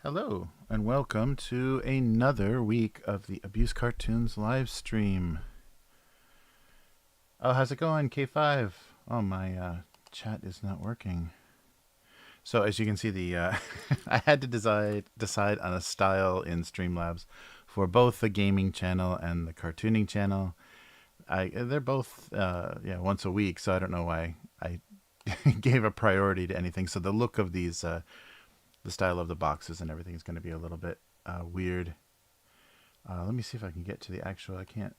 Hello, and welcome to another week of the Abusecartoons live stream. Oh, how's it going, K5? Oh, my chat is not working. So as you can see, I had to decide on a style in Streamlabs for both the gaming channel and the cartooning channel. They're both once a week, so I don't know why I gave a priority to anything. So the look of these, the style of the boxes and everything is going to be a little bit weird. Let me see if I can get to the actual. I can't.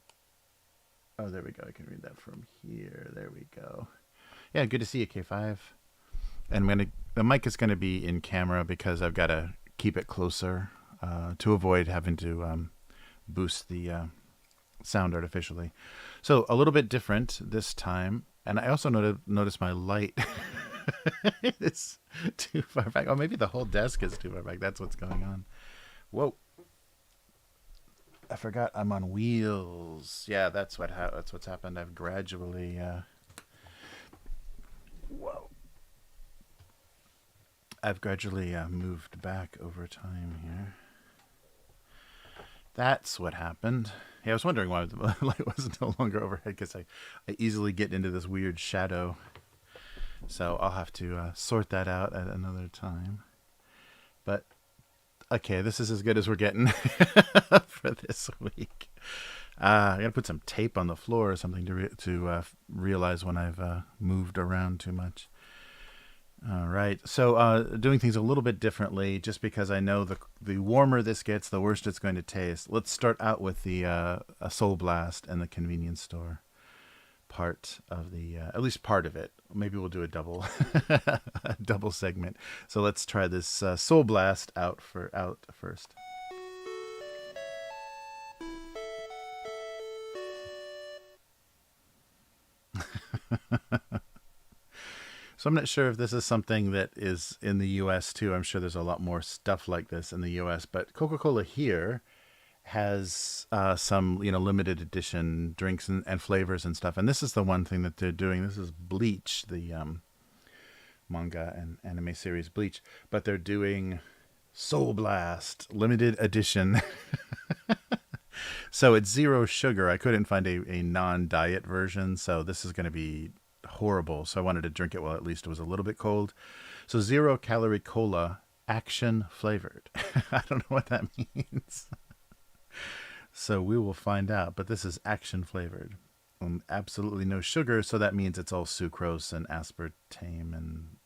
Oh, there we go. I can read that from here. There we go. Yeah, good to see you, K5. And the mic is going to be in camera because I've got to keep it closer to avoid having to boost the sound artificially. So a little bit different this time. And I also noticed my light is too far back. Oh, maybe the whole desk is too far back. That's what's going on. Whoa. I forgot I'm on wheels. Yeah, that's what's happened. I've gradually moved back over time here. That's what happened. Yeah, I was wondering why the light was no longer overhead, because I easily get into this weird shadow. So I'll have to sort that out at another time. But okay, this is as good as we're getting for this week. I gotta put some tape on the floor or something to realize when I've moved around too much. All right, so doing things a little bit differently, just because I know the warmer this gets, the worse it's going to taste. Let's start out with the a Soul Blast and the convenience store part of the at least part of it. Maybe we'll do a double a double segment. So let's try this Soul Blast out first. So I'm not sure if this is something that is in the US too. I'm sure there's a lot more stuff like this in the US, but Coca-Cola here has some limited edition drinks and flavors and stuff. And this is the one thing that they're doing. This is Bleach, the manga and anime series Bleach, but they're doing Soul Blast limited edition. So it's 0 sugar. I couldn't find a non-diet version, so this is going to be horrible. So I wanted to drink it while at least it was a little bit cold. So 0 calorie cola, action flavored. I don't know what that means. So we will find out, but this is action flavored. Absolutely no sugar, so that means it's all sucrose and aspartame and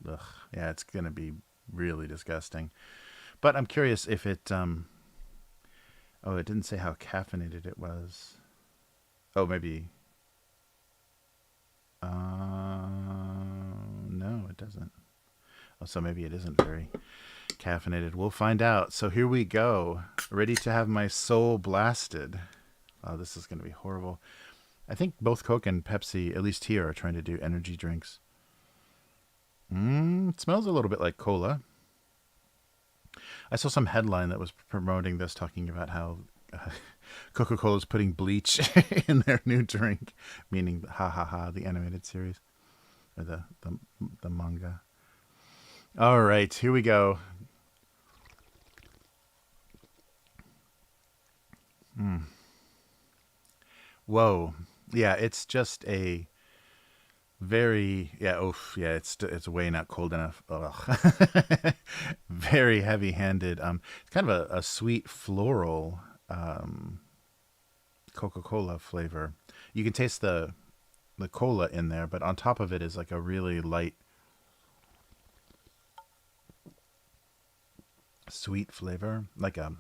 yeah, it's going to be really disgusting. But I'm curious if it oh, it didn't say how caffeinated it was. Oh, maybe no, it doesn't. So maybe it isn't very caffeinated. We'll find out. So here we go. Ready to have my soul blasted. Oh, this is going to be horrible. I think both Coke and Pepsi, at least here, are trying to do energy drinks. It smells a little bit like cola. I saw some headline that was promoting this, talking about how Coca-Cola is putting bleach in their new drink, meaning Ha Ha Ha, the animated series, or the manga. All right, here we go. Whoa, yeah, it's just a very it's way not cold enough. Ugh. Very heavy-handed. It's kind of a sweet floral Coca-Cola flavor. You can taste the cola in there, but on top of it is like a really light sweet flavor, like a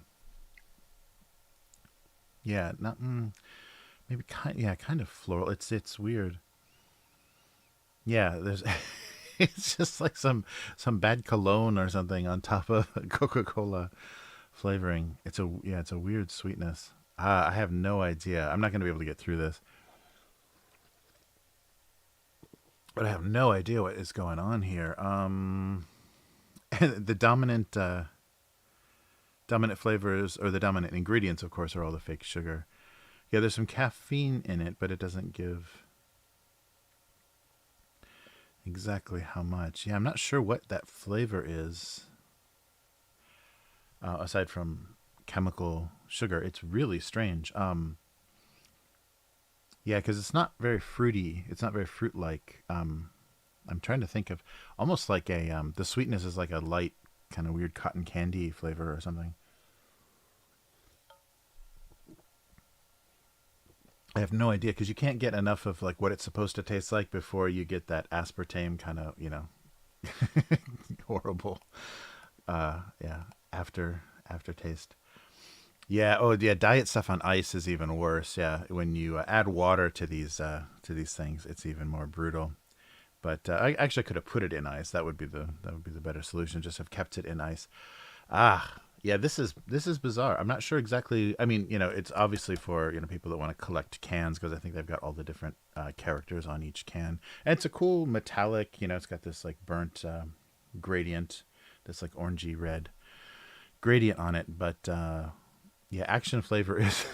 not maybe kind of floral. It's weird. Yeah, there's it's just like some bad cologne or something on top of Coca-Cola flavoring. It's a weird sweetness. I have no idea. I'm not going to be able to get through this. But I have no idea what is going on here. The dominant flavors, or the dominant ingredients, of course, are all the fake sugar. Yeah, there's some caffeine in it, but it doesn't give exactly how much. Yeah, I'm not sure what that flavor is. Aside from chemical sugar, it's really strange. Yeah, because it's not very fruity. It's not very fruit-like. I'm trying to think of almost like the sweetness is like a light, kind of weird cotton candy flavor or something. I have no idea, because you can't get enough of like what it's supposed to taste like before you get that aspartame kind of, horrible, yeah, aftertaste. Yeah. Oh, yeah. Diet stuff on ice is even worse. Yeah. When you add water to these things, it's even more brutal. But I actually could have put it in ice. That would be the better solution. Just have kept it in ice. Ah, yeah. This is bizarre. I'm not sure exactly. I mean, it's obviously for people that want to collect cans, because I think they've got all the different characters on each can, and it's a cool metallic. It's got this like burnt gradient, this like orangey red gradient on it, but. Yeah, action flavor is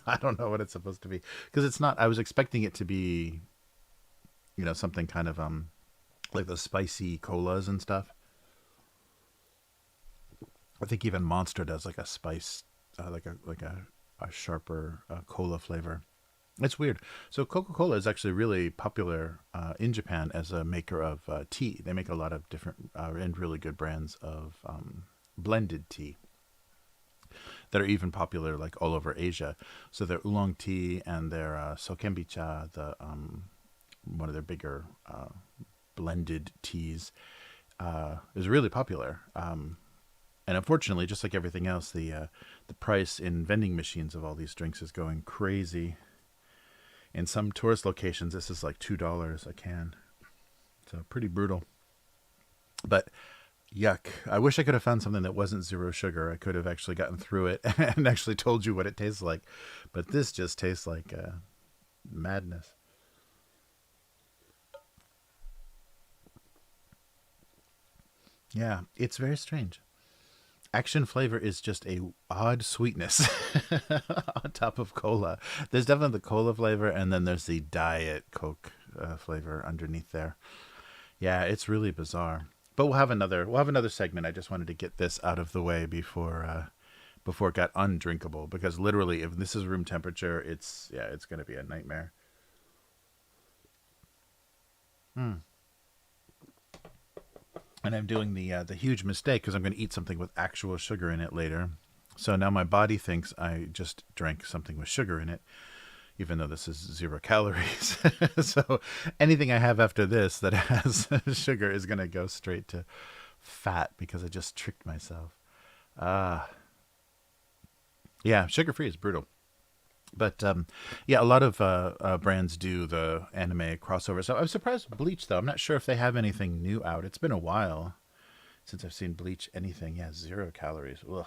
I don't know what it's supposed to be, because it's not. I was expecting it to be, something kind of like the spicy colas and stuff. I think even Monster does like a spice, like a sharper cola flavor. It's weird. So Coca-Cola is actually really popular in Japan as a maker of tea. They make a lot of different and really good brands of blended tea that are even popular like all over Asia. So their oolong tea and their sokenbicha, the one of their bigger blended teas, is really popular. And unfortunately, just like everything else, the price in vending machines of all these drinks is going crazy. In some tourist locations, this is like $2 a can. So pretty brutal. But yuck. I wish I could have found something that wasn't zero sugar. I could have actually gotten through it and actually told you what it tastes like. But this just tastes like madness. Yeah, it's very strange. Action flavor is just a odd sweetness on top of cola. There's definitely the cola flavor, and then there's the diet Coke flavor underneath there. Yeah, it's really bizarre. But we'll have another segment. I just wanted to get this out of the way before it got undrinkable, because literally, if this is room temperature, it's going to be a nightmare. Hmm. And I'm doing the huge mistake, because I'm going to eat something with actual sugar in it later. So now my body thinks I just drank something with sugar in it, even though this is 0 calories. So anything I have after this that has sugar is going to go straight to fat, because I just tricked myself. Ah, yeah, sugar free is brutal. But yeah, a lot of brands do the anime crossover. So I'm surprised with Bleach, though. I'm not sure if they have anything new out. It's been a while since I've seen Bleach anything. Yeah, 0 calories. Ugh.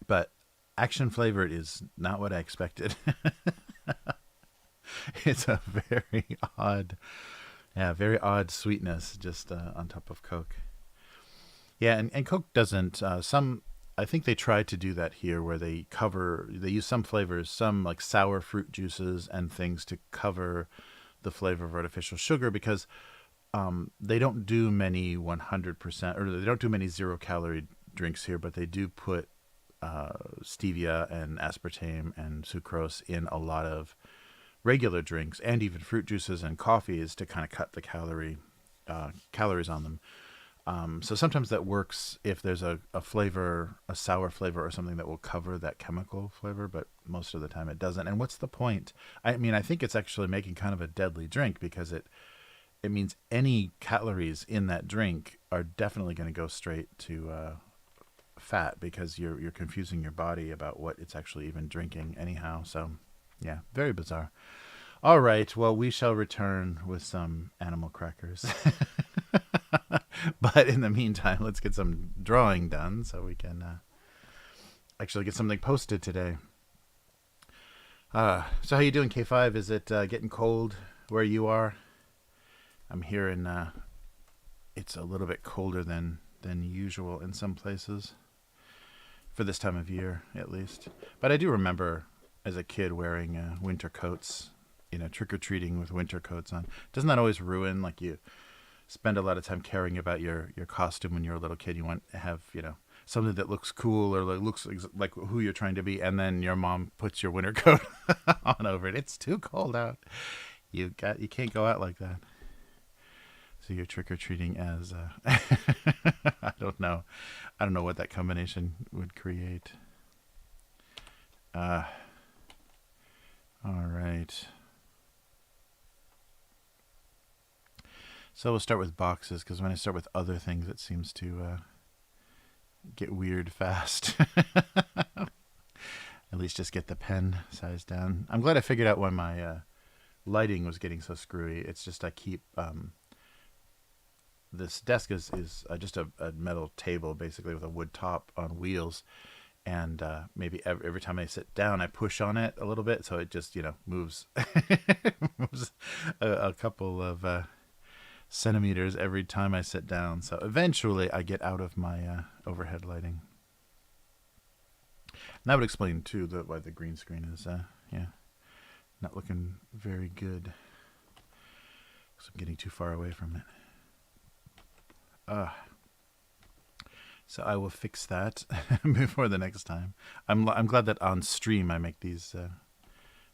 But action flavored is not what I expected. It's a very odd sweetness just on top of Coke. Yeah, and Coke doesn't. I think they tried to do that here, where they use some flavors, some like sour fruit juices and things to cover the flavor of artificial sugar because they don't do many 100% or they don't do many 0 calorie drinks here, but they do put stevia and aspartame and sucrose in a lot of regular drinks and even fruit juices and coffees to kind of cut the calories on them. So sometimes that works if there's a flavor, a sour flavor or something that will cover that chemical flavor, but most of the time it doesn't. And what's the point? I mean, I think it's actually making kind of a deadly drink because it means any calories in that drink are definitely going to go straight to fat because you're confusing your body about what it's actually even drinking anyhow. So yeah, very bizarre. All right, well, we shall return with some animal crackers. But in the meantime, let's get some drawing done so we can actually get something posted today. So how you doing, K5? Is it getting cold where you are? I'm hearing it's a little bit colder than usual in some places for this time of year, at least. But I do remember as a kid wearing winter coats, trick or treating with winter coats on. Doesn't that always ruin like you spend a lot of time caring about your costume when you're a little kid? You want to have something that looks cool or looks like who you're trying to be, and then your mom puts your winter coat on over it. It's too cold out. You can't go out like that. So you're trick or treating as I don't know what that combination would create. All right. So we'll start with boxes because when I start with other things, it seems to get weird fast. At least just get the pen size down. I'm glad I figured out why my lighting was getting so screwy. It's just I keep this desk is just a metal table basically with a wood top on wheels, and maybe every time I sit down, I push on it a little bit, so it just moves moves a couple of centimeters every time I sit down. So eventually, I get out of my overhead lighting. And that would explain too why the green screen is not looking very good because I'm getting too far away from it. So I will fix that before the next time. I'm glad that on stream I make these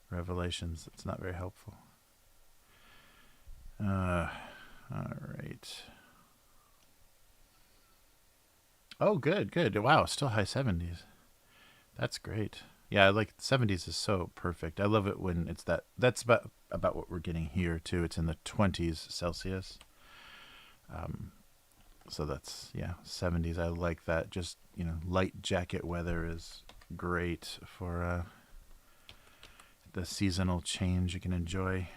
revelations. It's not very helpful. All right. Oh, good. Wow, still high 70s. That's great. Yeah, I like the 70s is so perfect. I love it when it's that. That's about what we're getting here too. It's in the 20s Celsius. So that's 70s. I like that. Just light jacket weather is great for the seasonal change. You can enjoy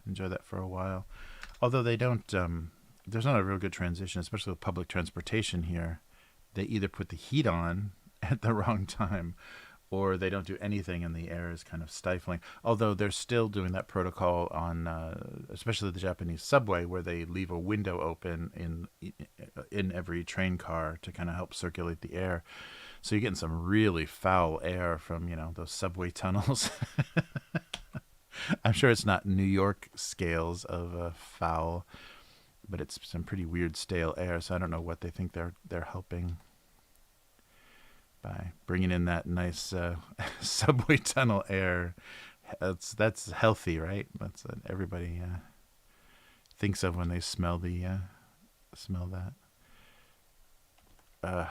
that for a while. Although they don't, there's not a real good transition, especially with public transportation here. They either put the heat on at the wrong time, or they don't do anything, and the air is kind of stifling. Although they're still doing that protocol on, especially the Japanese subway, where they leave a window open in every train car to kind of help circulate the air. So you're getting some really foul air from those subway tunnels. I'm sure it's not New York scales of foul, but it's some pretty weird stale air. So I don't know what they think they're helping by bringing in that nice subway tunnel air. That's healthy, right? That's what everybody thinks of when they smell that. Or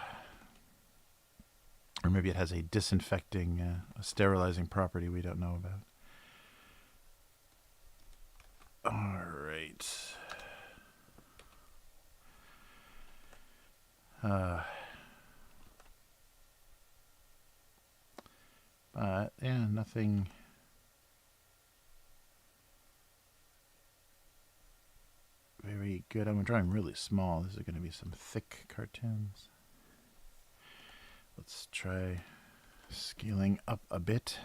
maybe it has a disinfecting, a sterilizing property we don't know about. All right. Yeah, nothing very good. I'm drawing really small. These are going to be some thick cartoons. Let's try scaling up a bit.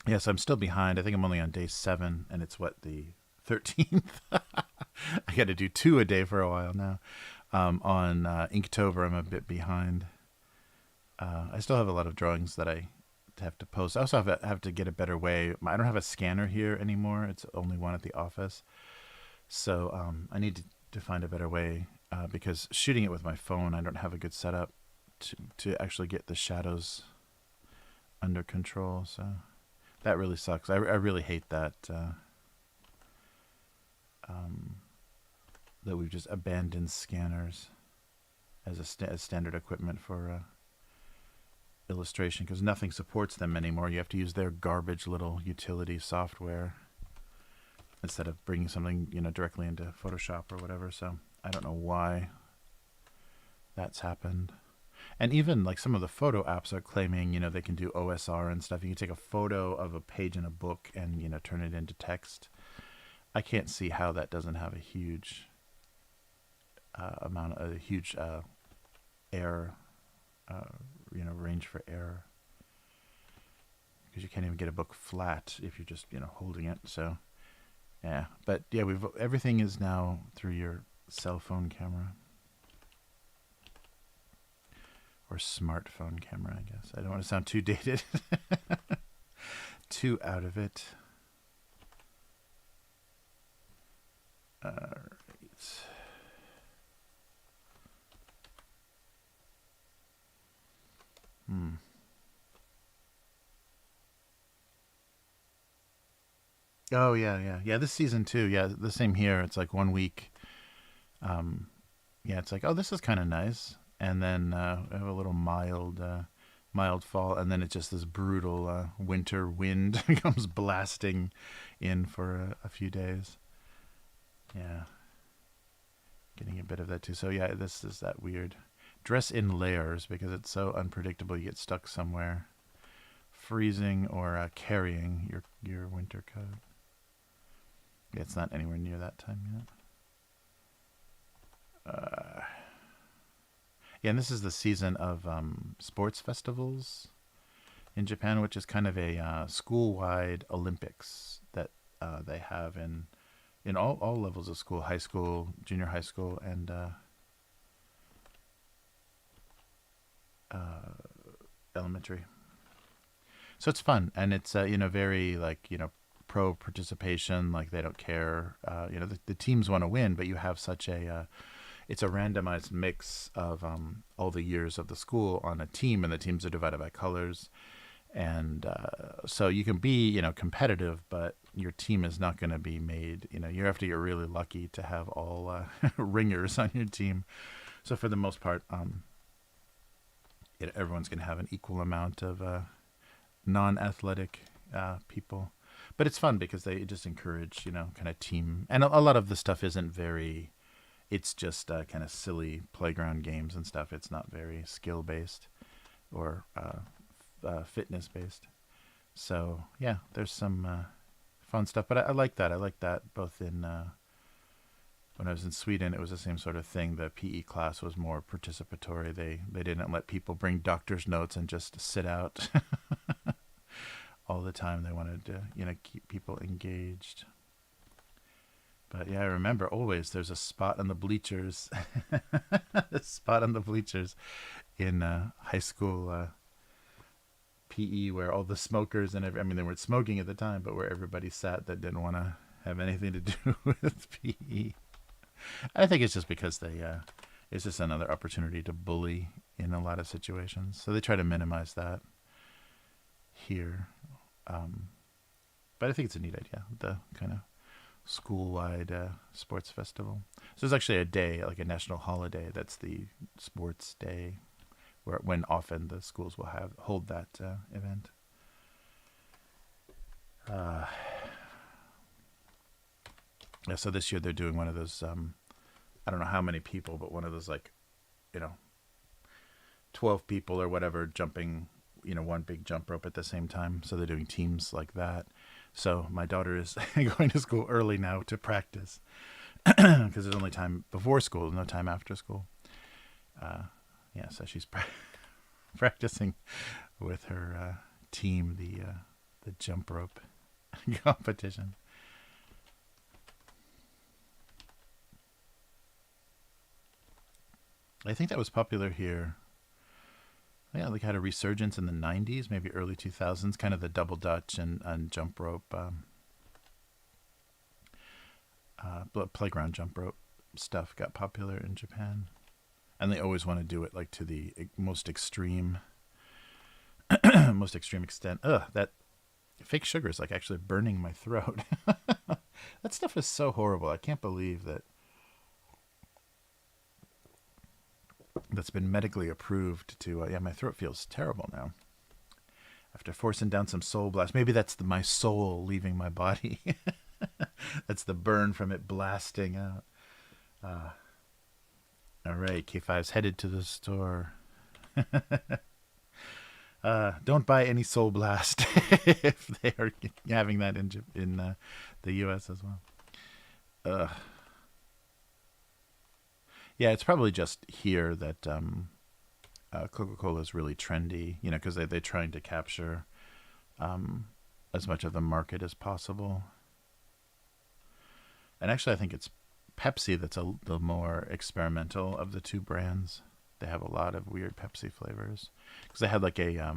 Yes, I'm still behind. I think I'm only on day 7, and it's what, the 13th? I got to do 2 a day for a while now. On Inktober, I'm a bit behind. I still have a lot of drawings that I have to post. I also have to get a better way. I don't have a scanner here anymore. It's only one at the office. So I need to find a better way because shooting it with my phone, I don't have a good setup to actually get the shadows under control. So that really sucks. I really hate that that we've just abandoned scanners as standard equipment for illustration, because nothing supports them anymore. You have to use their garbage little utility software instead of bringing something, directly into Photoshop or whatever. So I don't know why that's happened. And even like some of the photo apps are claiming, they can do OSR and stuff. You can take a photo of a page in a book and, turn it into text. I can't see how that doesn't have a huge error, range for error. Because you can't even get a book flat if you're just, holding it. So, yeah. But yeah, everything is now through your cell phone camera. Or smartphone camera, I guess. I don't want to sound too dated. Too out of it. Alright. Oh, yeah. This season too. Yeah, the same here. It's like 1 week. Yeah, it's like, oh, this is kind of nice. And then we have a little mild fall, and then it's just this brutal winter wind comes blasting in for a few days. Yeah, getting a bit of that too. So yeah, this is that weird dress in layers because it's so unpredictable. You get stuck somewhere, freezing or carrying your winter coat. Yeah, it's not anywhere near that time yet. Yeah, and this is the season of sports festivals in Japan, which is kind of a school-wide Olympics that they have in all levels of school, high school, junior high school, and elementary. So it's fun, and it's very pro participation. Like they don't care. The teams want to win, but you have such a it's a randomized mix of all the years of the school on a team, and the teams are divided by colors. And so you can be, competitive, but your team is not going to be made. You have to get really lucky to have all ringers on your team. So for the most part, everyone's going to have an equal amount of non-athletic people. But it's fun because they just encourage, kind of team. And a lot of the stuff isn't very... It's just kind of silly playground games and stuff. It's not very skill-based or fitness-based. So, yeah, there's some fun stuff. But I like that. I like that both in... when I was in Sweden, it was the same sort of thing. The PE class was more participatory. They didn't let people bring doctor's notes and just sit out all the time. They wanted to, keep people engaged. But yeah, I remember always there's a spot on the bleachers, a spot on the bleachers in high school PE where all the smokers and they weren't smoking at the time, but where everybody sat that didn't want to have anything to do with PE. I think it's just because it's just another opportunity to bully in a lot of situations. So they try to minimize that here. But I think it's a neat idea, the kind of school-wide sports festival. So there's actually a day, like a national holiday, that's the sports day, when often the schools will hold that event. Yeah, so this year they're doing one of those, I don't know how many people, but one of those 12 people or whatever jumping, one big jump rope at the same time. So they're doing teams like that. So my daughter is going to school early now to practice because there's only time before school, no time after school. Yeah, so she's practicing with her team the jump rope competition. I think that was popular here. Yeah, like had a resurgence in the 90s, maybe early 2000s, kind of the double dutch and jump rope, playground jump rope stuff got popular in Japan. And they always want to do it like to the most extreme extent. Ugh, that fake sugar is like actually burning my throat. That stuff is so horrible. I can't believe that's been medically approved to. Yeah, my throat feels terrible now. After forcing down some Soul Blast, maybe that's my soul leaving my body. That's the burn from it blasting out. All right, K5's headed to the store. Don't buy any Soul Blast if they are having that in the U.S. as well. Yeah, it's probably just here that Coca-Cola is really trendy, because they're trying to capture as much of the market as possible. And actually, I think it's Pepsi that's the more experimental of the two brands. They have a lot of weird Pepsi flavors because they had like a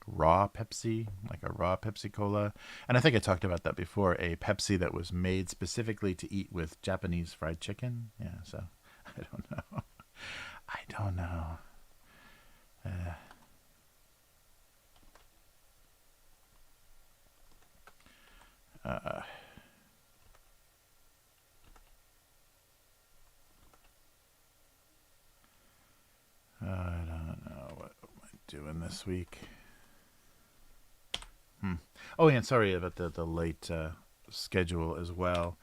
raw Pepsi, like a raw Pepsi Cola. And I think I talked about that before, a Pepsi that was made specifically to eat with Japanese fried chicken. Yeah, so I don't know. I don't know. I don't know. What am I doing this week? Oh, yeah, sorry about the late schedule as well.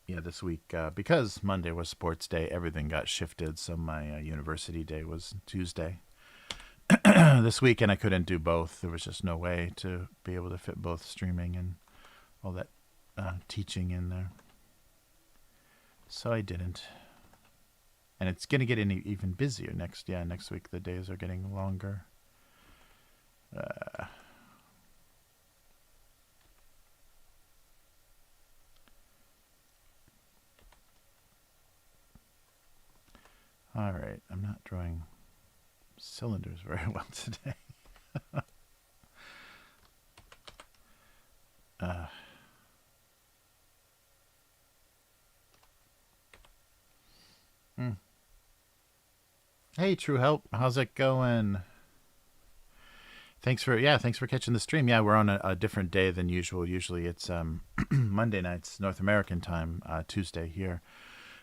Yeah, this week, because Monday was sports day, everything got shifted. So my university day was Tuesday this week, and I couldn't do both. There was just no way to be able to fit both streaming and all that teaching in there. So I didn't. And it's going to get even busier next week. The days are getting longer. All right, I'm not drawing cylinders very well today. Hey, True Help, how's it going? Thanks for catching the stream. Yeah, we're on a different day than usual. Usually it's Monday nights, North American time, Tuesday here.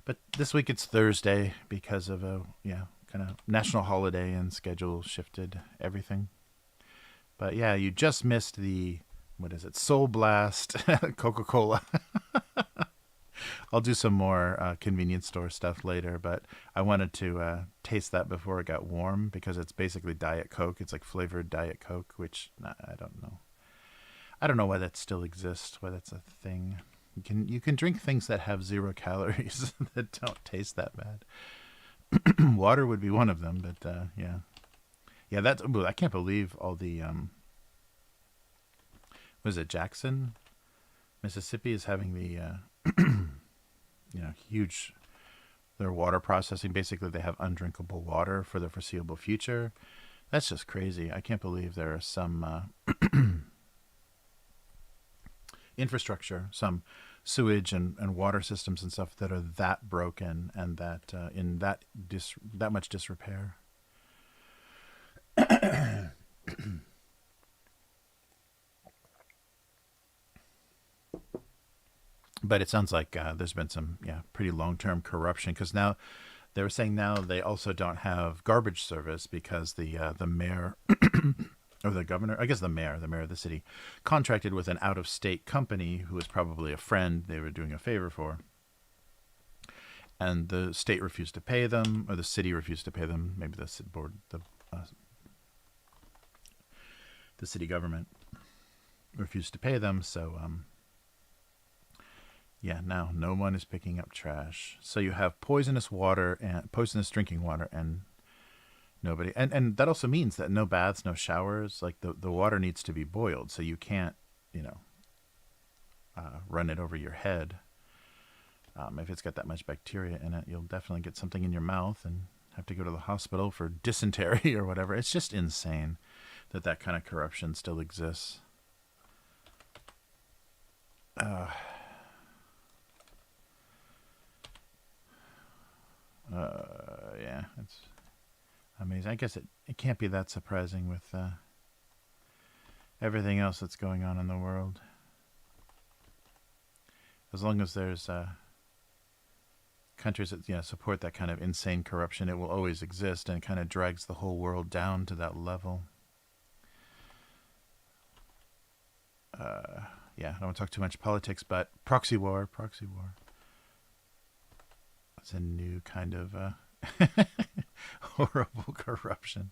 But this week it's Thursday because of a kind of national holiday and schedule shifted everything. But yeah, you just missed the Soul Blast Coca-Cola. I'll do some more convenience store stuff later, but I wanted to taste that before it got warm because it's basically Diet Coke. It's like flavored Diet Coke, which I don't know. I don't know why that still exists, why that's a thing. You can drink things that have 0 calories that don't taste that bad. Water would be one of them, but yeah. That's I can't believe all the was it Jackson, Mississippi is having the huge. Their water processing. Basically, they have undrinkable water for the foreseeable future. That's just crazy. I can't believe there are some infrastructure, some sewage and water systems and stuff that are that broken and that in that much disrepair. But it sounds like there's been some pretty long-term corruption because now they were saying now they also don't have garbage service because the mayor or the governor, I guess the mayor of the city, contracted with an out-of-state company who was probably a friend they were doing a favor for. and the state refused to pay them, or the city refused to pay them. Maybe the board, the city government refused to pay them. So yeah, now no one is picking up trash. So you have poisonous water and poisonous drinking water, and nobody. And that also means that no baths, no showers. Like the water needs to be boiled, so you can't, run it over your head. If it's got that much bacteria in it, you'll definitely get something in your mouth and have to go to the hospital for dysentery or whatever. It's just insane that kind of corruption still exists. Yeah, it's amazing. I guess it can't be that surprising with everything else that's going on in the world. As long as there's countries that support that kind of insane corruption, it will always exist, and it kind of drags the whole world down to that level. Yeah, I don't want to talk too much politics, but proxy war. It's a new kind of horrible corruption.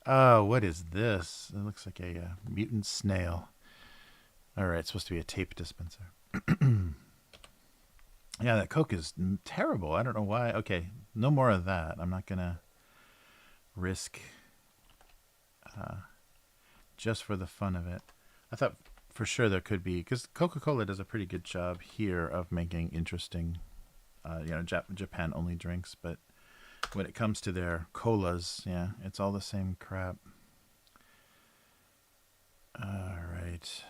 Oh, what is this? It looks like a mutant snail. All right, it's supposed to be a tape dispenser. Yeah, that Coke is terrible. I don't know why. Okay, no more of that. I'm not going to risk just for the fun of it. I thought for sure there could be, because Coca-Cola does a pretty good job here of making interesting, Japan-only drinks. But when it comes to their colas, yeah, it's all the same crap. All right.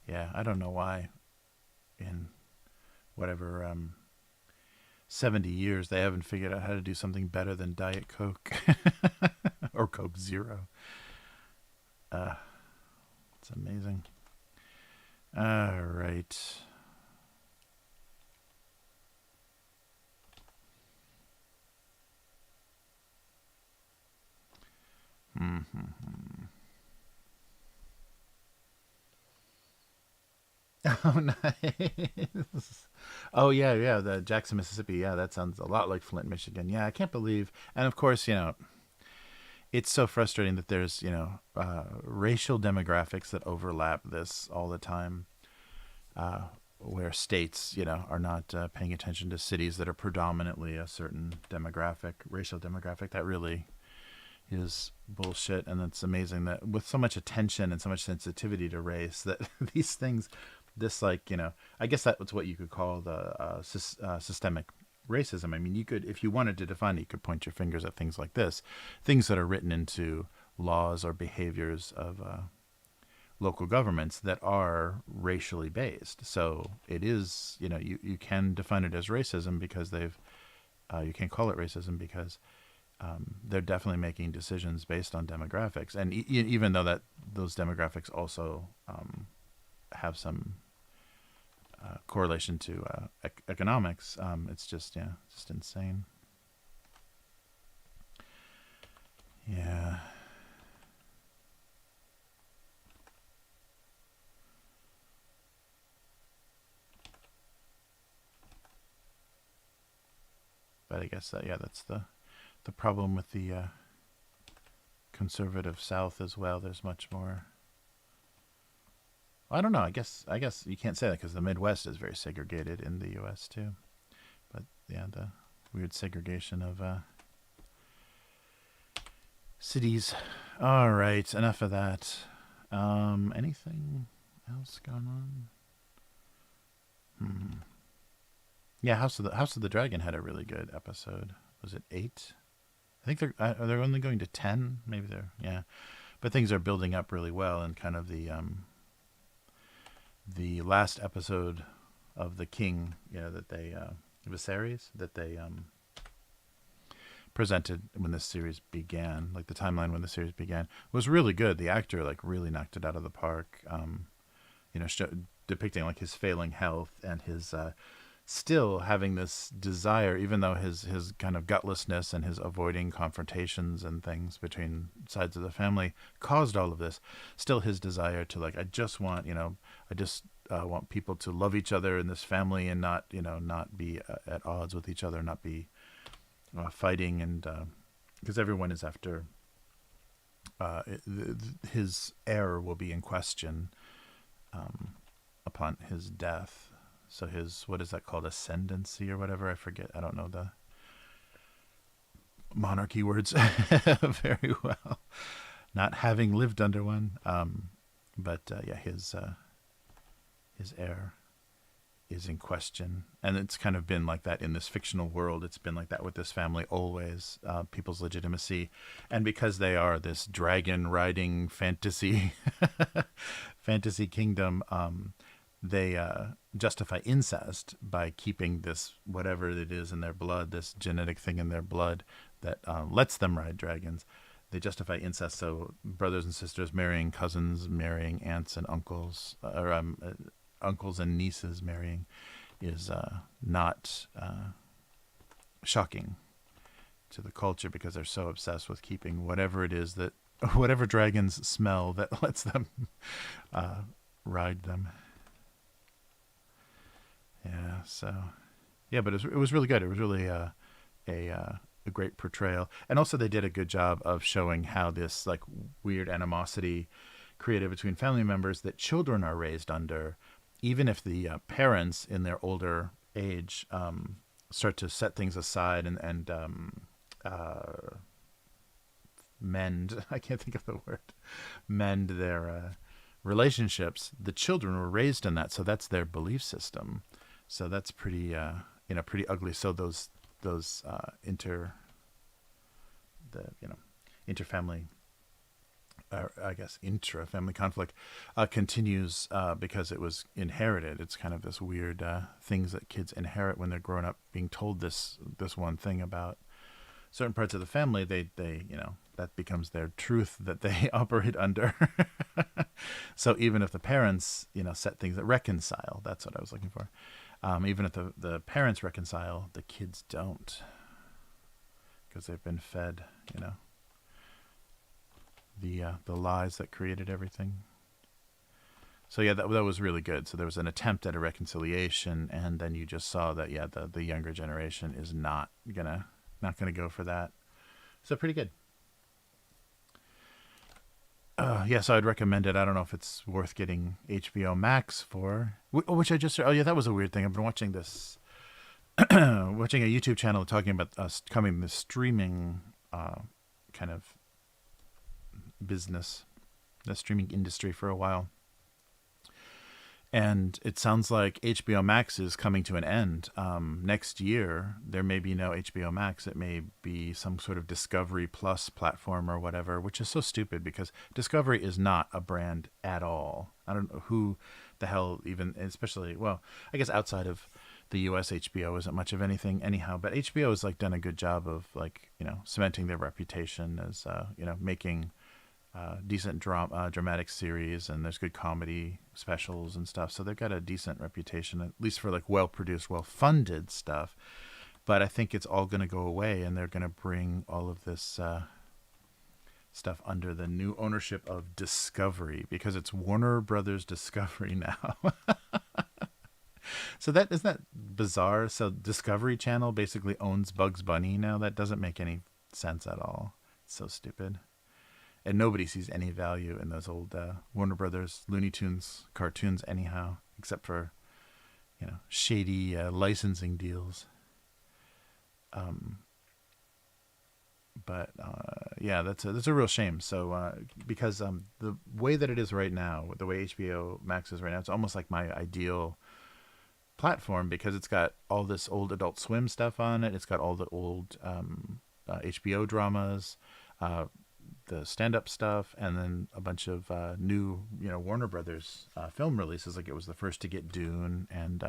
Yeah, I don't know why in whatever 70 years they haven't figured out how to do something better than Diet Coke or Coke Zero. It's amazing. All right. Oh, nice. Oh, yeah. The Jackson, Mississippi. Yeah, that sounds a lot like Flint, Michigan. Yeah, I can't believe. And of course, it's so frustrating that there's, racial demographics that overlap this all the time, where states, are not paying attention to cities that are predominantly a certain racial demographic. That really is bullshit. And it's amazing that with so much attention and so much sensitivity to race, that these things, I guess that's what you could call the systemic racism. I mean, you could, if you wanted to define it, you could point your fingers at things like this, things that are written into laws or behaviors of local governments that are racially based. So it is, you can define it as racism because you can call it racism because they're definitely making decisions based on demographics. And even though those demographics also have some correlation to economics, it's just insane. Yeah. But I guess that's the problem with the conservative South as well. There's much more. I don't know. I guess you can't say that because the Midwest is very segregated in the U.S. too. But yeah, the weird segregation of cities. All right, enough of that. Anything else going on? Yeah, House of the Dragon had a really good episode. Was it 8? I think they're only going to 10. Maybe but things are building up really well, and kind of the last episode of the King, that they Viserys, that they presented when this series began, like the timeline when the series began, was really good. The actor really knocked it out of the park. Depicting his failing health and his still having this desire, even though his kind of gutlessness and his avoiding confrontations and things between sides of the family caused all of this. Still, his desire to like, I just want, I just want people to love each other in this family and not, not be at odds with each other, not be fighting, and because everyone is after his heir will be in question upon his death. So his, what is that called, ascendancy or whatever? I forget. I don't know the monarchy words very well, not having lived under one. But yeah, his heir is in question, and it's kind of been like that in this fictional world. It's been like that with this family always. People's legitimacy, and because they are this dragon riding fantasy fantasy kingdom, they justify incest by keeping this, whatever it is in their blood, this genetic thing in their blood that lets them ride dragons. They justify incest, so brothers and sisters marrying cousins, marrying aunts and uncles, or uncles and nieces marrying, is not shocking to the culture, because they're so obsessed with keeping whatever it is that, whatever dragons smell that lets them ride them. Yeah, so yeah, but it was really good. It was really a great portrayal, and also they did a good job of showing how this like weird animosity created between family members that children are raised under, even if the parents in their older age start to set things aside and mend. I can't think of the word. Mend their relationships. The children were raised in that, so that's their belief system. So that's pretty, pretty ugly. So those interfamily, I guess intra-family conflict continues because it was inherited. It's kind of this weird things that kids inherit when they're growing up, being told this one thing about certain parts of the family. They that becomes their truth that they operate under. So even if the parents set things that reconcile, that's what I was looking for. Even if the parents reconcile, the kids don't, because they've been fed, the lies that created everything. So yeah, that was really good. So there was an attempt at a reconciliation, and then you just saw that the younger generation is not gonna go for that. So pretty good. So I'd recommend it. I don't know if it's worth getting HBO Max for, which I just, that was a weird thing. I've been watching this, watching a YouTube channel talking about us coming the streaming kind of business, the streaming industry for a while. And it sounds like HBO Max is coming to an end. Next year, there may be no HBO Max. It may be some sort of Discovery Plus platform or whatever, which is so stupid because Discovery is not a brand at all. I don't know who the hell even, especially, well, I guess outside of the US, HBO isn't much of anything anyhow, but HBO has like done a good job of like, cementing their reputation as, making decent dramatic series, and there's good comedy specials and stuff. So they've got a decent reputation, at least for like well-produced, well-funded stuff. But I think it's all going to go away, and they're going to bring all of this stuff under the new ownership of Discovery, because it's Warner Brothers Discovery now. So isn't that bizarre? So Discovery Channel basically owns Bugs Bunny now. That doesn't make any sense at all. It's so stupid. And nobody sees any value in those old Warner Brothers Looney Tunes cartoons anyhow, except for, shady licensing deals. But that's a real shame. So because the way that it is right now, the way HBO Max is right now, it's almost like my ideal platform, because it's got all this old Adult Swim stuff on it. It's got all the old HBO dramas, the stand-up stuff, and then a bunch of new, Warner Brothers film releases. Like it was the first to get Dune, and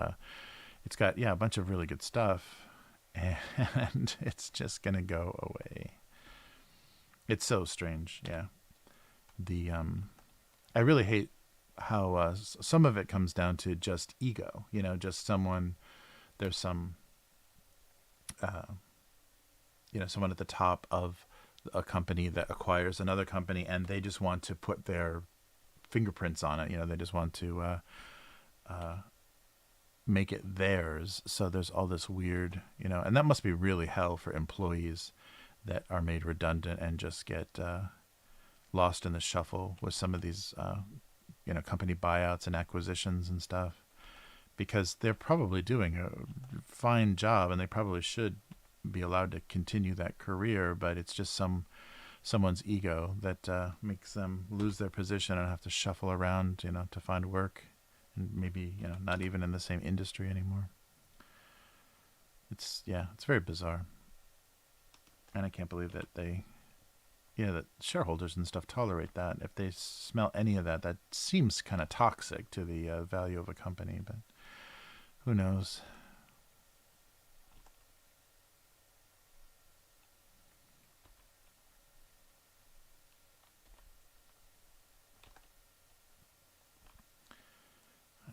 it's got a bunch of really good stuff, and it's just gonna go away. It's so strange. I really hate how some of it comes down to just ego. Just someone there's some someone at the top of a company that acquires another company, and they just want to put their fingerprints on it. They just want to make it theirs. So there's all this weird, and that must be really hell for employees that are made redundant and just get lost in the shuffle with some of these, company buyouts and acquisitions and stuff, because they're probably doing a fine job and they probably should be allowed to continue that career, but it's just someone's ego that makes them lose their position and have to shuffle around, to find work, and maybe not even in the same industry anymore. It's very bizarre, and I can't believe that that shareholders and stuff tolerate that. If they smell any of that, that seems kind of toxic to the value of a company, but who knows?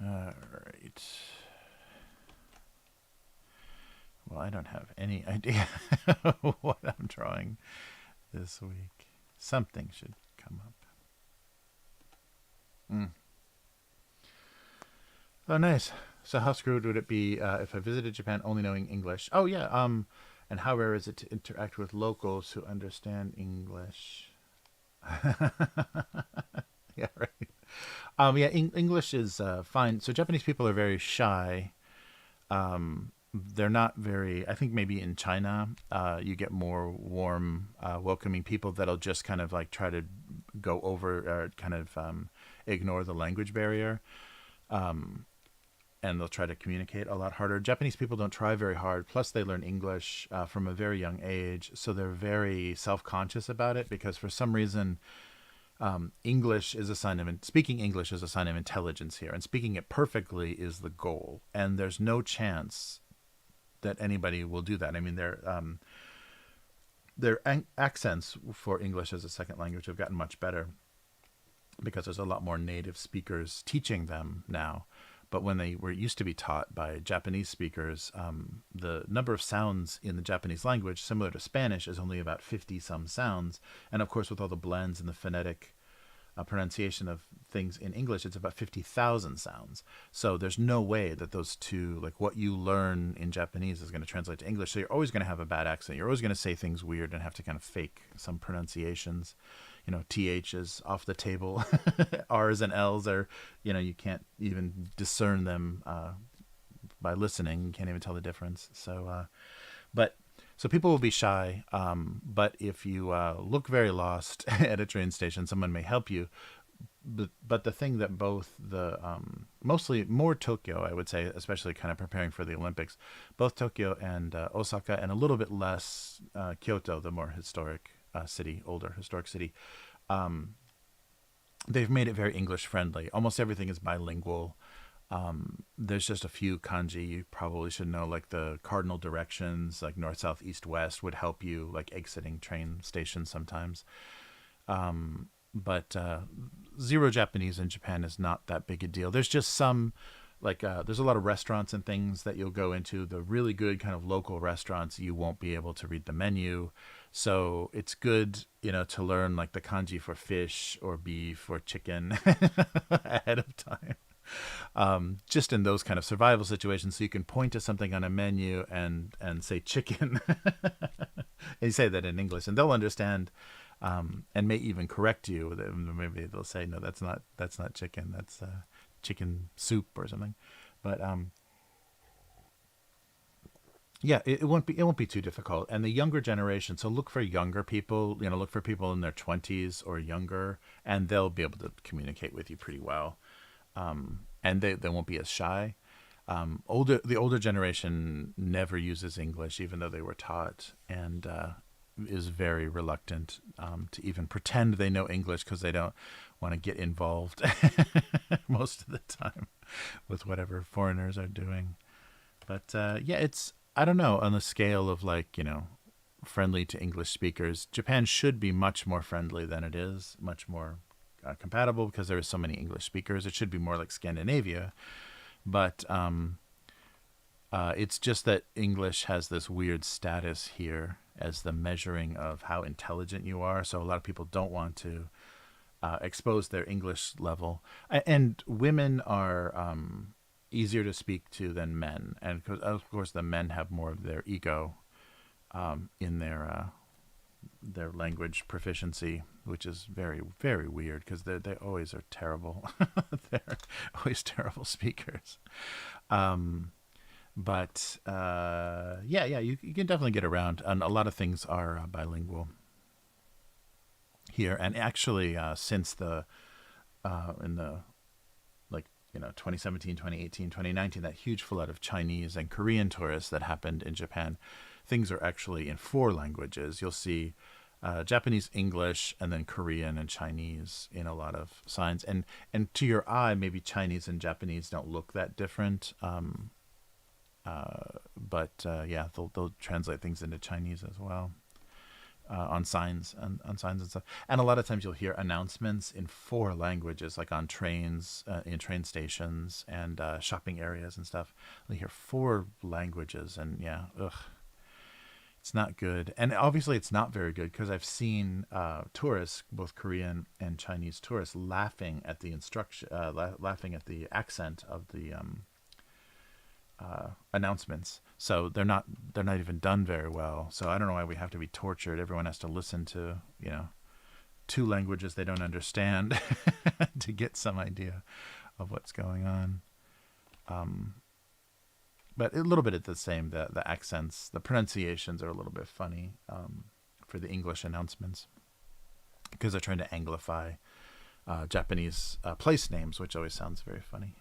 All right. Well, I don't have any idea what I'm drawing this week. Something should come up. Oh, nice. So how screwed would it be if I visited Japan only knowing English? Oh, yeah. And how rare is it to interact with locals who understand English? Yeah, right. English is fine. So Japanese people are very shy. They're not very, I think maybe in China, you get more warm, welcoming people that'll just kind of like try to go over or kind of ignore the language barrier. And they'll try to communicate a lot harder. Japanese people don't try very hard. Plus, they learn English from a very young age. So they're very self-conscious about it, because for some reason, English is a sign of speaking English is a sign of intelligence here, and speaking it perfectly is the goal. And there's no chance that anybody will do that. I mean, their accents for English as a second language have gotten much better because there's a lot more native speakers teaching them now. But when they were used to be taught by Japanese speakers, the number of sounds in the Japanese language, similar to Spanish, is only about 50 some sounds. And of course, with all the blends and the phonetic pronunciation of things in English, it's about 50,000 sounds. So there's no way that those two, like what you learn in Japanese, is going to translate to English. So you're always going to have a bad accent. You're always going to say things weird and have to kind of fake some pronunciations. TH is off the table. R's and L's are, you can't even discern them by listening. You can't even tell the difference. So people will be shy. But if you look very lost at a train station, someone may help you. But the thing that both mostly more Tokyo, I would say, especially kind of preparing for the Olympics, both Tokyo and Osaka, and a little bit less Kyoto, the more historic older historic city, they've made it very English friendly. Almost everything is bilingual. There's just a few kanji you probably should know, like the cardinal directions, like north, south, east, west, would help you, like exiting train stations sometimes. But zero Japanese in Japan is not that big a deal. There's just some, there's a lot of restaurants and things that you'll go into. The really good kind of local restaurants, you won't be able to read the menu. So it's good, to learn like the kanji for fish or beef or chicken ahead of time. Just in those kind of survival situations, so you can point to something on a menu and say chicken. And you say that in English, and they'll understand, and may even correct you. Maybe they'll say, no, that's not chicken. That's chicken soup or something. But it won't be too difficult. And the younger generation, so look for younger people, look for people in their 20s or younger, and they'll be able to communicate with you pretty well. And they won't be as shy. The older generation never uses English, even though they were taught, and is very reluctant to even pretend they know English, because they don't want to get involved most of the time with whatever foreigners are doing. But it's, I don't know, on the scale of friendly to English speakers, Japan should be much more friendly than it is, much more compatible, because there are so many English speakers. It should be more like Scandinavia. But It's just that English has this weird status here as the measuring of how intelligent you are. So a lot of people don't want to expose their English level. And women are easier to speak to than men. And of course, the men have more of their ego in their language proficiency, which is very, very weird because they always are terrible. They're always terrible speakers. But yeah, you can definitely get around, and a lot of things are bilingual here. And actually, since the in the 2017, 2018, 2019, that huge flood of Chinese and Korean tourists that happened in Japan, things are actually in 4 languages. You'll see Japanese, English, and then Korean and Chinese in a lot of signs. And to your eye, maybe Chinese and Japanese don't look that different. But yeah, they'll translate things into Chinese as well on signs and stuff. And a lot of times you'll hear announcements in 4 languages, like on trains, in train stations, and shopping areas and stuff. You'll hear 4 languages, and yeah, it's not good. And obviously, it's not very good because I've seen tourists, both Korean and Chinese tourists, laughing at the instruction, laughing at the accent of the announcements. So they're not even done very well. So I don't know why we have to be tortured. Everyone has to listen to 2 languages they don't understand to get some idea of what's going on. But a little bit of the same. The accents, the pronunciations are a little bit funny for the English announcements because they're trying to anglify Japanese place names, which always sounds very funny.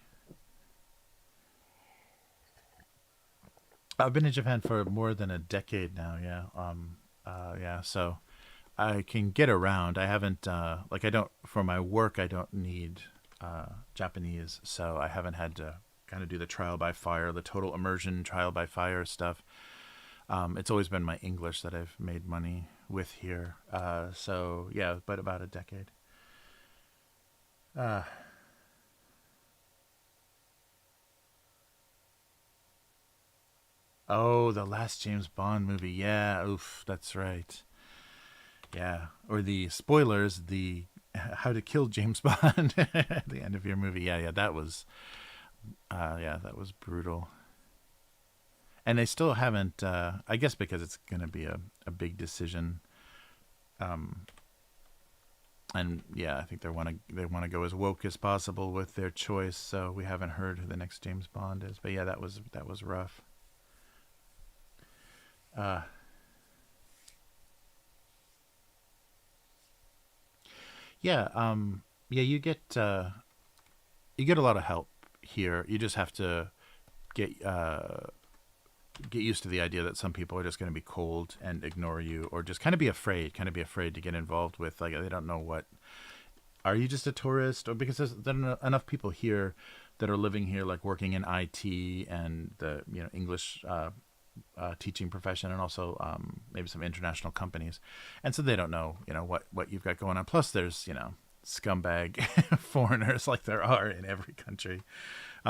I've been in Japan for more than a decade now. Yeah. So I can get around. I haven't I don't, for my work, I don't need Japanese, so I haven't had to kind of do the trial by fire, the total immersion trial by fire stuff. It's always been my English that I've made money with here. So yeah, but about a decade. Oh, the last James Bond movie. Yeah, oof, that's right. Yeah, or the spoilers, the How to Kill James Bond at the end of your movie. Yeah, that was brutal. And they still haven't. I guess because it's going to be a big decision. And yeah, I think they want to go as woke as possible with their choice. So we haven't heard who the next James Bond is. But yeah, that was rough. Yeah, you get a lot of help here. You just have to get used to the idea that some people are just going to be cold and ignore you, or just kind of be afraid to get involved with. Like, they don't know what. Are you just a tourist? Or because there's enough people here that are living here, like working in IT and the English teaching profession, and also maybe some international companies, and so they don't know what you've got going on. Plus there's scumbag foreigners, like there are in every country,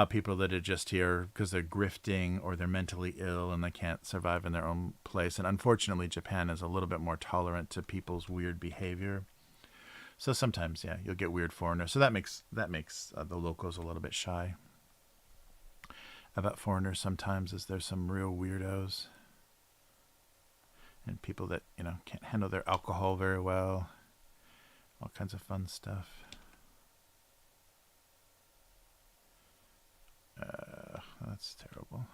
people that are just here because they're grifting or they're mentally ill and they can't survive in their own place. And unfortunately, Japan is a little bit more tolerant to people's weird behavior, so sometimes you'll get weird foreigners. So that makes the locals a little bit shy about foreigners sometimes, is there's some real weirdos and people that can't handle their alcohol very well, all kinds of fun stuff. That's terrible,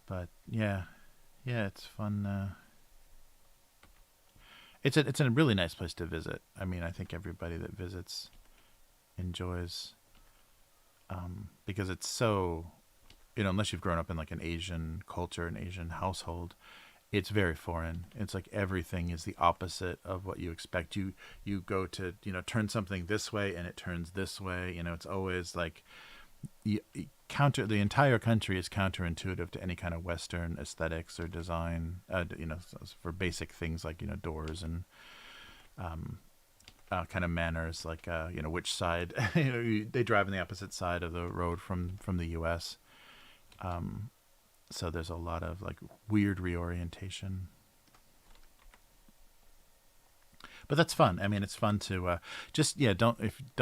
but yeah, it's fun. It's a really nice place to visit. I mean, I think everybody that visits enjoys, because it's so, unless you've grown up in like an Asian culture, an Asian household, it's very foreign. It's like everything is the opposite of what you expect. You go to, turn something this way and it turns this way. It's always like the entire country is counterintuitive to any kind of Western aesthetics or design, for basic things like, doors and, kind of manners, like which side they drive on the opposite side of the road from the U.S. So there's a lot of like weird reorientation. But that's fun. I mean, it's fun to just don't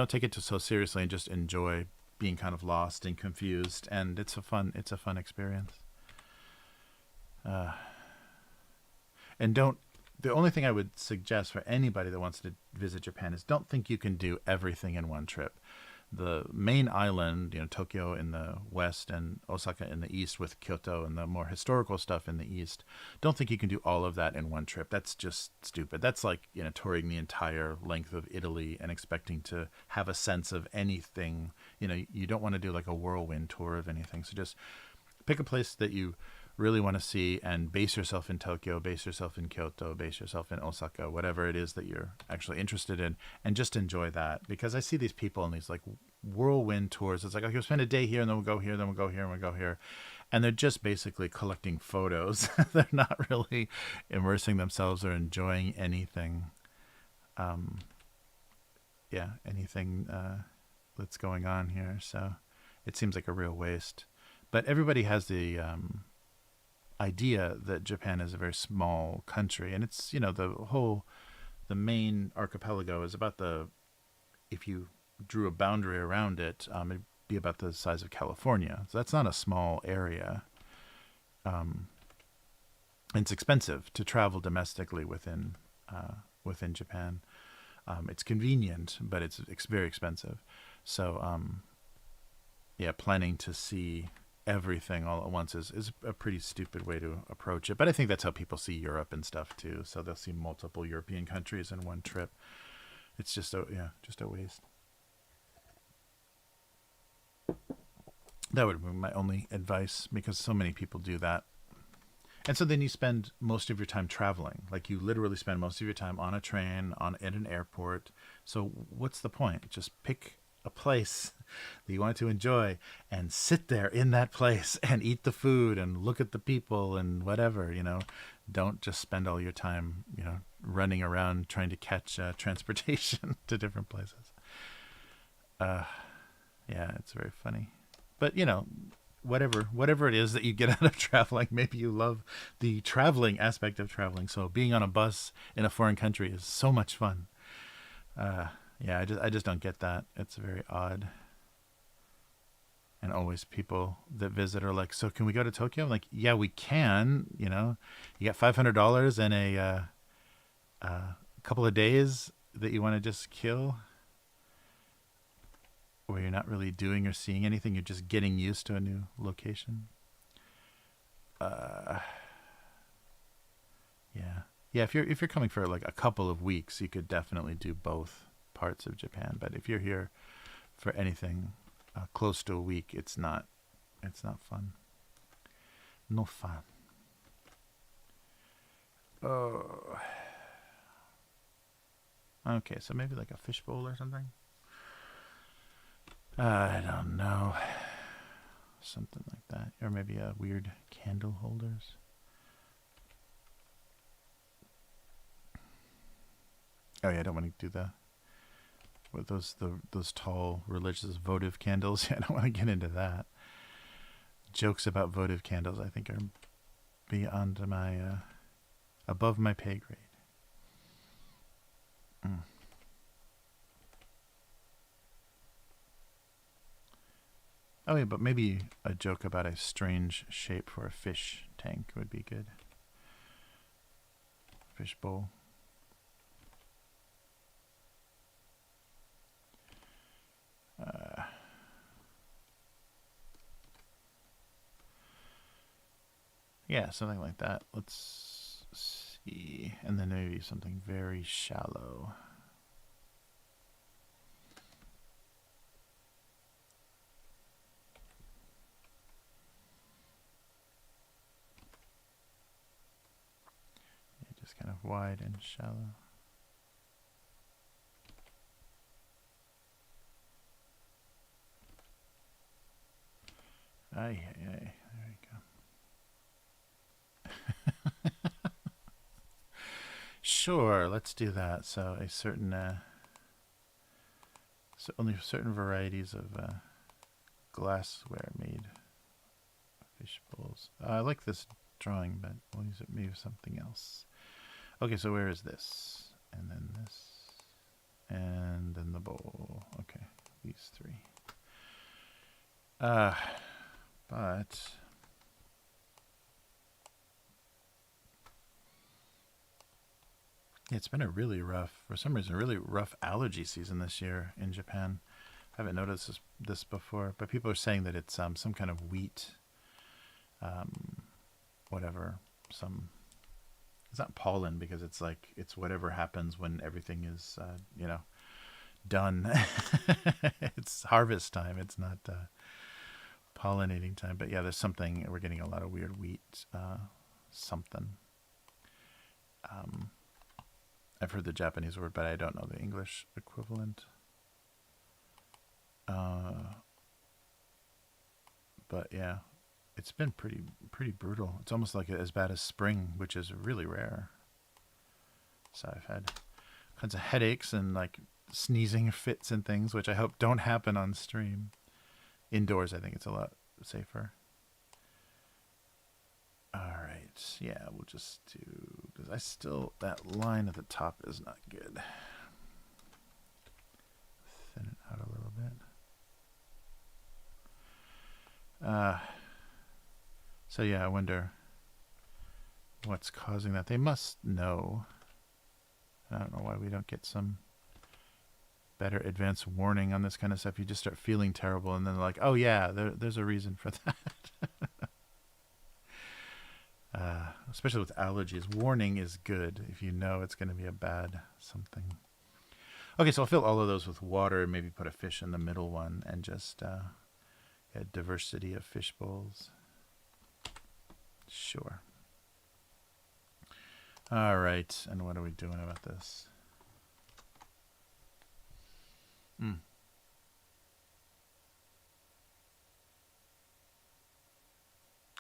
take it so seriously and just enjoy being kind of lost and confused. And it's a fun experience. And don't. The only thing I would suggest for anybody that wants to visit Japan is don't think you can do everything in one trip. The main island, Tokyo in the west and Osaka in the east, with Kyoto and the more historical stuff in the east. Don't think you can do all of that in one trip. That's just stupid. That's like, touring the entire length of Italy and expecting to have a sense of anything. You don't want to do like a whirlwind tour of anything. So just pick a place that you really want to see and base yourself in Tokyo, base yourself in Kyoto, base yourself in Osaka, whatever it is that you're actually interested in, and just enjoy that. Because I see these people on these like whirlwind tours. It's like, okay, we'll spend a day here and then we'll go here, then we'll go here and we'll go here. And they're just basically collecting photos. They're not really immersing themselves or enjoying anything. Anything that's going on here. So it seems like a real waste. But everybody has the idea that Japan is a very small country, and it's the main archipelago is about if you drew a boundary around it, it'd be about the size of California. So that's not a small area. It's expensive to travel domestically within Japan. It's convenient, but it's very expensive. So planning to see everything all at once is a pretty stupid way to approach it. But I think that's how people see Europe and stuff too. So they'll see multiple European countries in one trip. It's just a waste. That would be my only advice, because so many people do that. And so then you spend most of your time traveling. Like you literally spend most of your time on a train, at an airport. So what's the point? Just pick a place that you want to enjoy and sit there in that place and eat the food and look at the people and whatever. Don't just spend all your time running around trying to catch transportation to different places. It's very funny. But whatever it is that you get out of traveling, maybe you love the traveling aspect of traveling. So being on a bus in a foreign country is so much fun. I just don't get that. It's very odd. And always people that visit are like, so can we go to Tokyo? I'm like, yeah, we can. You got $500 and a couple of days that you want to just kill, where you're not really doing or seeing anything. You're just getting used to a new location. If you're coming for like a couple of weeks, you could definitely do both parts of Japan. But if you're here for anything close to a week, it's not fun. No fun. Oh. Okay, so maybe like a fishbowl or something. I don't know. Something like that. Or maybe a weird candle holders. Oh yeah, I don't want to do with those tall religious votive candles. I don't want to get into that. Jokes about votive candles, I think, are beyond above my pay grade. Oh yeah, but maybe a joke about a strange shape for a fish tank would be good. Fish bowl. Something like that. Let's see. And then maybe something very shallow. Just kind of wide and shallow. Aye, there you go. Sure, let's do that. So a certain, only certain varieties of glassware made Fish bowls. I like this drawing, but we'll use it maybe something else. Okay, so where is this? And then this. And then the bowl. Okay, these three. But it's been a really rough, for some reason, a really rough allergy season this year in Japan. I haven't noticed this before, but people are saying that it's some kind of wheat, whatever, it's not pollen because it's like, it's whatever happens when everything is, done. It's harvest time. It's not pollinating time. But yeah, there's something, we're getting a lot of weird wheat, something. I've heard the Japanese word, but I don't know the English equivalent. But yeah, it's been pretty brutal. It's almost like as bad as spring, which is really rare. So I've had kinds of headaches and like sneezing fits and things, which I hope don't happen on stream. Indoors, I think it's a lot safer. All right, yeah, we'll just do, because that line at the top is not good. Thin it out a little bit. So yeah, I wonder what's causing that. They must know. I don't know why we don't get some better advance warning on this kind of stuff. You just start feeling terrible, and then they're like, oh yeah, there's a reason for that. Especially with allergies, warning is good if you know it's going to be a bad something. Okay, so I'll fill all of those with water and maybe put a fish in the middle one and just a diversity of fish bowls. Sure. All right, and what are we doing about this?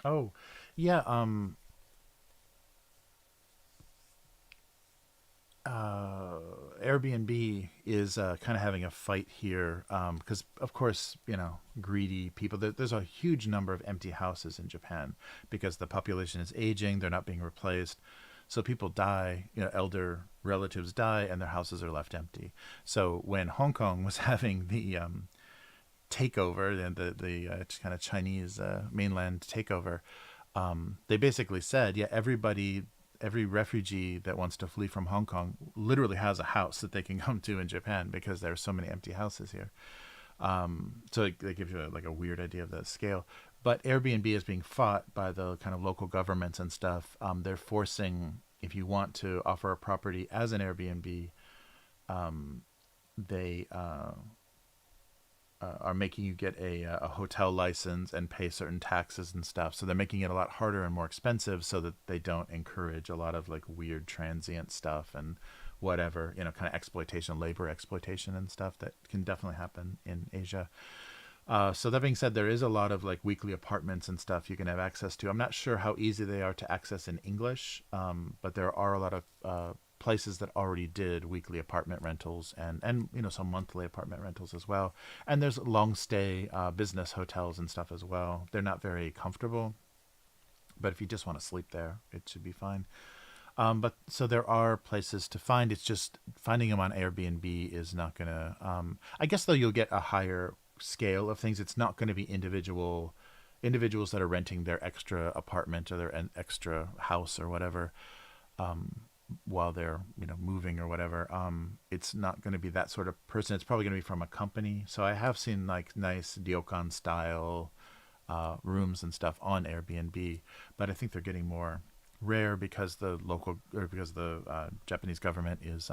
Oh, yeah, Airbnb is kind of having a fight here because, of course, greedy people. There's a huge number of empty houses in Japan because the population is aging. They're not being replaced. So people die, elder relatives die, and their houses are left empty. So when Hong Kong was having the takeover, and the kind of Chinese mainland takeover, they basically said, yeah, every refugee that wants to flee from Hong Kong literally has a house that they can come to in Japan because there are so many empty houses here. So they give you a weird idea of the scale. But Airbnb is being fought by the kind of local governments and stuff. They're forcing, if you want to offer a property as an Airbnb, they are making you get a hotel license and pay certain taxes and stuff. So they're making it a lot harder and more expensive so that they don't encourage a lot of like weird transient stuff and whatever, kind of exploitation, labor exploitation and stuff that can definitely happen in Asia. So that being said, there is a lot of like weekly apartments and stuff you can have access to. I'm not sure how easy they are to access in English, but there are a lot of places that already did weekly apartment rentals and some monthly apartment rentals as well. And there's long stay business hotels and stuff as well. They're not very comfortable, but if you just want to sleep there, it should be fine. But so there are places to find. It's just finding them on Airbnb is not going to, I guess though you'll get a higher scale of things. It's not going to be individuals that are renting their extra apartment or their extra house or whatever, while they're moving or whatever. It's not going to be that sort of person. It's probably going to be from a company. So I have seen like nice ryokan style rooms and stuff on Airbnb, but I think they're getting more rare because the Japanese government is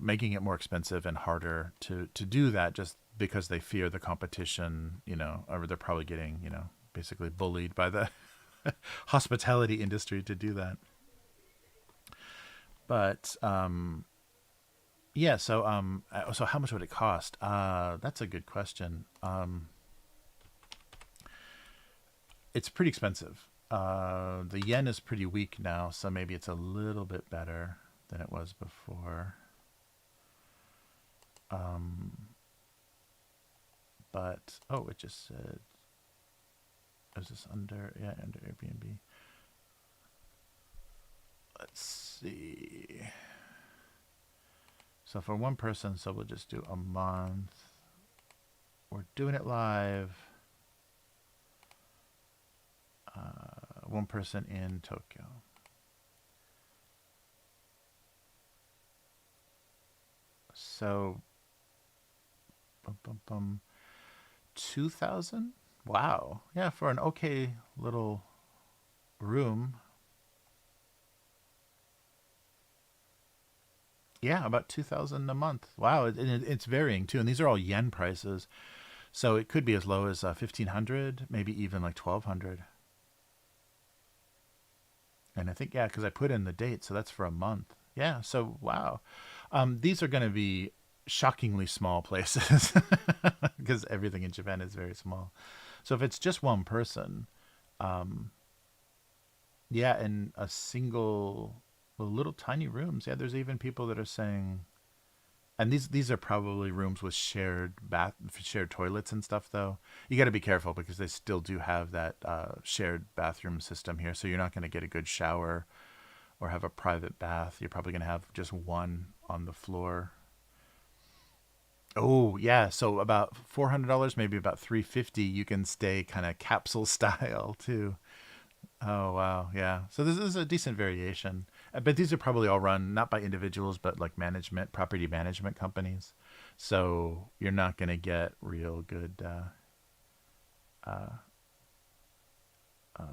making it more expensive and harder to do that, just because they fear the competition, or they're probably getting basically bullied by the hospitality industry to do that. But yeah, so how much would it cost? That's a good question. It's pretty expensive. The yen is pretty weak now, so maybe it's a little bit better than it was before. But it just said Is this under, yeah, under Airbnb? Let's see. So for one person, so we'll just do a month. We're doing it live. One person in Tokyo. So, 2,000? Wow. Yeah, for an okay little room. Yeah, about 2,000 a month. Wow, it's varying too, and these are all yen prices. So it could be as low as 1,500, maybe even like 1,200. And I think, yeah, because I put in the date, so that's for a month. Yeah, so wow. These are going to be shockingly small places because everything in Japan is very small. So if it's just one person, um, yeah, in a single, well, little tiny rooms, yeah, there's even people that are saying, and these are probably rooms with shared toilets and stuff. Though you got to be careful because they still do have that shared bathroom system here, so you're not going to get a good shower or have a private bath. You're probably going to have just one on the floor. Oh yeah, so about $400, maybe about 350. You can stay kind of capsule style too. Oh wow, yeah. So this is a decent variation, but these are probably all run not by individuals, but like management, property management companies. So you're not going to get real good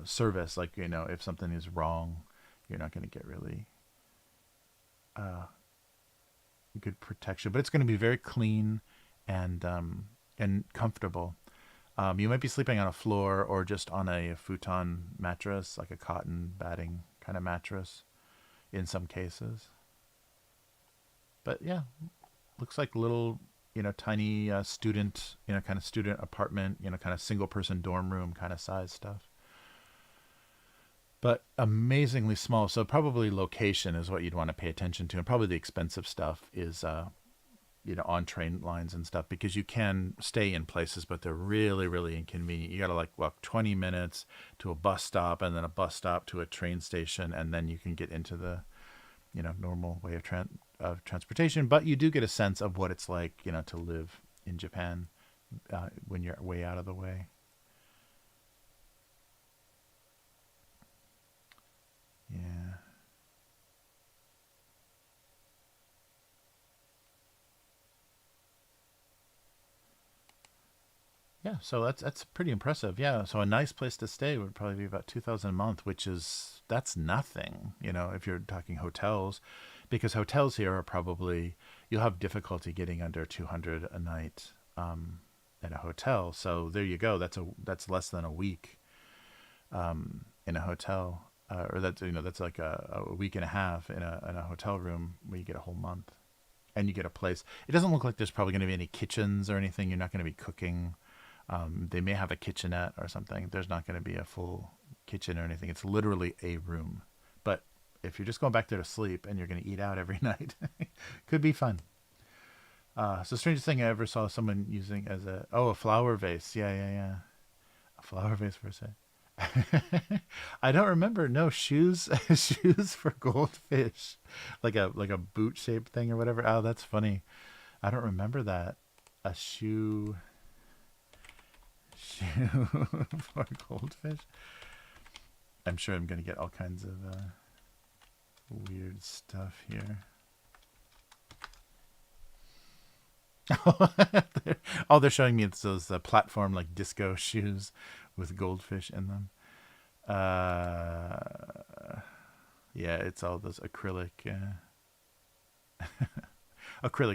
service. Like if something is wrong, you're not going to get really uh, good protection. But it's going to be very clean and comfortable. You might be sleeping on a floor or just on a futon mattress, like a cotton batting kind of mattress in some cases. But yeah, looks like little, tiny student, kind of student apartment, kind of single person dorm room kind of size stuff. But amazingly small. So probably location is what you'd want to pay attention to. And probably the expensive stuff is on train lines and stuff because you can stay in places, but they're really, really inconvenient. You got to like walk 20 minutes to a bus stop and then a bus stop to a train station, and then you can get into the normal way of transportation. But you do get a sense of what it's like, to live in Japan when you're way out of the way. Yeah. Yeah, so that's pretty impressive. Yeah, so a nice place to stay would probably be about 2,000 a month, which is that's nothing, if you're talking hotels, because hotels here are probably you'll have difficulty getting under 200 a night in a hotel. So there you go. That's less than a week in a hotel, or that's like a week and a half in a hotel room where you get a whole month and you get a place. It doesn't look like there's probably going to be any kitchens or anything. You're not going to be cooking. They may have a kitchenette or something. There's not going to be a full kitchen or anything. It's literally a room. But if you're just going back there to sleep and you're going to eat out every night, could be fun. So strangest thing I ever saw someone using as a flower vase. Yeah, yeah, yeah. A flower vase for a sec. I don't remember. No shoes, shoes for goldfish, like a boot shaped thing or whatever. Oh, that's funny. I don't remember that. A shoe for goldfish. I'm sure I'm gonna get all kinds of weird stuff here. Oh, they're showing me it's those platform like disco shoes with goldfish in them. Yeah, it's all those acrylic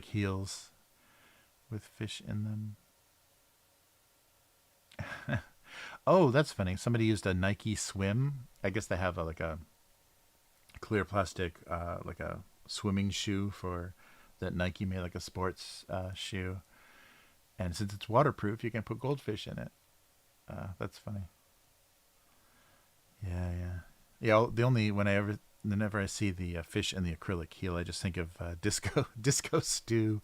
heels with fish in them. Oh, that's funny. Somebody used a Nike Swim. I guess they have like a clear plastic, like a swimming shoe for that Nike made, like a sports shoe. And since it's waterproof, you can put goldfish in it. That's funny. Yeah, yeah, yeah. The only when I ever whenever I see the fish in the acrylic heel, I just think of Disco Stew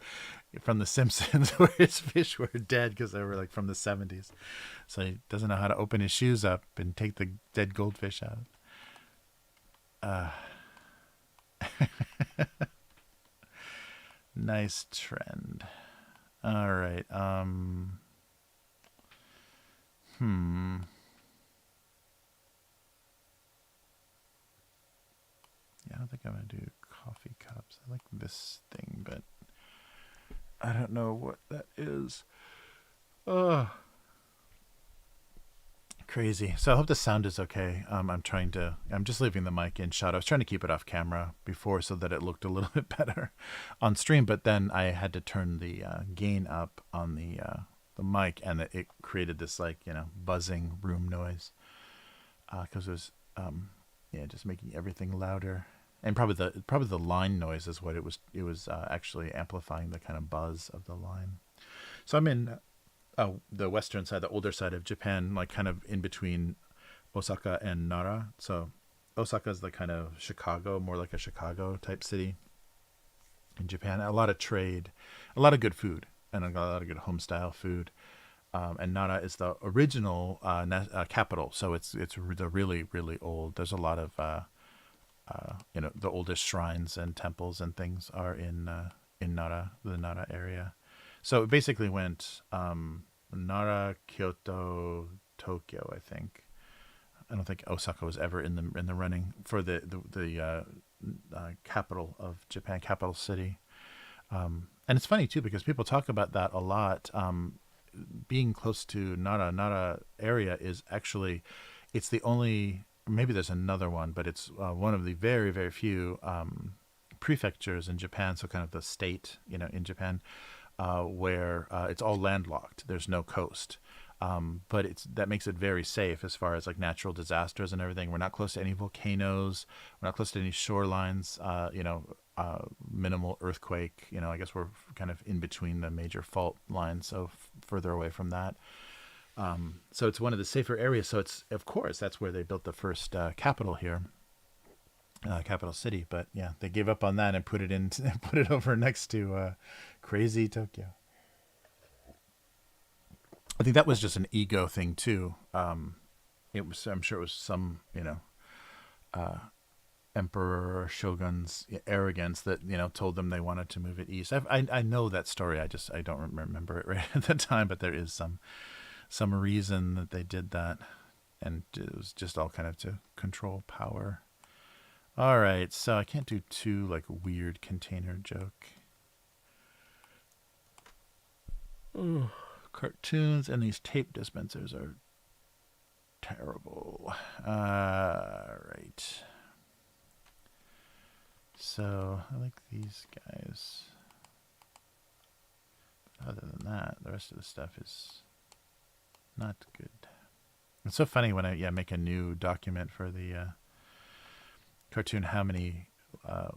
from The Simpsons, where his fish were dead because they were like from the 70s. So he doesn't know how to open his shoes up and take the dead goldfish out. Nice trend. All right. Yeah, I don't think I'm going to do coffee cups. I like this thing, but I don't know what that is. Oh, crazy. So I hope the sound is okay. I'm just leaving the mic in shot. I was trying to keep it off camera before so that it looked a little bit better on stream, but then I had to turn the gain up on the mic, and it created this buzzing room noise because it was just making everything louder. And probably the line noise is what it was. It was actually amplifying the kind of buzz of the line. So I'm in the western side, the older side of Japan, like kind of in between Osaka and Nara. So Osaka is the kind of Chicago, more like a Chicago type city in Japan. A lot of trade, a lot of good food, and a lot of good home style food. And Nara is the original capital, so it's the really, really old. There's a lot of the oldest shrines and temples and things are in Nara, the Nara area. So it basically went Nara, Kyoto, Tokyo, I think. I don't think Osaka was ever in the running for the capital of Japan, capital city. And it's funny too because people talk about that a lot. Being close to Nara area is actually, it's the only. Maybe there's another one, but it's one of the very, very few prefectures in Japan. So kind of the state, in Japan, where it's all landlocked. There's no coast. But that makes it very safe as far as like natural disasters and everything. We're not close to any volcanoes. We're not close to any shorelines. Minimal earthquake. I guess we're kind of in between the major fault lines, so further away from that. So it's one of the safer areas. So it's, of course, that's where they built the first capital here, capital city. But yeah, they gave up on that and put it over next to crazy Tokyo. I think that was just an ego thing too. I'm sure it was some, emperor or shogun's arrogance that told them they wanted to move it east. I know that story. I don't remember it right at the time, but there is some reason that they did that, and it was just all kind of to control power. All right, so I can't do too weird container joke. Ooh, cartoons and these tape dispensers are terrible. All right. So I like these guys. Other than that, the rest of the stuff is not good. It's so funny when I make a new document for the cartoon, how many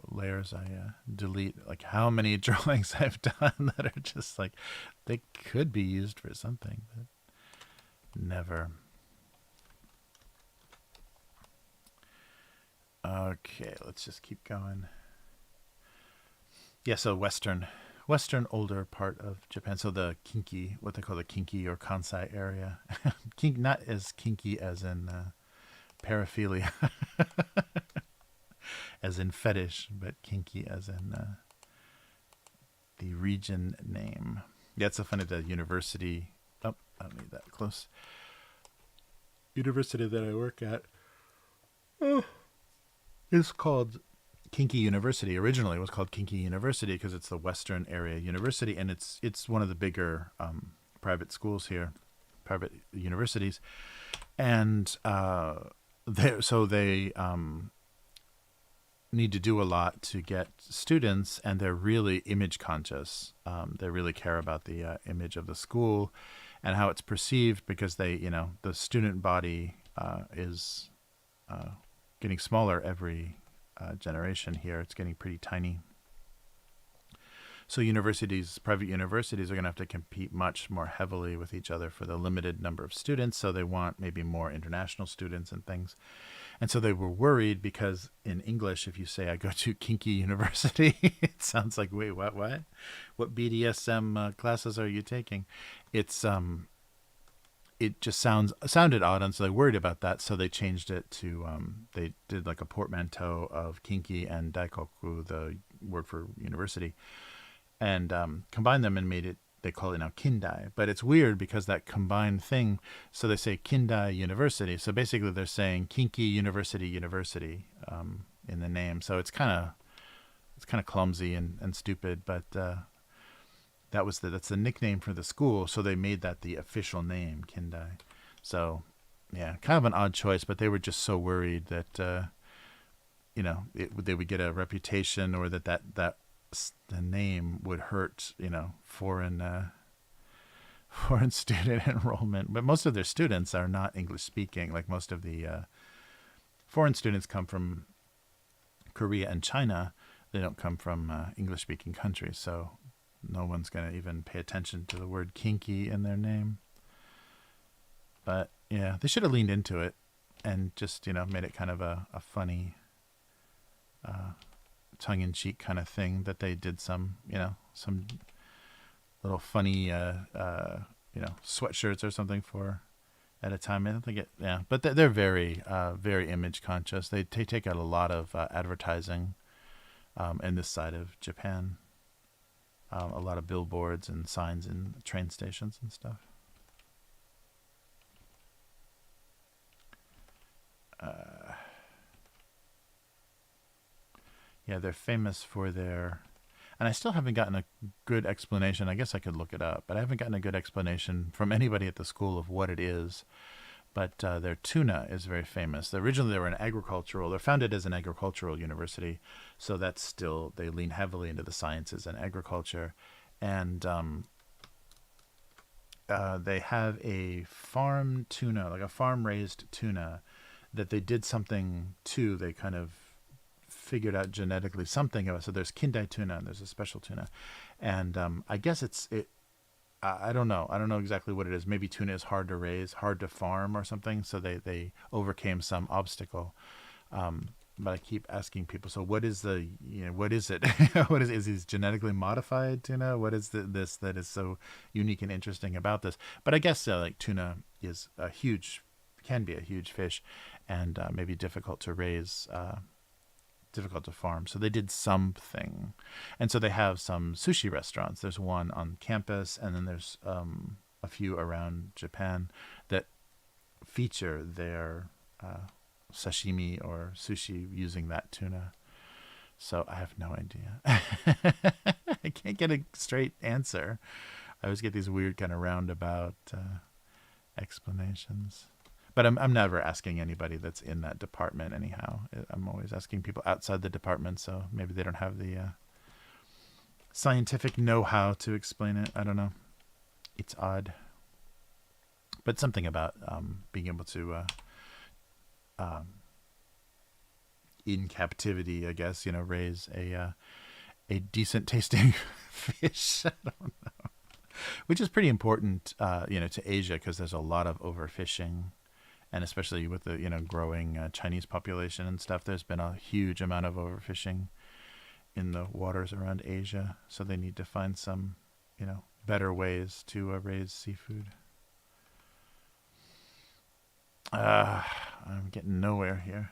layers I delete, how many drawings I've done that are just they could be used for something, but never. Okay, let's just keep going. Yeah, so western older part of Japan. So the kinky, what they call the kinky or Kansai area. Not as kinky as in paraphilia, as in fetish, but kinky as in the region name. Yeah, it's so funny, the university. Oh, I don't need that close. University that I work at. It's called Kinky University. Originally, it was called Kinky University because it's the Western Area University, and it's one of the bigger private schools here, private universities, and they need to do a lot to get students, and they're really image conscious. They really care about the image of the school and how it's perceived, because the student body is getting smaller every generation here. It's getting pretty tiny. So private universities, are going to have to compete much more heavily with each other for the limited number of students. So they want maybe more international students and things. And so they were worried because in English, if you say I go to Kinky University, it sounds like, wait, what BDSM classes are you taking? It's it just sounded odd, and so they worried about that. So they changed it to they did like a portmanteau of kinky and daikoku, the word for university, and combined them and made it. They call it now kindai, but it's weird because that combined thing. So they say kindai university. So basically, they're saying kinky university in the name. So it's kind of clumsy and stupid, but that's the nickname for the school. So they made that the official name, kindai. So yeah, kind of an odd choice, but they were just so worried that they would get a reputation, or that the name would hurt, foreign student enrollment. But most of their students are not English speaking. Like most of the foreign students come from Korea and China. They don't come from English speaking countries. So no one's going to even pay attention to the word kinky in their name. But yeah, they should have leaned into it and just, made it kind of a funny, tongue-in-cheek kind of thing, that they did some little funny, sweatshirts or something for at a time. I don't think but they're very, very image conscious. They take out a lot of advertising in this side of Japan. A lot of billboards and signs in train stations and stuff. Yeah, they're famous for their... And I still haven't gotten a good explanation. I guess I could look it up, but I haven't gotten a good explanation from anybody at the school of what it is. But their tuna is very famous. Originally, they were they're founded as an agricultural university. So that's still, they lean heavily into the sciences and agriculture. And they have a farm tuna, like a farm-raised tuna, that they did something to. They kind of figured out genetically something of it. So there's kindai tuna and there's a special tuna. And I guess I don't know. I don't know exactly what it is. Maybe tuna is hard to raise, hard to farm or something. So they overcame some obstacle. But I keep asking people, so what is what is it? Is it genetically modified tuna? What is this that is so unique and interesting about this? But I guess like tuna is can be a huge fish, and maybe difficult to raise, difficult to farm. So they did something. And so they have some sushi restaurants. There's one on campus, and then there's a few around Japan that feature their sashimi or sushi using that tuna. So I have no idea. I can't get a straight answer. I always get these weird kind of roundabout explanations. But I'm never asking anybody that's in that department anyhow. I'm always asking people outside the department, so maybe they don't have the scientific know-how to explain it. I don't know. It's odd. But something about being able to, in captivity, I guess, raise a decent tasting fish. I don't know. Which is pretty important, to Asia, because there's a lot of overfishing. And especially with the growing Chinese population and stuff, there's been a huge amount of overfishing in the waters around Asia. So they need to find some, better ways to raise seafood. I'm getting nowhere here.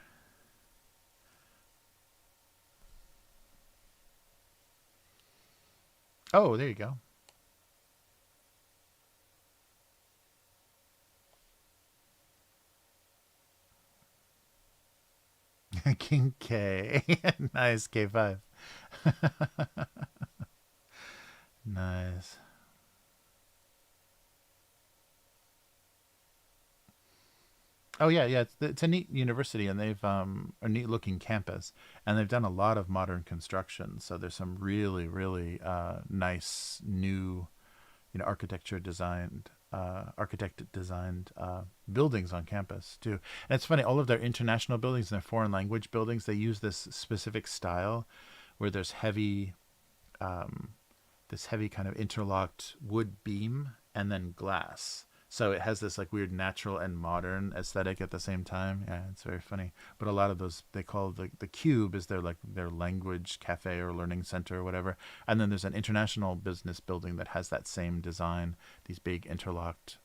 Oh, there you go. King K. Nice, K5. Nice. Oh yeah, yeah. It's a neat university, and they've a neat looking campus, and they've done a lot of modern construction. So there's some really, really nice new, architect designed buildings on campus too. And it's funny, all of their international buildings and their foreign language buildings, they use this specific style where there's this heavy kind of interlocked wood beam and then glass. So it has this like weird natural and modern aesthetic at the same time. Yeah, it's very funny. But a lot of those they call the cube is their language cafe or learning center or whatever. And then there's an international business building that has that same design. These big interlocked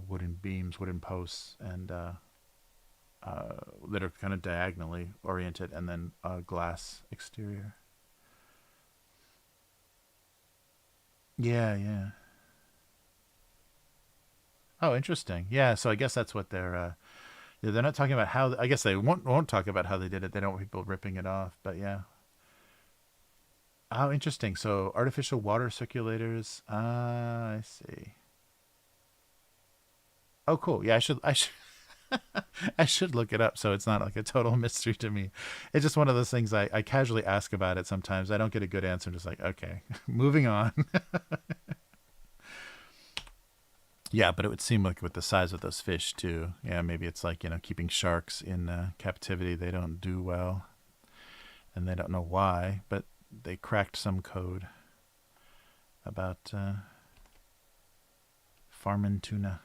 wooden beams, wooden posts, and that are kind of diagonally oriented, and then a glass exterior. Yeah, yeah. Oh, interesting. Yeah, so I guess that's what yeah, they're not talking about how. I guess they won't talk about how they did it. They don't want people ripping it off. But yeah. Oh, interesting. So artificial water circulators. Ah, I see. Oh, cool. Yeah, I should I should look it up so it's not like a total mystery to me. It's just one of those things I casually ask about it sometimes. I don't get a good answer. I'm just like, okay, moving on. Yeah, but it would seem like with the size of those fish too. Yeah, maybe it's like, keeping sharks in captivity. They don't do well, and they don't know why, but they cracked some code about farming tuna.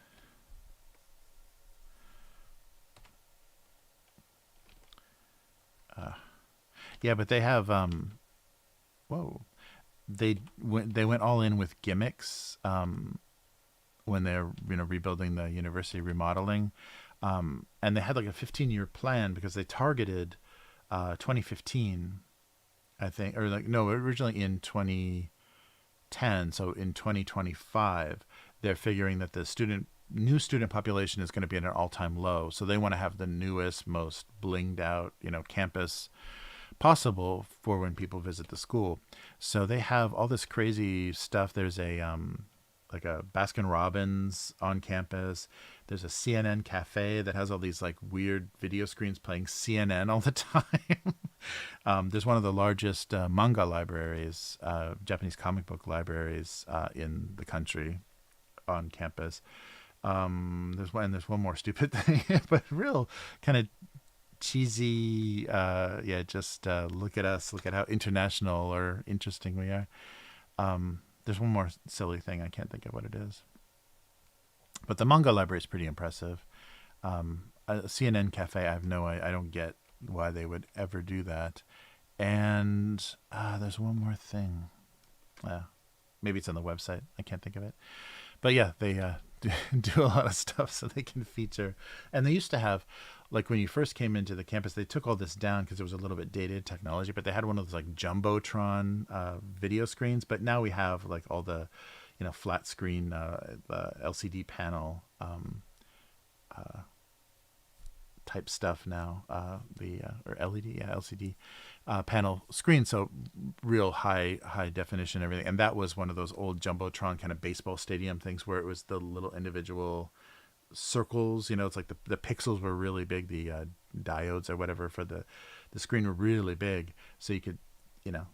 Uh, yeah, but they have whoa. They went all in with gimmicks when they're rebuilding the university remodeling, and they had like a 15-year plan because they targeted 2015, I think, or like no, originally in 2010. So in 2025, they're figuring that the new student population is going to be at an all-time low. So they want to have the newest, most blinged out, campus possible for when people visit the school. So they have all this crazy stuff. There's a like a Baskin Robbins on campus. There's a CNN cafe that has all these like weird video screens playing CNN all the time. There's one of the largest manga libraries, Japanese comic book libraries in the country on campus. There's one more stupid thing, but real kind of cheesy. Yeah, just look at us, look at how international or interesting we are. There's one more silly thing. I can't think of what it is. But the manga library is pretty impressive. A CNN cafe, I don't get why they would ever do that. And there's one more thing. Maybe it's on the website. I can't think of it. But yeah, they do a lot of stuff so they can feature. And they used to have, like when you first came into the campus, they took all this down because it was a little bit dated technology, but they had one of those like Jumbotron video screens. But now we have like all the, flat screen LCD panel type stuff now, or LED, yeah, LCD panel screen, so real high definition everything. And that was one of those old Jumbotron kind of baseball stadium things where it was the little individual circles. It's like the pixels were really big, the diodes or whatever for the screen were really big, so you could,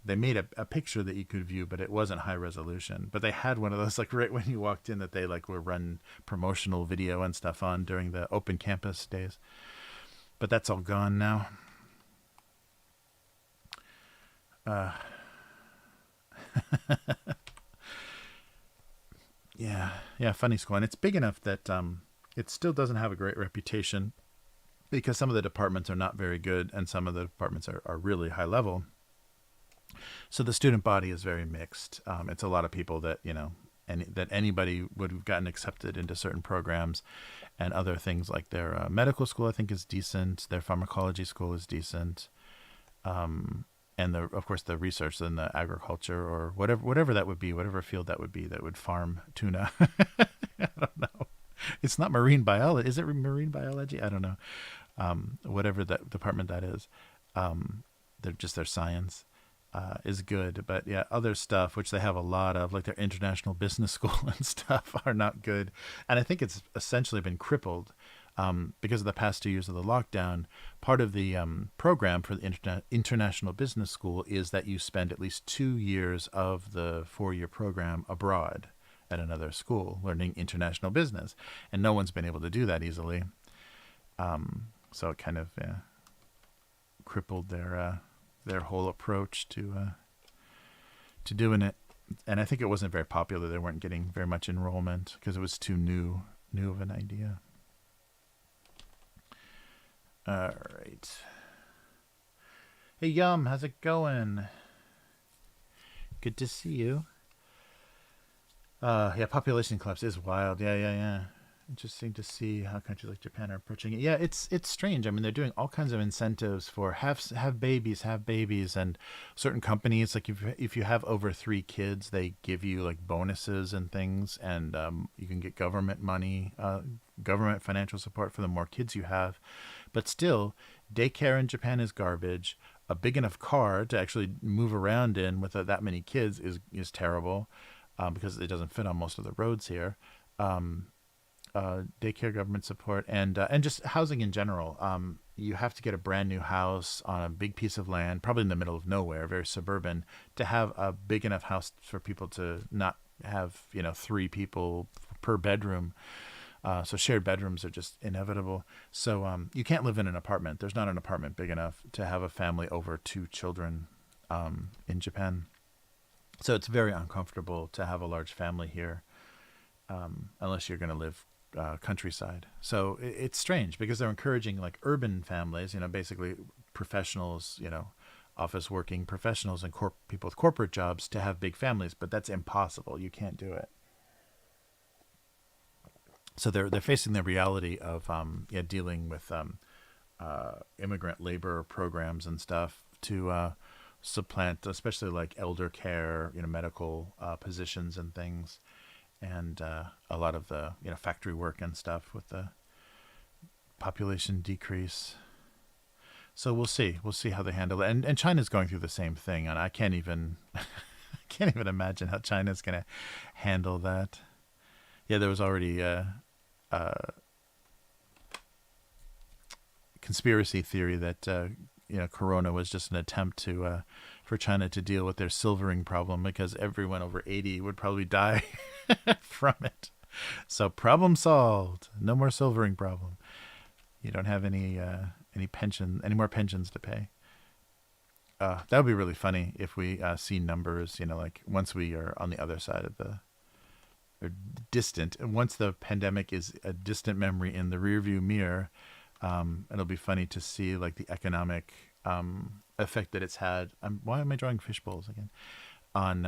they made a picture that you could view, but it wasn't high resolution. But they had one of those like right when you walked in that they like were run promotional video and stuff on during the open campus days. But that's all gone now. Yeah, funny school, and it's big enough that it still doesn't have a great reputation because some of the departments are not very good, and some of the departments are really high level. So the student body is very mixed. It's a lot of people that that anybody would have gotten accepted into certain programs, and other things like their medical school I think is decent. Their pharmacology school is decent. And of course the research and the agriculture or whatever that would be, whatever field that would farm tuna. I don't know. It's not marine biology. Is it marine biology? I don't know. Whatever that department that is, their science is good. But yeah, other stuff which they have a lot of, like their international business school and stuff, are not good. And I think it's essentially been crippled. Because of the past 2 years of the lockdown. Part of the program for the International Business School is that you spend at least 2 years of the 4-year program abroad at another school learning international business. And no one's been able to do that easily. So it kind of crippled their whole approach to doing it. And I think it wasn't very popular. They weren't getting very much enrollment because it was too new of an idea. All right. Hey, Yum, how's it going? Good to see you. Yeah, population collapse is wild. Yeah. Interesting to see how countries like Japan are approaching it. Yeah, it's strange. I mean, they're doing all kinds of incentives for have babies, and certain companies, like if you have over 3 kids, they give you like bonuses and things, and you can get government money, government financial support for the more kids you have. But still, daycare in Japan is garbage. A big enough car to actually move around in with that many kids is terrible, because it doesn't fit on most of the roads here. Daycare government support, and just housing in general. You have to get a brand new house on a big piece of land, probably in the middle of nowhere, very suburban, to have a big enough house for people to not have 3 people per bedroom. So shared bedrooms are just inevitable. So you can't live in an apartment. There's not an apartment big enough to have a family over 2 children in Japan. So it's very uncomfortable to have a large family here, unless you're going to live countryside. So it's strange because they're encouraging like urban families, basically professionals, office working professionals and people with corporate jobs to have big families, but that's impossible. You can't do it. So they're facing the reality of dealing with immigrant labor programs and stuff to supplant, especially like elder care, medical positions and things, and a lot of the factory work and stuff with the population decrease. So we'll see how they handle it, and China's going through the same thing, and I can't even imagine how China's going to handle that. Yeah, there was already conspiracy theory that Corona was just an attempt to for China to deal with their silvering problem, because everyone over 80 would probably die from it. So problem solved. No more silvering problem. You don't have any more pensions to pay. That would be really funny if we see numbers, like once we are on the other side of the or distant, and once the pandemic is a distant memory in the rearview mirror, it'll be funny to see like the economic effect that it's had. Why am I drawing fishbowls again? On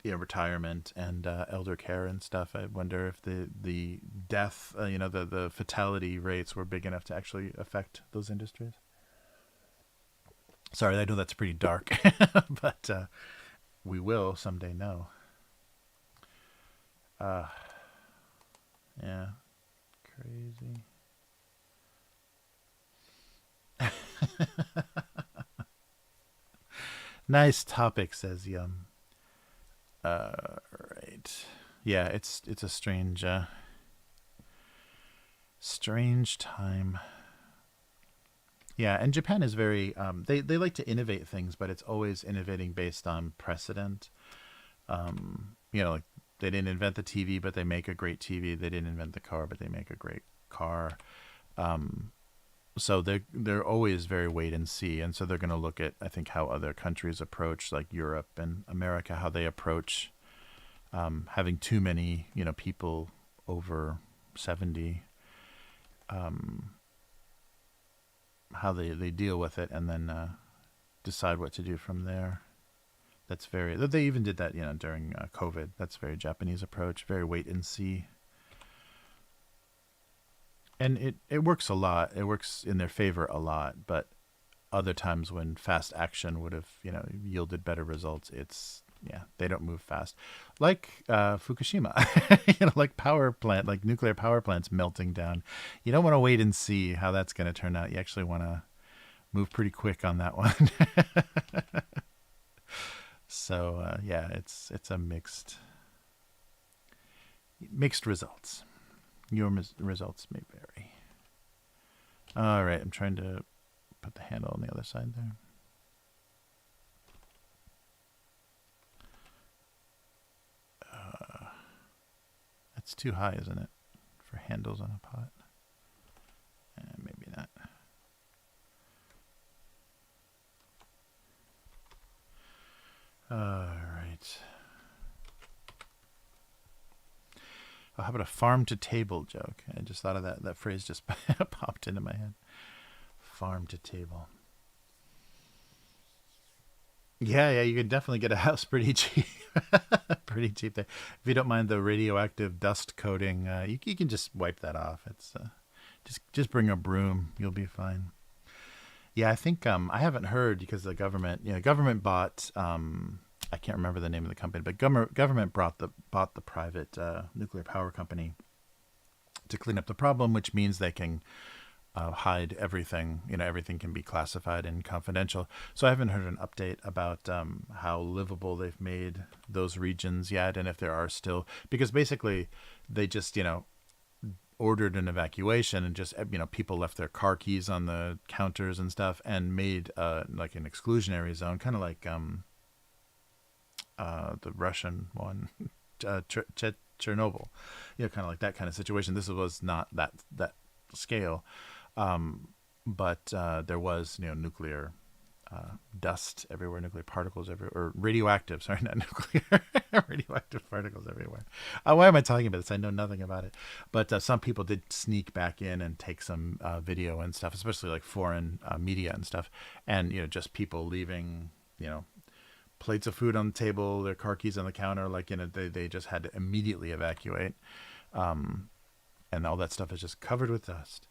retirement and elder care and stuff. I wonder if the death, the fatality rates were big enough to actually affect those industries. Sorry, I know that's pretty dark, but we will someday know. Yeah, crazy. Nice topic, says Yum. Right. Yeah, it's a strange time. Yeah, and Japan is very they like to innovate things, but it's always innovating based on precedent. Like they didn't invent the TV, but they make a great TV. They didn't invent the car, but they make a great car. So they're always very wait and see, and so they're going to look at, I think, how other countries approach, like Europe and America, how they approach having too many people over 70, how they deal with it, and then decide what to do from there. They even did that during COVID. That's very Japanese approach, very wait and see. And it works a lot. It works in their favor a lot. But other times when fast action would have, yielded better results, they don't move fast. Like Fukushima, like like nuclear power plants melting down. You don't want to wait and see how that's going to turn out. You actually want to move pretty quick on that one. So it's a mixed results. Your results may vary. All right, I'm trying to put the handle on the other side there. That's too high, isn't it, for handles on a pot? Maybe not. Oh, how about a farm to table joke? I just thought of that. That phrase just popped into my head. Farm to table. Yeah, yeah, you can definitely get a house pretty cheap. Pretty cheap there. If you don't mind the radioactive dust coating, you can just wipe that off. It's just bring a broom. You'll be fine. Yeah, I think I haven't heard because the government, government bought I can't remember the name of the company, but government bought the private nuclear power company to clean up the problem, which means they can hide everything. Everything can be classified and confidential. So I haven't heard an update about how livable they've made those regions yet, and if there are still, because basically they just ordered an evacuation and just people left their car keys on the counters and stuff and made like an exclusionary zone, kind of like the Russian one, Chernobyl, kind of like that kind of situation. This was not that scale, but there was nuclear dust everywhere, nuclear particles everywhere, or radioactive, sorry, not nuclear, radioactive particles everywhere. Why am I talking about this? I know nothing about it. But some people did sneak back in and take some video and stuff, especially like foreign media and stuff. And, just people leaving, plates of food on the table, their car keys on the counter, like, they just had to immediately evacuate. And all that stuff is just covered with dust.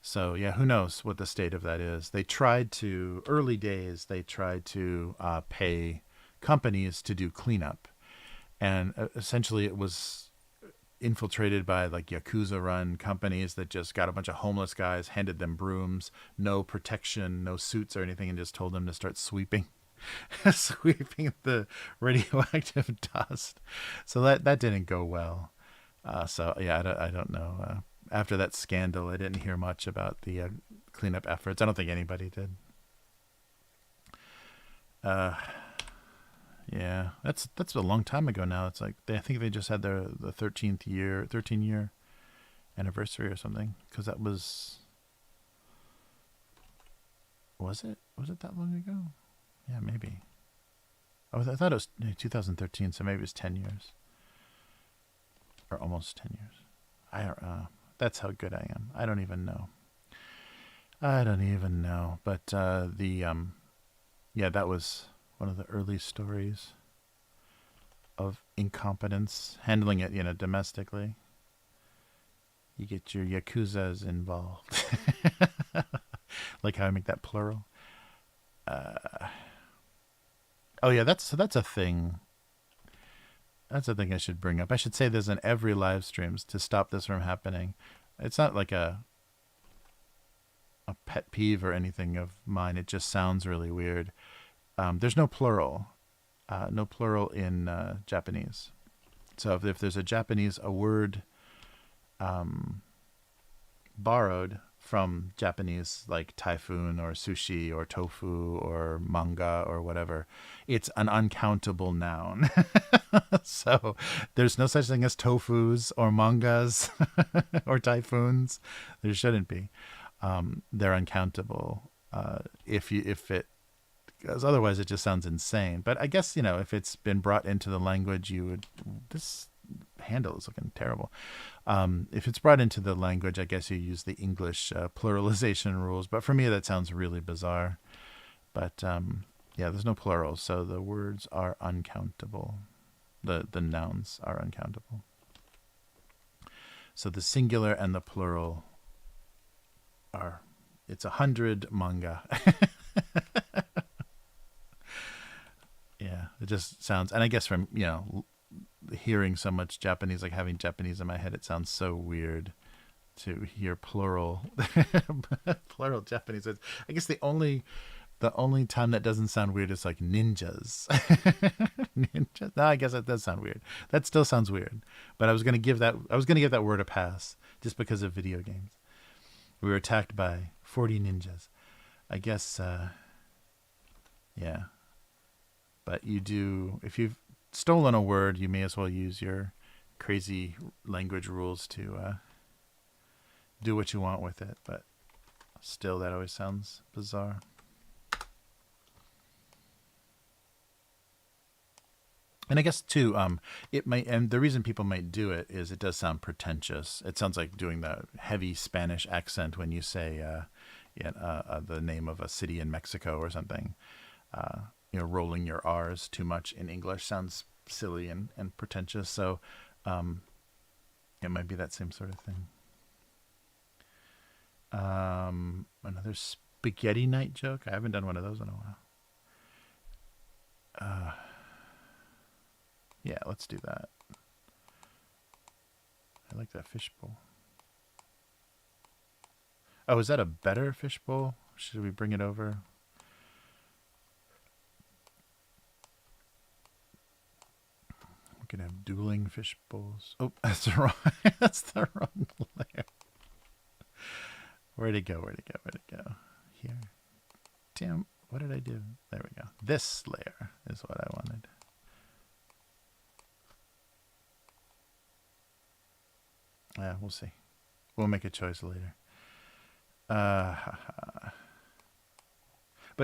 So, yeah, who knows what the state of that is. They tried to, early days, pay companies to do cleanup. And essentially it was infiltrated by like Yakuza-run companies that just got a bunch of homeless guys, handed them brooms, no protection, no suits or anything, and just told them to start sweeping. Sweeping the radioactive dust. So that didn't go well. So, yeah, I don't know. After that scandal, I didn't hear much about the cleanup efforts. I don't think anybody did. Yeah, that's a long time ago now. It's like I think they just had the 13-year anniversary or something. Because that was it that long ago? Yeah, maybe. Oh, I thought it was 2013, so maybe it was 10 years. Or almost 10 years. I don't know. That's how good I am. I don't even know. But that was one of the early stories of incompetence, handling it, domestically. You get your Yakuzas involved. Like how I make that plural. Oh yeah, that's a thing. That's a thing I should bring up. I should say this in every live streams to stop this from happening. It's not like a pet peeve or anything of mine. It just sounds really weird. There's no plural. No plural in Japanese. So if there's a word borrowed from Japanese, like typhoon or sushi or tofu or manga or whatever, it's an uncountable noun. So there's no such thing as tofus or mangas or typhoons. There shouldn't be. They're uncountable. Because otherwise it just sounds insane. But I guess, if it's been brought into the language, this handle is looking terrible. If it's brought into the language, I guess you use the English pluralization rules. But for me, that sounds really bizarre. But yeah, there's no plural, so the words are uncountable. The nouns are uncountable. So the singular and the plural it's 100 manga. Yeah, it just sounds, and I guess from, hearing so much Japanese, like having Japanese in my head, it sounds so weird to hear plural Japanese. I guess the only time that doesn't sound weird is like ninjas. Ninjas? No, I guess that does sound weird. That still sounds weird. But I was gonna give that word a pass just because of video games. We were attacked by 40 ninjas. I guess yeah. But if you've stolen a word, you may as well use your crazy language rules to do what you want with it. But still, that always sounds bizarre. And I guess too, it might, and the reason people might do it is it does sound pretentious. It sounds like doing the heavy Spanish accent when you say the name of a city in Mexico or something. Rolling your R's too much in English sounds silly and pretentious. So it might be that same sort of thing. Another spaghetti night joke. I haven't done one of those in a while. Yeah, let's do that. I like that fishbowl. Oh, is that a better fishbowl? Should we bring it over? We can have dueling fishbowls. Oh, that's the wrong. That's the wrong layer. Where'd it go? Where'd it go? Where'd it go? Here. Damn. What did I do? There we go. This layer is what I wanted. Yeah, we'll see. We'll make a choice later. But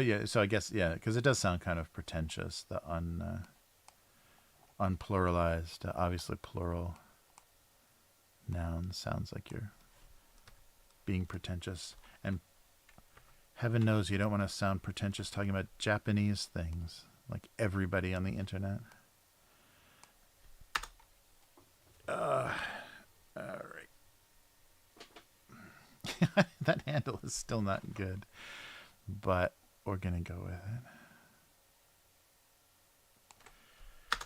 yeah, so I guess, yeah, because it does sound kind of pretentious, the unpluralized, obviously plural noun sounds like you're being pretentious. And heaven knows you don't want to sound pretentious talking about Japanese things, like everybody on the internet. All right. That handle is still not good, but we're going to go with it.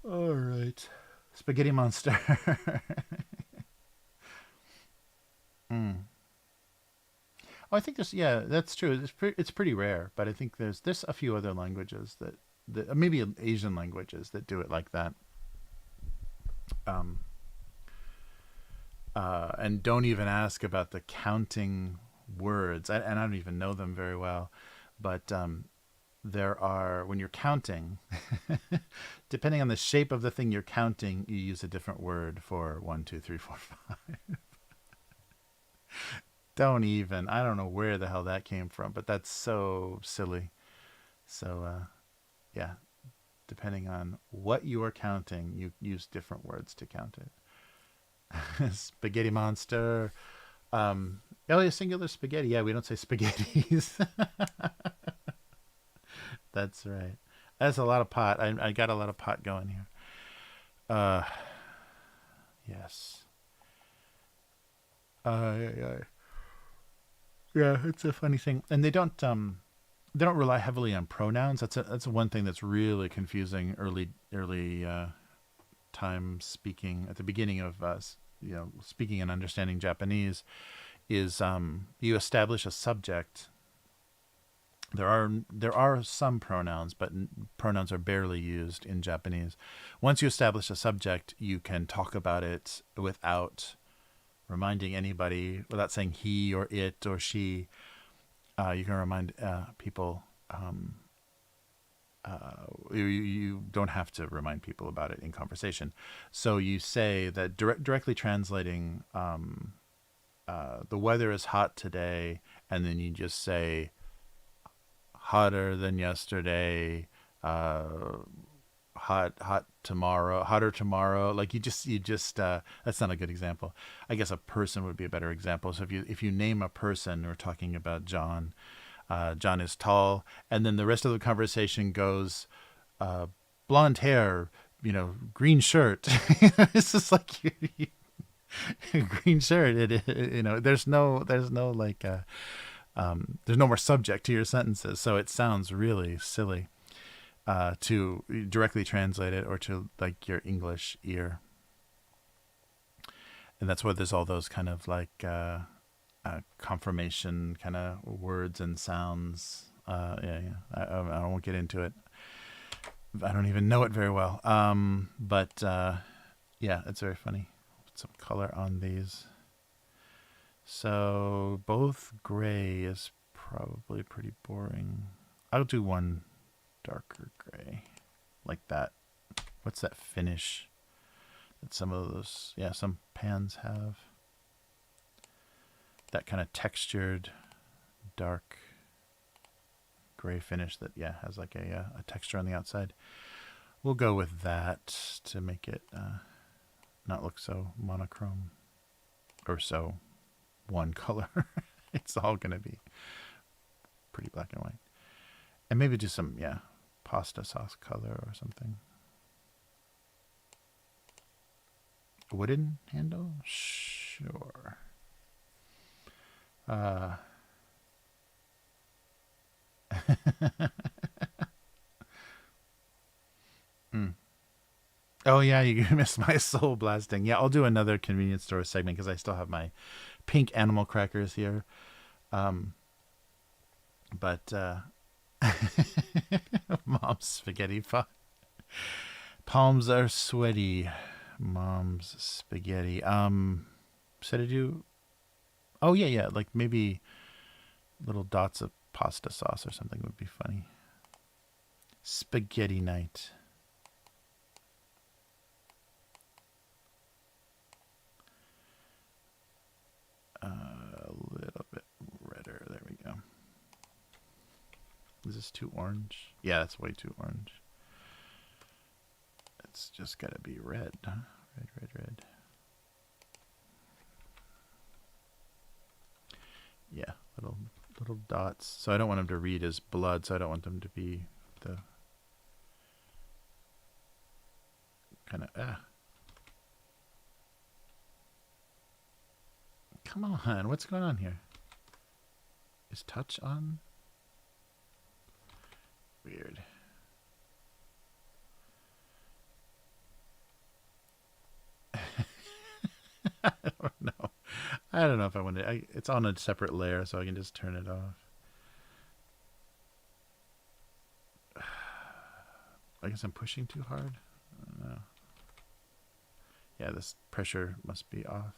All right. Spaghetti monster. Oh, I think there's, yeah, that's true. It's pretty rare, but I think there's a few other languages that maybe Asian languages that do it like that. And don't even ask about the counting words. And I don't even know them very well, but there are, when you're counting, depending on the shape of the thing you're counting, you use a different word for 1, 2, 3, 4, 5. Don't even, I don't know where the hell that came from, but that's so silly. So, yeah, depending on what you are counting, you use different words to count it. Spaghetti monster. Oh, yeah, singular spaghetti. Yeah, we don't say spaghettis. That's right. That's a lot of pot. I got a lot of pot going here. Yes. Yeah, it's a funny thing, and they don't rely heavily on pronouns. That's one thing that's really confusing early time speaking at the beginning of speaking and understanding Japanese is you establish a subject. There are some pronouns, but pronouns are barely used in Japanese. Once you establish a subject, you can talk about it without reminding anybody, without saying he or it or she. You can remind people. You don't have to remind people about it in conversation. So you say that directly translating, the weather is hot today, and then you just say hotter than yesterday, hot tomorrow, hotter tomorrow. Like you just that's not a good example. I guess a person would be a better example. So if you name a person, we're talking about John. John is tall, and then the rest of the conversation goes, blonde hair, green shirt. It's just like green shirt. There's no like, there's no more subject to your sentences, so it sounds really silly to directly translate it or to like your English ear, and that's why there's all those kind of like. Confirmation kind of words and sounds. I won't get into it. I don't even know it very well. But yeah, it's very funny. Put some color on these. So both gray is probably pretty boring. I'll do one darker gray, like that. What's that finish that some of those? Yeah, some pans have. That kind of textured, dark gray finish that, yeah, has like a texture on the outside. We'll go with that to make it not look so monochrome or so one color. It's all going to be pretty black and white. And maybe just some, yeah, pasta sauce color or something. Wooden handle? Sure. Oh yeah, you missed my soul blasting. Yeah, I'll do another convenience store segment because I still have my pink animal crackers here. But mom's spaghetti pot. Palms are sweaty. Mom's spaghetti. Should I do? Oh yeah. Like maybe little dots of pasta sauce or something would be funny. Spaghetti night. A little bit redder. There we go. Is this too orange? Yeah, that's way too orange. It's just gotta be red. Red. Yeah, little dots. So I don't want them to read as blood, so I don't want them to be the kind of Come on, what's going on here? Is touch on? Weird. I don't know. I don't know if I want to. It's on a separate layer, so I can just turn it off. I guess I'm pushing too hard. I don't know. Yeah, this pressure must be off.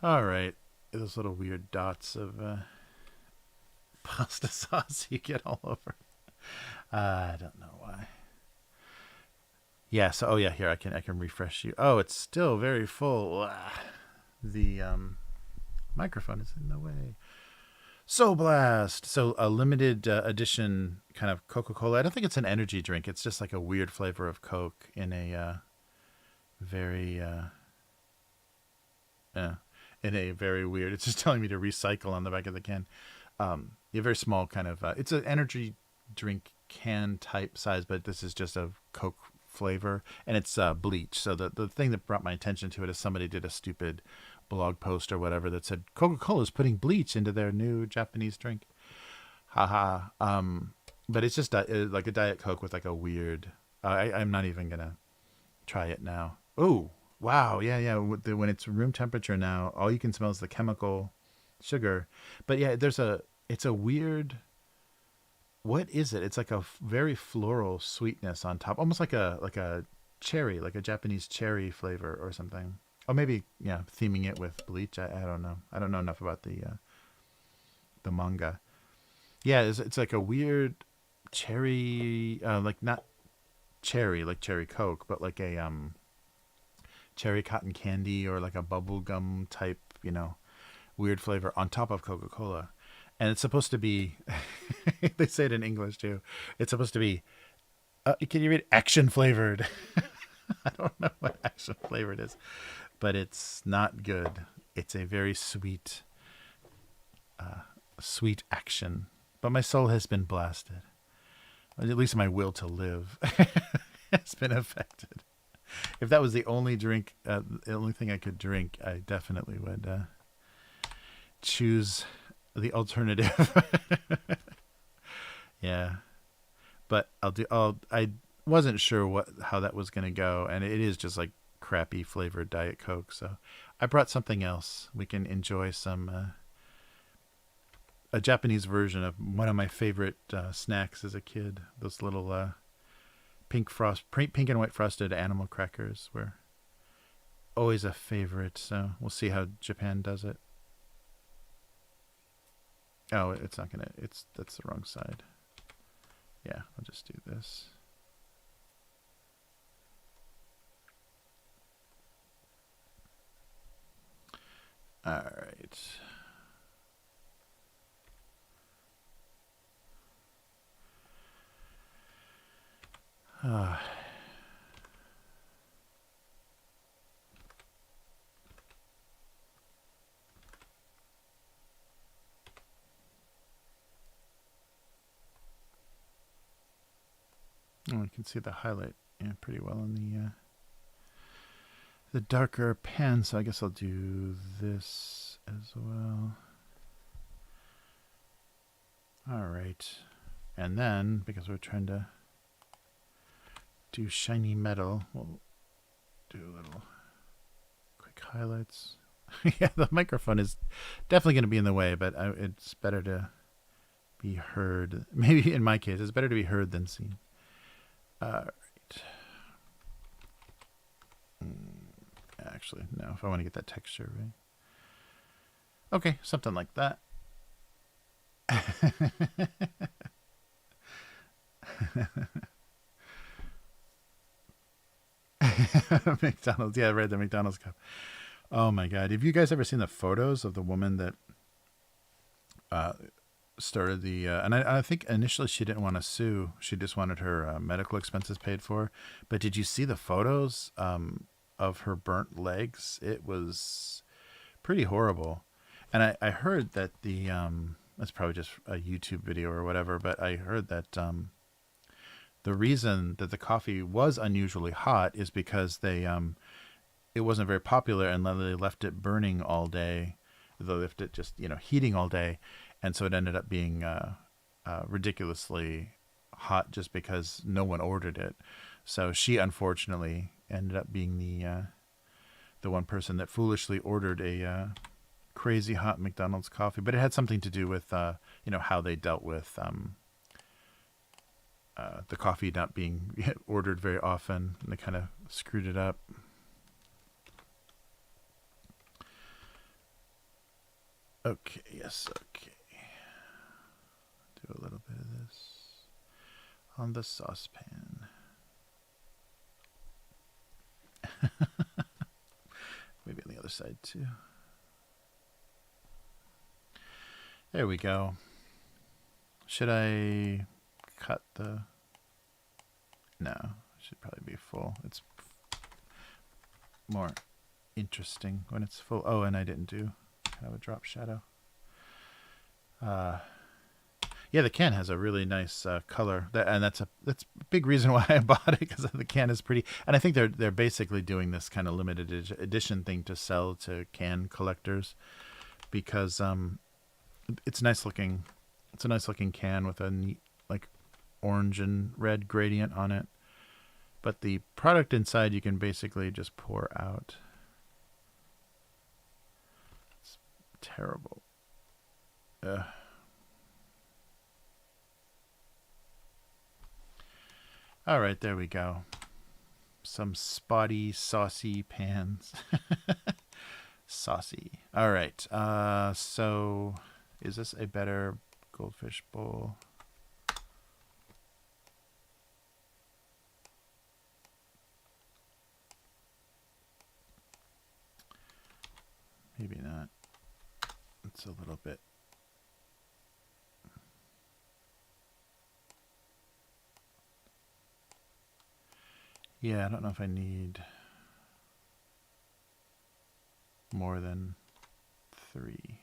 All right, those little weird dots of pasta sauce you get all over. I don't know why. Yeah. So, oh yeah, here I can refresh you. Oh, it's still very full. The microphone is in the way. Soul Blast. So a limited edition kind of Coca-Cola. I don't think it's an energy drink. It's just like a weird flavor of Coke in a very in a very weird. It's just telling me to recycle on the back of the can. A very small kind of. It's an energy drink can type size, but this is just a Coke flavor, and it's bleach. So the thing that brought my attention to it is somebody did a stupid blog post or whatever that said Coca-Cola is putting bleach into their new Japanese drink. Haha. But it's just like a Diet Coke with like a weird. I'm not even gonna try it now. Oh wow, yeah. When it's room temperature now, all you can smell is the chemical sugar. But yeah, it's a weird. What is it? It's like a very floral sweetness on top, almost like a cherry, like a Japanese cherry flavor or something. Oh, maybe yeah, theming it with bleach. I don't know. I don't know enough about the manga. Yeah, it's like a weird cherry, like not cherry like cherry Coke, but like a cherry cotton candy or like a bubble gum type, weird flavor on top of Coca-Cola. And it's supposed to be, they say it in English too. It's supposed to be, can you read action flavored? I don't know what action flavored is, but it's not good. It's a very sweet, sweet action. But my soul has been blasted. At least my will to live has been affected. If that was the only drink, the only thing I could drink, I definitely would choose the alternative. Yeah, but I wasn't sure how that was going to go, and it is just like crappy flavored Diet Coke. So I brought something else. We can enjoy some a Japanese version of one of my favorite snacks as a kid. Those little pink and white frosted animal crackers were always a favorite. So we'll see how Japan does it. Oh, it's not gonna. That's the wrong side. Yeah, I'll just do this. All right. Oh, you can see the highlight pretty well in the darker pen, so I guess I'll do this as well. All right. And then, because we're trying to do shiny metal, we'll do a little quick highlights. Yeah, the microphone is definitely going to be in the way, but it's better to be heard. Maybe in my case, it's better to be heard than seen. All right. Actually, no, if I want to get that texture right. Okay, something like that. McDonald's, yeah, right, the McDonald's cup. Oh my God, have you guys ever seen the photos of the woman that started the? And I think initially she didn't want to sue; she just wanted her medical expenses paid for. But did you see the photos of her burnt legs? It was pretty horrible. And I heard that that's probably just a YouTube video or whatever, but I heard that the reason that the coffee was unusually hot is because it wasn't very popular, and then they left it burning all day. They left it just heating all day, and so it ended up being ridiculously hot just because no one ordered it. So she unfortunately ended up being the one person that foolishly ordered a crazy hot McDonald's coffee, but it had something to do with how they dealt with the coffee not being ordered very often, and they kind of screwed it up. Okay, yes, okay. Do a little bit of this on the saucepan. Maybe on the other side too. There we go. Should I cut the... No, it should probably be full. It's more interesting when it's full. Oh, and I didn't do kind of a drop shadow. Yeah, the can has a really nice color, and that's a big reason why I bought it, because the can is pretty. And I think they're basically doing this kind of limited edition thing to sell to can collectors, because it's nice looking. It's a nice looking can with a neat like orange and red gradient on it. But the product inside you can basically just pour out. It's terrible. All right, there we go. Some spotty, saucy pans. Saucy. All right. So is this a better goldfish bowl? Maybe not. It's a little bit. Yeah, I don't know if I need more than 3.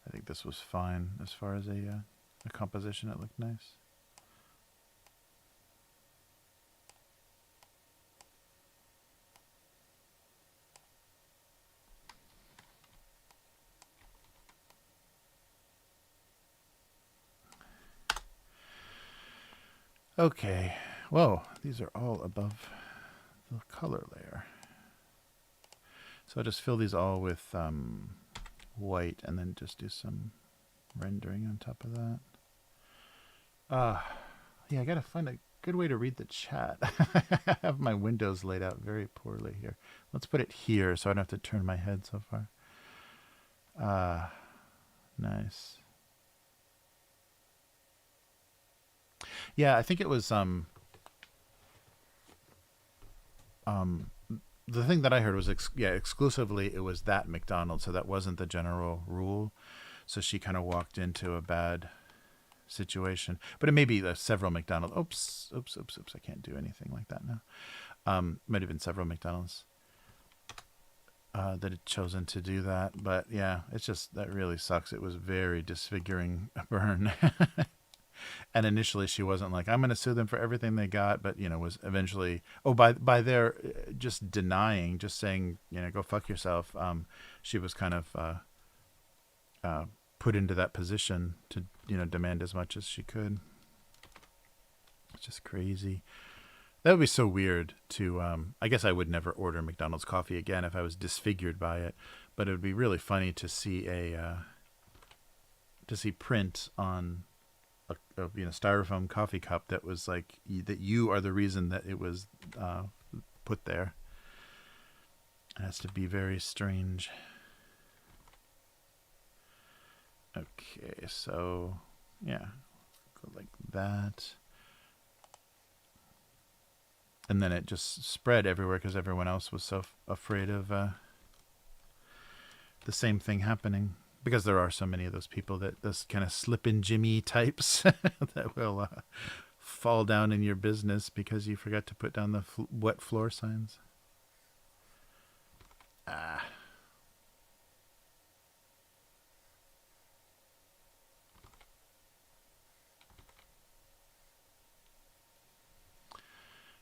I think this was fine as far as a composition. It looked nice. Okay. Whoa, these are all above the color layer. So I'll just fill these all with white, and then just do some rendering on top of that. Yeah, I gotta find a good way to read the chat. I have my windows laid out very poorly here. Let's put it here so I don't have to turn my head so far. Nice. Yeah, I think it was um the thing that I heard was exclusively it was that McDonald's, so that wasn't the general rule. So she kind of walked into a bad situation, but it may be several McDonald's. Oops! I can't do anything like that now. Might have been several McDonald's that had chosen to do that, but yeah, it's just that really sucks. It was very disfiguring burn. And initially she wasn't like, I'm going to sue them for everything they got, but was eventually, by their just denying, just saying, go fuck yourself. She was kind of put into that position to demand as much as she could. It's just crazy. That would be so weird to I guess I would never order McDonald's coffee again if I was disfigured by it, but it would be really funny to see print on a styrofoam coffee cup that was like that you are the reason that it was put there. It has to be very strange. Okay, so yeah, go like that. And then it just spread everywhere because everyone else was so afraid of the same thing happening. Because there are so many of those people those kind of slippin' Jimmy types that will fall down in your business because you forgot to put down the wet floor signs.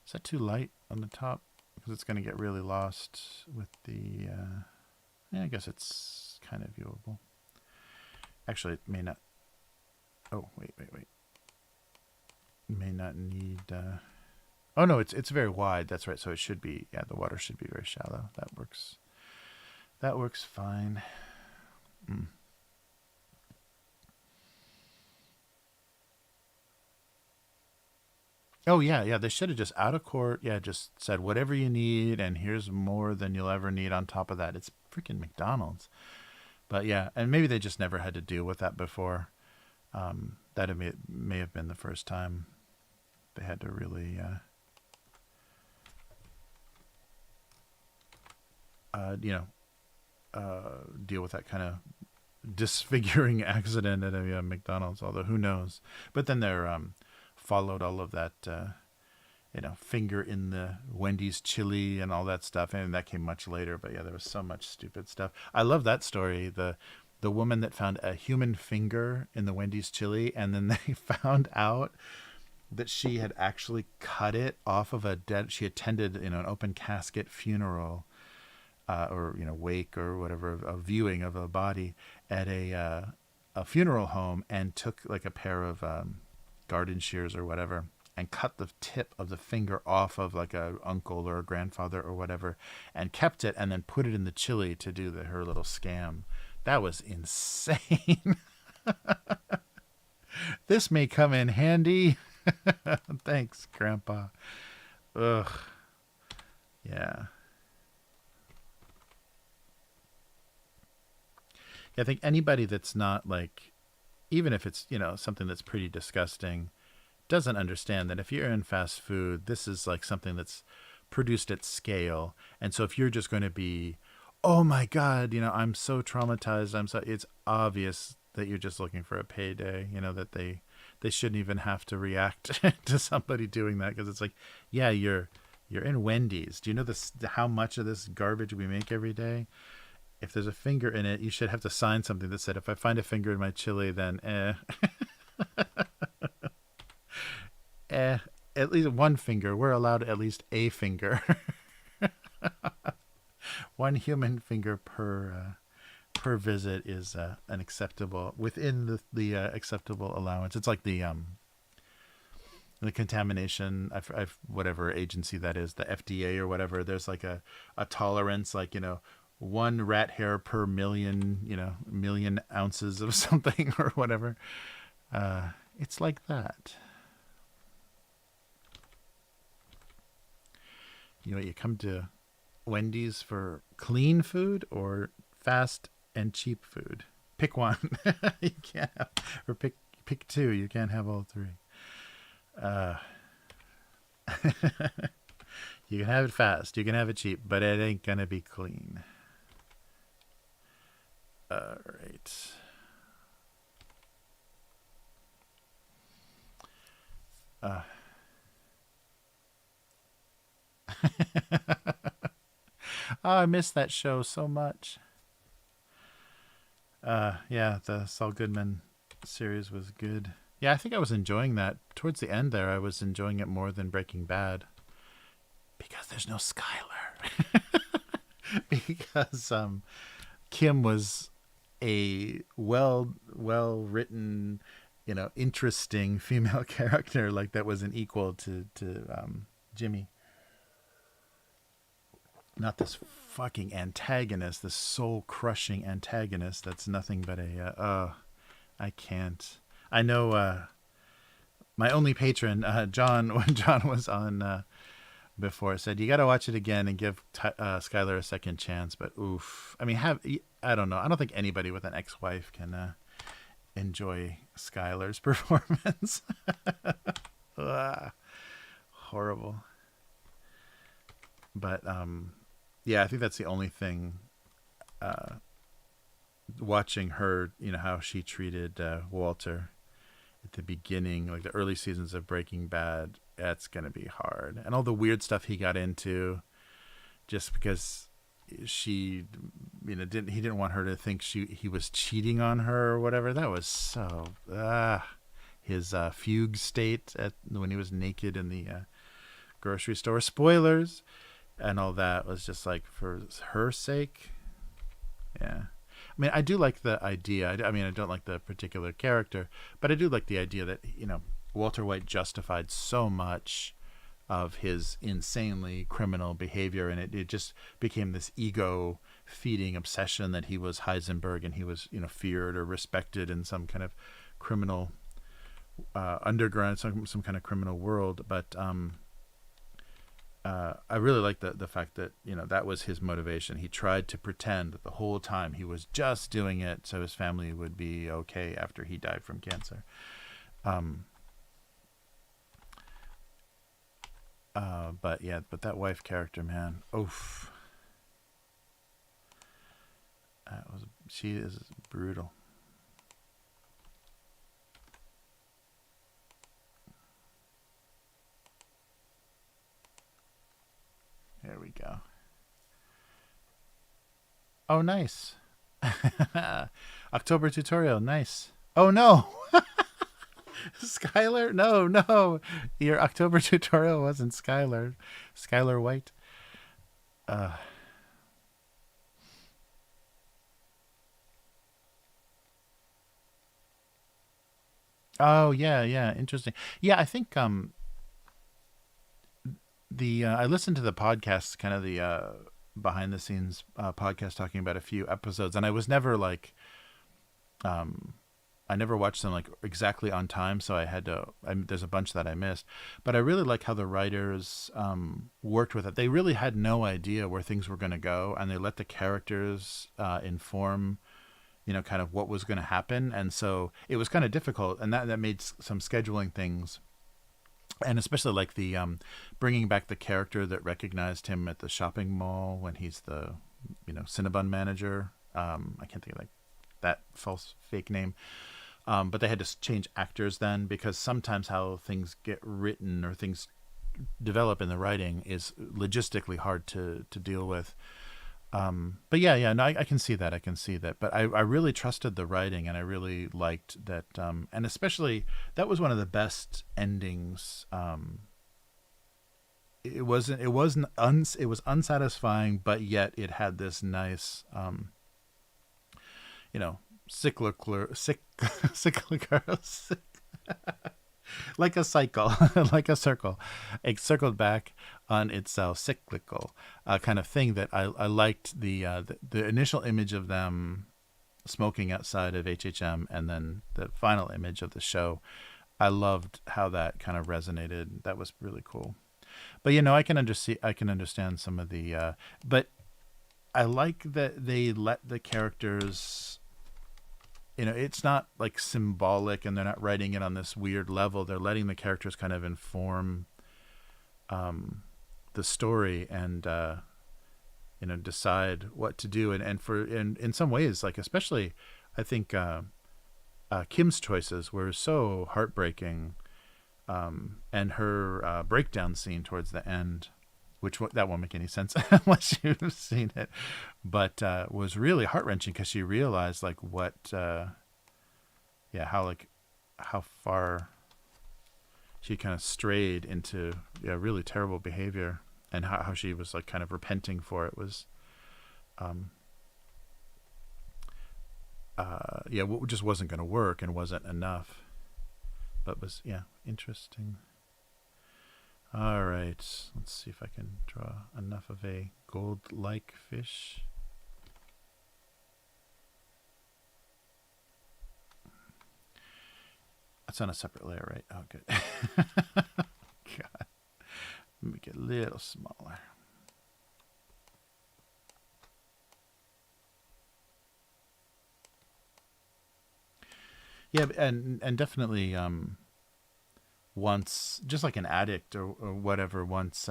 Is that too light on the top? Because it's going to get really lost with the... I guess it's kind of viewable. Actually, it may not... Oh, wait. May not need... Oh, no, it's very wide. That's right. So it should be... Yeah, the water should be very shallow. That works. That works fine. Oh, yeah. They should have just out of court, just said whatever you need, and here's more than you'll ever need on top of that. It's freaking McDonald's. But yeah, and maybe they just never had to deal with that before. That may have been the first time they had to really deal with that kind of disfiguring accident at a McDonald's. Although who knows? But then they're followed all of that finger in the Wendy's chili and all that stuff, and that came much later. But yeah, there was so much stupid stuff. I love that story. The woman that found a human finger in the Wendy's chili, and then they found out that she had actually cut it off of she attended an open casket funeral or wake or whatever, a viewing of a body at a funeral home, and took like a pair of garden shears or whatever and cut the tip of the finger off of like a uncle or a grandfather or whatever, and kept it, and then put it in the chili to do her little scam. That was insane. This may come in handy. Thanks, Grandpa. Ugh. Yeah. I think anybody that's not like, even if it's, something that's pretty disgusting, doesn't understand that if you're in fast food, this is like something that's produced at scale. And so if you're just going to be, oh my God, I'm so traumatized. It's obvious that you're just looking for a payday, that they shouldn't even have to react to somebody doing that. Cause it's like, yeah, you're in Wendy's. Do you know how much of this garbage we make every day? If there's a finger in it, you should have to sign something that said, if I find a finger in my chili, then at least one finger. We're allowed at least a finger. One human finger per visit is an acceptable, within the acceptable allowance. It's like the contamination, I've whatever agency that is, the FDA or whatever. There's like a tolerance, like 1 rat hair per million ounces of something or whatever. It's like that. You come to Wendy's for clean food or fast and cheap food. Pick one. You can't have, or pick two. You can't have all three. Uh, you can have it fast. You can have it cheap, but it ain't gonna be clean. All right. Oh, I missed that show so much. Yeah, the Saul Goodman series was good. Yeah, I think I was enjoying that. Towards the end there, I was enjoying it more than Breaking Bad. Because there's no Skylar. Because Kim was a well written, interesting female character, like that was an equal to Jimmy. Not this fucking antagonist, this soul crushing antagonist that's nothing but a I can't. I know my only patron, John, when John was on before, said you got to watch it again and give Skylar a second chance. But oof, I mean, I don't know. I don't think anybody with an ex-wife can enjoy Skylar's performance. Horrible. But yeah, I think that's the only thing. Watching her, how she treated Walter at the beginning, like the early seasons of Breaking Bad, that's gonna be hard. And all the weird stuff he got into, just because she, he didn't want her to think he was cheating on her or whatever. That was so. His fugue state when he was naked in the grocery store. Spoilers. And all that was just like for her sake. Yeah. I mean, I do like the idea. I mean, I don't like the particular character, but I do like the idea that, Walter White justified so much of his insanely criminal behavior, and it just became this ego-feeding obsession that he was Heisenberg and he was, feared or respected in some kind of criminal underground, some kind of criminal world. But I really like the fact that, that was his motivation. He tried to pretend that the whole time he was just doing it so his family would be okay after he died from cancer. But that wife character, man, oof. She is brutal. There we go. Oh, nice. October tutorial, nice. Oh, no. Skylar? No. Your October tutorial wasn't Skylar. Skylar White. Oh, yeah. Interesting. Yeah, I think I listened to the podcast, kind of the behind the scenes podcast talking about a few episodes, and I was never like I never watched them like exactly on time, so I had to. There's a bunch that I missed, but I really like how the writers worked with it. They really had no idea where things were going to go, and they let the characters inform, kind of what was going to happen, and so it was kind of difficult, and that made some scheduling things. And especially like the bringing back the character that recognized him at the shopping mall when he's the Cinnabon manager. I can't think of like that false fake name. But they had to change actors then, because sometimes how things get written or things develop in the writing is logistically hard to deal with. But yeah, no, I can see that. But I really trusted the writing, and I really liked that. And especially that was one of the best endings. It was unsatisfying, but yet it had this nice, cyclical, like a cycle, like a circle. It circled back on itself, cyclical kind of thing that I liked the initial image of them smoking outside of HHM, and then the final image of the show. I loved how that kind of resonated. That was really cool. But I can understand some of the but I like that they let the characters it's not like symbolic, and they're not writing it on this weird level. They're letting the characters kind of inform the story, and decide what to do. And for in some ways, like especially I think Kim's choices were so heartbreaking, and her breakdown scene towards the end, that won't make any sense unless you've seen it, but was really heart-wrenching, because she realized like what how far she kind of strayed into really terrible behavior, and how she was like kind of repenting for it was what just wasn't going to work and wasn't enough, but was interesting. All right, let's see if I can draw enough of a gold-like fish. That's on a separate layer, right? Oh, good. God. Make it a little smaller. Yeah, and definitely once, just like an addict or whatever, once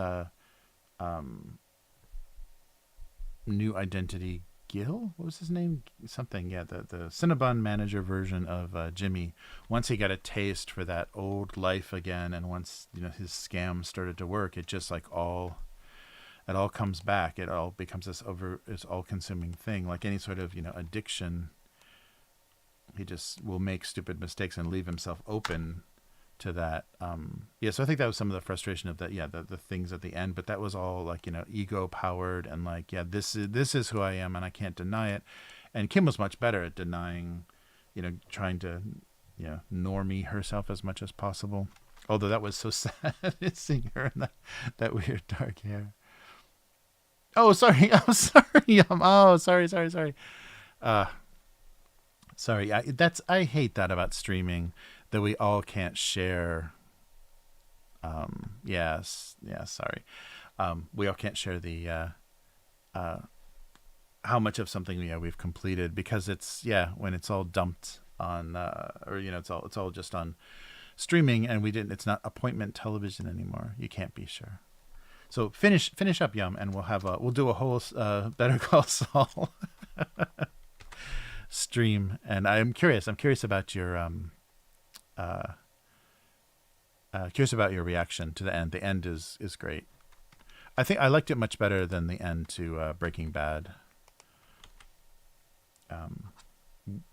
new identity Gil, what was his name? Something, yeah, the Cinnabon manager version of Jimmy. Once he got a taste for that old life again, and once his scam started to work, it just like it all comes back. It all becomes this all-consuming thing, like any sort of addiction. He just will make stupid mistakes and leave himself open to that. So I think that was some of the frustration of that. The things at the end, but that was all like ego powered, and like this is who I am, and I can't deny it. And Kim was much better at denying, trying to normie herself as much as possible. Although that was so sad seeing her in that weird dark hair. Oh, sorry. Oh, sorry. Oh, sorry. Sorry. I hate that about streaming, that we all can't share. Sorry. We all can't share the how much of something we've completed, because it's when it's all dumped on it's all just on streaming, and it's not appointment television anymore. You can't be sure. So finish up, Yum, and we'll do a whole Better Call Saul stream. And I'm curious about your reaction to the end. The end is great. I think I liked it much better than the end to Breaking Bad,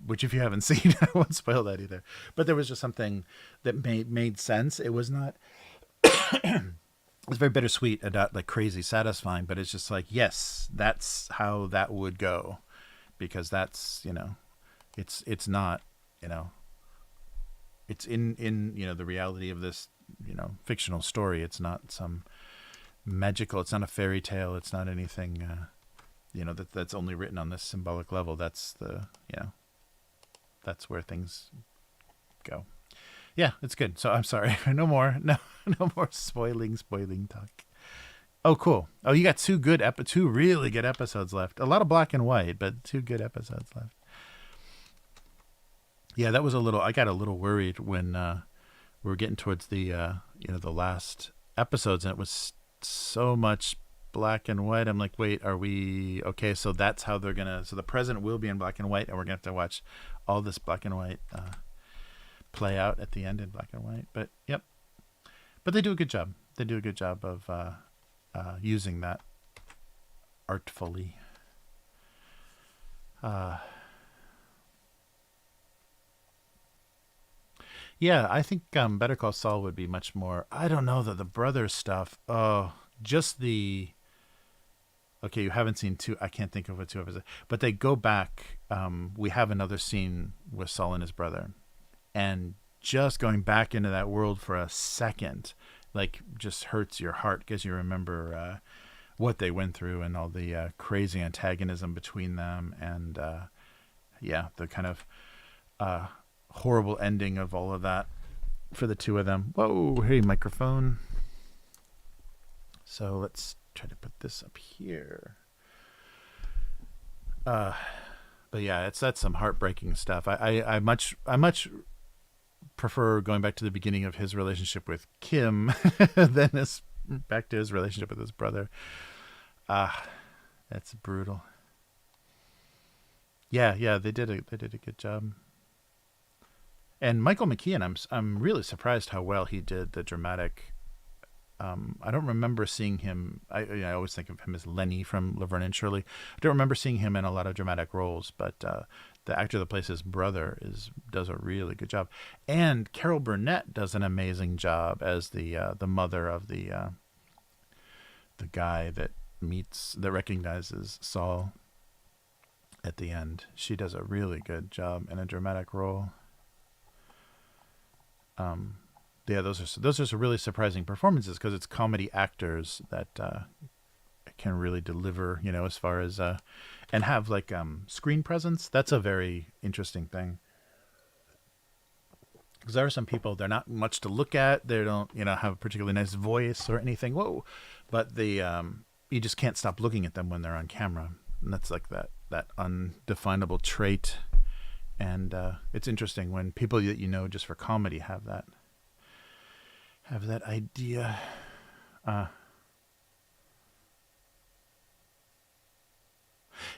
which if you haven't seen, I won't spoil that either. But there was just something that made sense. It was not it's very bittersweet and not like crazy satisfying, but it's just like, yes, that's how that would go, because that's it's not it's in the reality of this fictional story. It's not some magical, it's not a fairy tale, it's not anything that's only written on this symbolic level. That's that's where things go. Yeah, it's good. So I'm sorry. No more spoiling talk. Oh, cool. Oh, you got two really good episodes left. A lot of black and white, but 2 good episodes left. Yeah, that was I got a little worried when we were getting towards the the last episodes, and it was so much black and white. I'm like, wait, are we okay? So that's how so the present will be in black and white, and we're gonna have to watch all this black and white play out at the end in black and white. But yep, but they do a good job. They do a good job of using that artfully. Yeah, I think Better Call Saul would be much more. I don't know, the brother stuff. Oh, just the. Okay, you haven't seen 2. I can't think of what 2 episodes, but they go back. We have another scene with Saul and his brother, and just going back into that world for a second, like, just hurts your heart, because you remember what they went through and all the crazy antagonism between them, and the kind of horrible ending of all of that for the 2 of them. Whoa, hey, microphone. So let's try to put this up here. But But yeah, that's some heartbreaking stuff. I much prefer going back to the beginning of his relationship with Kim than his back to his relationship with his brother. Ah, that's brutal. Yeah, yeah, they did a good job. And Michael McKean, I'm really surprised how well he did the dramatic. I don't remember seeing him. I always think of him as Lenny from Laverne and Shirley. I don't remember seeing him in a lot of dramatic roles, but the actor that plays his brother does a really good job. And Carol Burnett does an amazing job as the mother of the guy that recognizes Saul at the end. She does a really good job in a dramatic role. Yeah, those are some really surprising performances because it's comedy actors that can really deliver, as far as and have like screen presence. That's a very interesting thing because there are some people, they're not much to look at. They don't have a particularly nice voice or anything. Whoa, but you just can't stop looking at them when they're on camera, and that's like that undefinable trait. And it's interesting when people that just for comedy have that idea.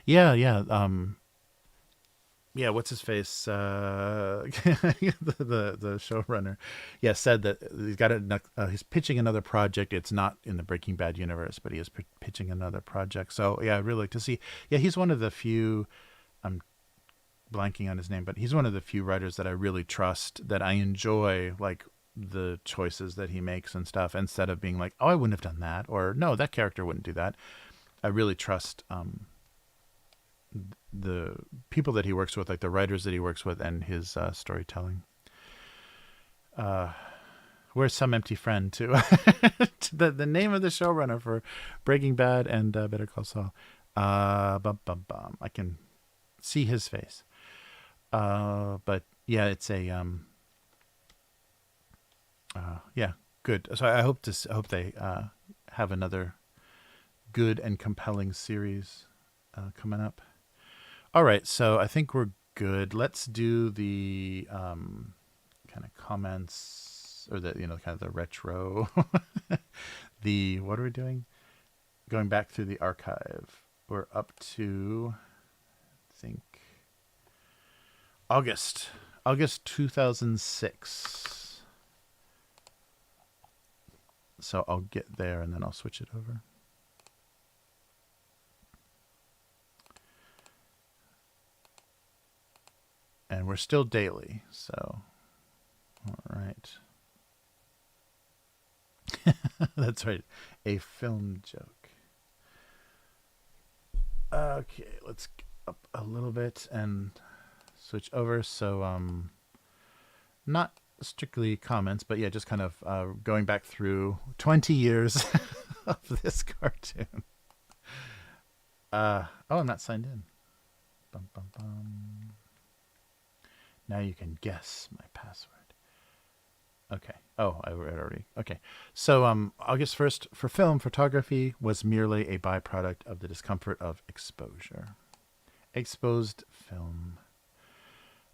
Yeah, yeah. Yeah, what's his face? The showrunner, yeah, said that he's pitching another project. It's not in the Breaking Bad universe, but he is pitching another project. So yeah, I'd really like to see. Yeah, he's one of the few. I'm blanking on his name, but he's one of the few writers that I really trust, that I enjoy, like the choices that he makes and stuff, instead of being like, oh, I wouldn't have done that, or no, that character wouldn't do that. I really trust the people that he works with, like the writers that he works with, and his storytelling. Where's Some Empty Friend too? the name of the showrunner for Breaking Bad and Better Call Saul. I can see his face. But yeah, it's a yeah, good. So I hope they have another good and compelling series coming up. All right, so I think we're good. Let's do the kind of comments, or the kind of the retro. What are we doing? Going back through the archive. We're up to, I think, August 2006. So I'll get there and then I'll switch it over. And we're still daily, so all right. That's right, a film joke. Okay, let's get up a little bit and switch over. So not strictly comments, but yeah, just kind of going back through 20 years of this cartoon. Oh, I'm not signed in. Bum, bum, bum. Now you can guess my password. Okay. Oh, I read already. Okay. So August 1st for film photography was merely a byproduct of the discomfort of exposure. Exposed film.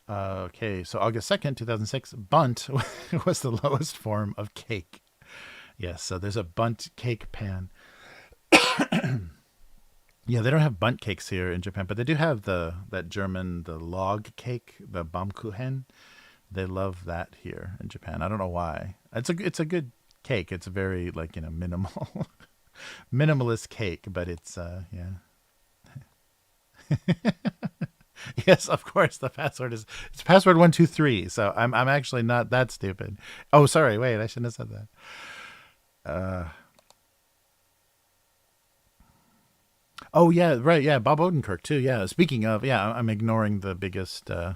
Okay, so August 2nd, 2006, Bunt was the lowest form of cake. Yes, so there's a Bunt cake pan. Yeah, they don't have Bunt cakes here in Japan, but they do have the log cake, the Baumkuchen. They love that here in Japan. I don't know why. It's a good cake. It's a very minimal minimalist cake, but it's yeah. Yes, of course. The password it's password 123. So I'm actually not that stupid. Oh, sorry. Wait, I shouldn't have said that. Oh yeah, right. Yeah, Bob Odenkirk too. Yeah. Speaking of, yeah, I'm ignoring the biggest the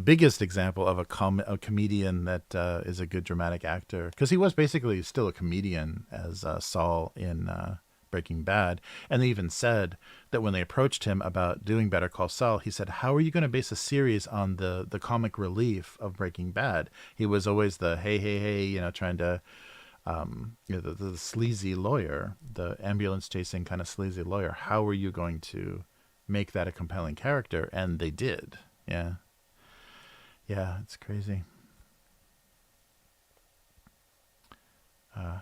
biggest example of a comedian that is a good dramatic actor, because he was basically still a comedian as Saul in Breaking Bad. And they even said that when they approached him about doing Better Call Saul, he said, how are you going to base a series on the comic relief of Breaking Bad? He was always the hey, trying to the sleazy lawyer, the ambulance chasing kind of sleazy lawyer. How are you going to make that a compelling character, and they did. Yeah, yeah, it's crazy. Uh,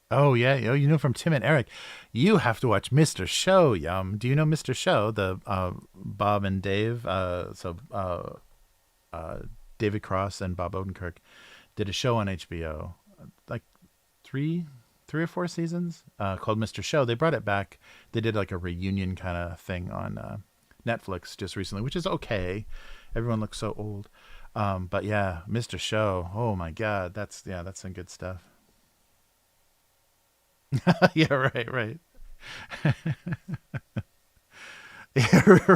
oh yeah, you know from Tim and Eric, you have to watch Mr. Show. Yum. Do you know Mr. Show? The Bob and Dave. Uh, David Cross and Bob Odenkirk did a show on HBO, like three, 3 or 4 seasons, called Mr. Show. They brought it back. They did like a reunion kind of thing on Netflix just recently, which is okay. Everyone looks so old. But yeah, Mr. Show. Oh my God, that's some good stuff. Yeah, right, right.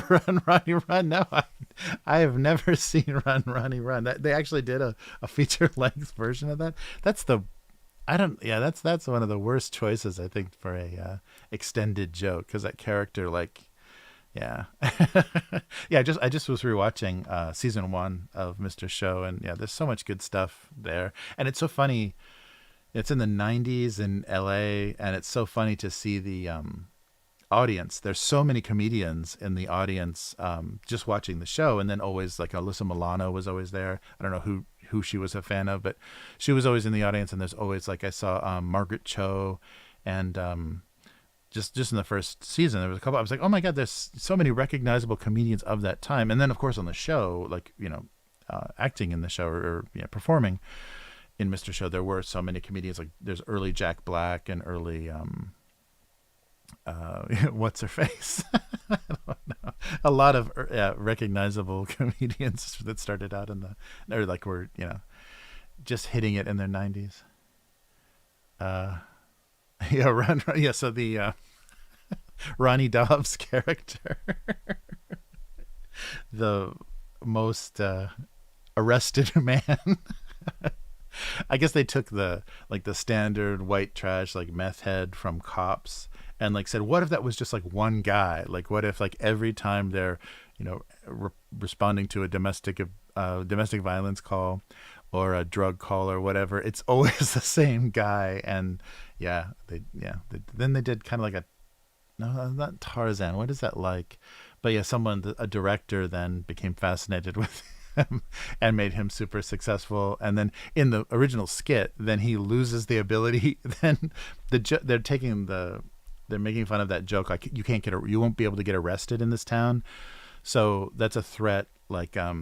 Run, Ronnie, Run. No, I have never seen Run, Ronnie, Run. They actually did a feature length version of that. That's the I don't. Yeah, that's one of the worst choices I think for a extended joke, because that character, like, yeah, yeah. I just was rewatching season 1 of Mr. Show, and yeah, there's so much good stuff there, and it's so funny. It's in the '90s in LA, and it's so funny to see the audience. There's so many comedians in the audience, just watching the show, and then always like Alyssa Milano was always there. I don't know who she was a fan of, but she was always in the audience. And there's always, like, I saw Margaret Cho, and just in the first season there was a couple. I was like, oh my God, there's so many recognizable comedians of that time. And then of course on the show, like, acting in the show, or performing in Mr. Show, there were so many comedians. Like, there's early Jack Black and early what's her face? I don't know. A lot of recognizable comedians that started out or like were just hitting it in their 90s. Uh, yeah, run. Yeah, so the Ronnie Dobbs character, the most arrested man. I guess they took the standard white trash, like, meth head from Cops, and like said, what if that was just like one guy? Like, what if, like, every time they're responding to a domestic violence call or a drug call or whatever, it's always the same guy. And then they did kind of like a, no, not Tarzan. What is that like? But yeah, a director then became fascinated with him and made him super successful. And then in the original skit, then he loses the ability. Then they're making fun of that joke, like, you won't be able to get arrested in this town. So that's a threat, like a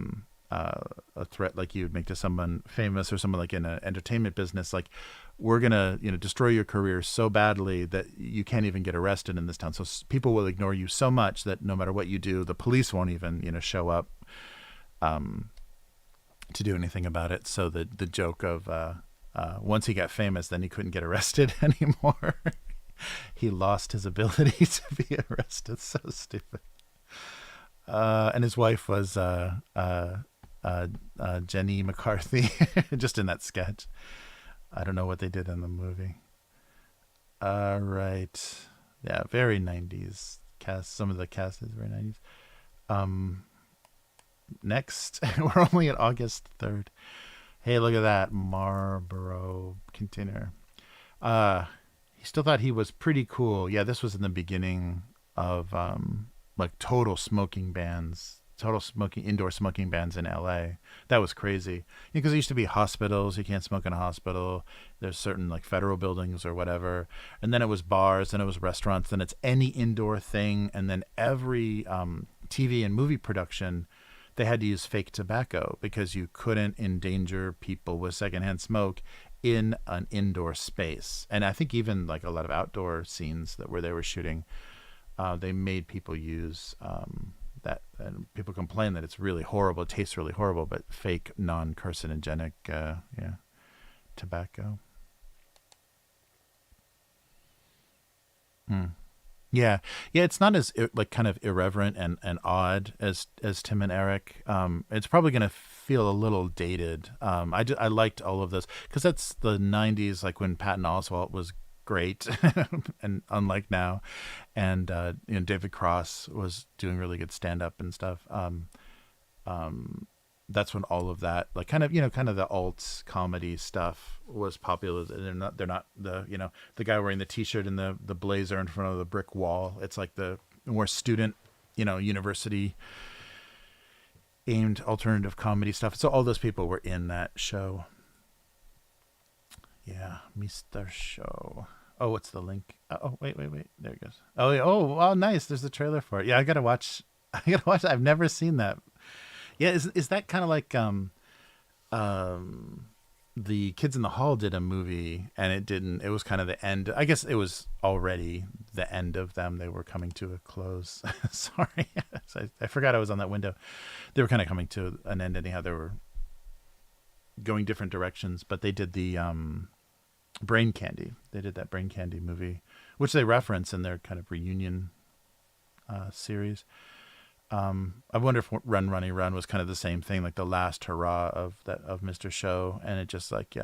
threat like you would make to someone famous or someone like in an entertainment business, like, we're gonna destroy your career so badly that you can't even get arrested in this town. So people will ignore you so much that no matter what you do, the police won't even show up to do anything about it. So the joke of once he got famous, then he couldn't get arrested anymore. He lost his ability to be arrested. So stupid. And his wife was Jenny McCarthy, just in that sketch. I don't know what they did in the movie. Right. Yeah, very 90s cast. Some of the cast is very 90s. Next, we're only at August 3rd. Hey, look at that Marlboro container. He still thought he was pretty cool. Yeah, this was in the beginning of like total indoor smoking bans in LA. That was crazy, because there used to be hospitals. You can't smoke in a hospital. There's certain, like, federal buildings or whatever. And then it was bars, then it was restaurants, then it's any indoor thing. And then every TV and movie production, they had to use fake tobacco, because you couldn't endanger people with secondhand smoke in an indoor space. And I think even like a lot of outdoor scenes where they were shooting, they made people use that, and people complain that it's really horrible. It tastes really horrible, but fake non-carcinogenic tobacco. Hmm. Yeah, yeah, it's not as like kind of irreverent and odd as Tim and Eric. It's probably gonna feel a little dated. I liked all of this because that's the '90s, like when Patton Oswalt was great, and unlike now, and David Cross was doing really good stand up and stuff. that's when all of that, like, kind of, kind of the alt comedy stuff was popular. They're not the, the guy wearing the t-shirt and the blazer in front of the brick wall. It's like the more student, university aimed alternative comedy stuff. So all those people were in that show. Yeah, Mr. Show. Oh, what's the link? Oh, wait. There it goes. Oh, yeah. Oh, wow, nice. There's the trailer for it. Yeah, I gotta watch. I've never seen that. Yeah, is that kind of like the Kids in the Hall did a movie, and it didn't. It was kind of the end. I guess it was already the end of them. They were coming to a close. Sorry, I forgot I was on that window. They were kind of coming to an end anyhow. They were going different directions, but they did the Brain Candy. They did that Brain Candy movie, which they reference in their kind of reunion series. I wonder if Run Runny Run was kind of the same thing, like the last hurrah of Mr. Show, and it just like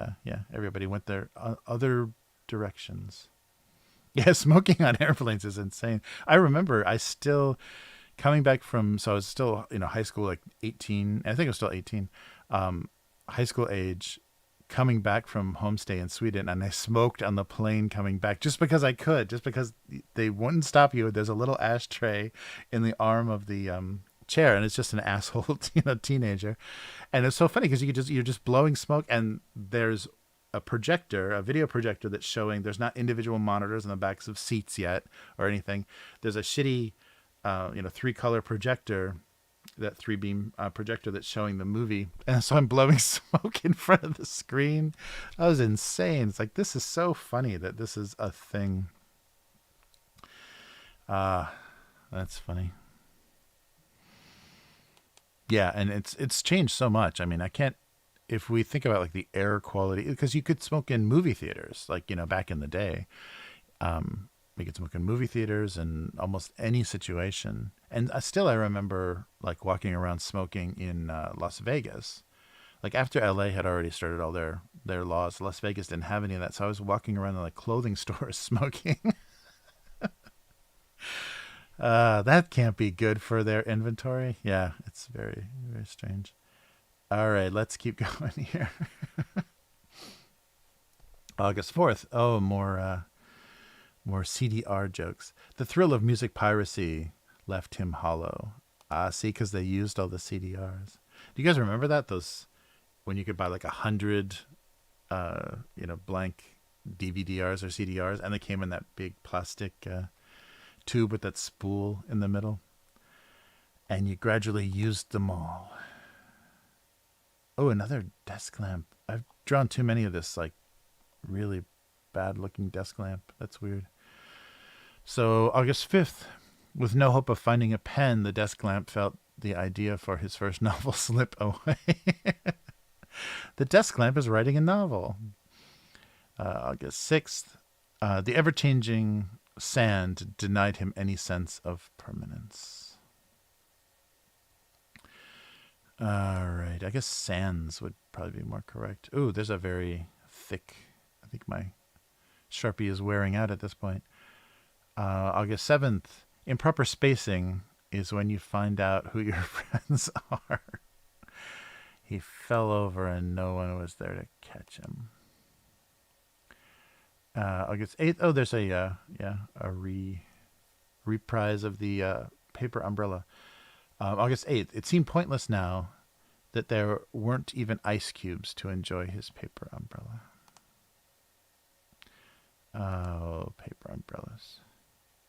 everybody went their other directions. Yeah, smoking on airplanes is insane. I remember I still coming back from, so I was still high school, like 18. I think I was still 18, high school age, coming back from homestay in Sweden, and I smoked on the plane coming back just because I could, just because they wouldn't stop you. There's a little ashtray in the arm of the chair, and it's just an asshole teenager, and it's so funny because you're just blowing smoke, and there's a video projector that's showing. There's not individual monitors on the backs of seats yet or anything. There's a shitty 3-color projector, that 3-beam projector that's showing the movie, and so I'm blowing smoke in front of the screen. That was insane. It's like, this is so funny that this is a thing. That's funny. Yeah, and it's changed so much. I mean, I can't, if we think about like the air quality, because you could smoke in movie theaters, like back in the day. We could smoke in movie theaters and almost any situation. And still, I remember like walking around smoking in Las Vegas. Like after LA had already started all their laws, Las Vegas didn't have any of that. So I was walking around in like clothing stores smoking. That can't be good for their inventory. Yeah, it's very, very strange. All right, let's keep going here. August 4th. Oh, more CDR jokes. The thrill of music piracy left him hollow. See, because they used all the CDRs. Do you guys remember that? Those, when you could buy like 100, blank DVDRs or CDRs, and they came in that big plastic tube with that spool in the middle, and you gradually used them all. Oh, another desk lamp. I've drawn too many of this, like, really bad-looking desk lamp. That's weird. So, August 5th, with no hope of finding a pen, the desk lamp felt the idea for his first novel slip away. The desk lamp is writing a novel. August 6th, the ever-changing sand denied him any sense of permanence. All right, I guess sands would probably be more correct. Ooh, there's a very thick, I think my Sharpie is wearing out at this point. August 7th, improper spacing is when you find out who your friends are. He fell over and no one was there to catch him. August 8th, oh, there's a reprise of the paper umbrella. August 8th, it seemed pointless now that there weren't even ice cubes to enjoy his paper umbrella. Oh, paper umbrellas.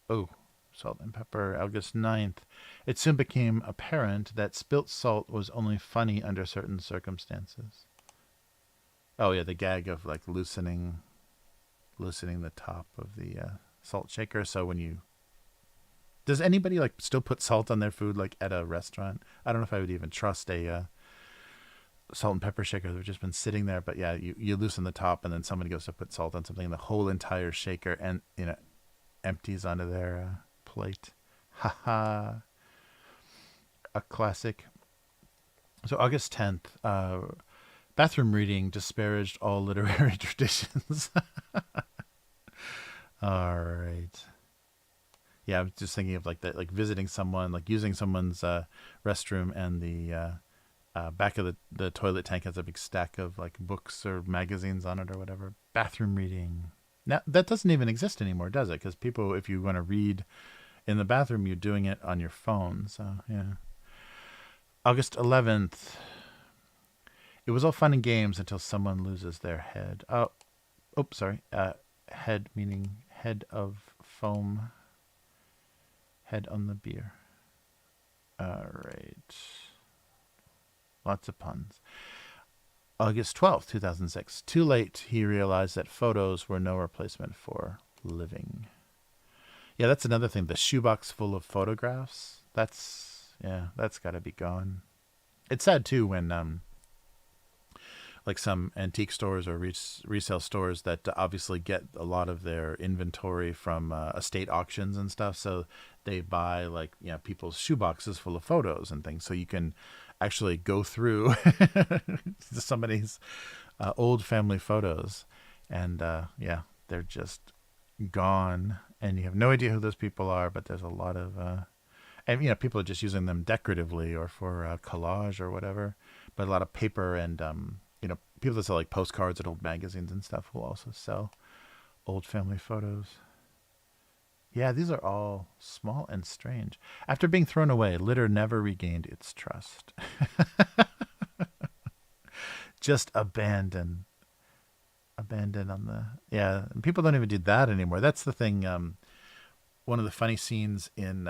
Oh, salt and pepper. August 9th, it soon became apparent that spilt salt was only funny under certain circumstances. Oh, yeah, the gag of like loosening the top of the salt shaker. So when you... Does anybody like still put salt on their food like at a restaurant? I don't know if I would even trust a salt and pepper shaker that's just been sitting there. But yeah, you loosen the top and then somebody goes to put salt on something and the whole entire shaker and empties onto their plate. Haha. A classic. So August 10th, bathroom reading disparaged all literary traditions. All right. Yeah, I'm just thinking of like that, like visiting someone, like using someone's restroom, and the Back of the toilet tank has a big stack of like books or magazines on it or whatever. Bathroom reading. Now that doesn't even exist anymore, does it? Because people, if you want to read in the bathroom, you're doing it on your phone. So yeah. August 11th. It was all fun and games until someone loses their head. Sorry. Head meaning head of foam. Head on the beer. All right. Lots of puns. August 12th, 2006. Too late, he realized that photos were no replacement for living. Yeah, that's another thing. The shoebox full of photographs. That's got to be gone. It's sad too when like some antique stores or resale stores that obviously get a lot of their inventory from estate auctions and stuff. So they buy like, people's shoeboxes full of photos and things. So you can actually go through somebody's old family photos and they're just gone and you have no idea who those people are, but there's a lot of, and people are just using them decoratively or for collage or whatever, but a lot of paper and, people that sell like postcards and old magazines and stuff will also sell old family photos. Yeah, these are all small and strange. After being thrown away, litter never regained its trust. Just abandoned on the... Yeah, and people don't even do that anymore. That's the thing. One of the funny scenes in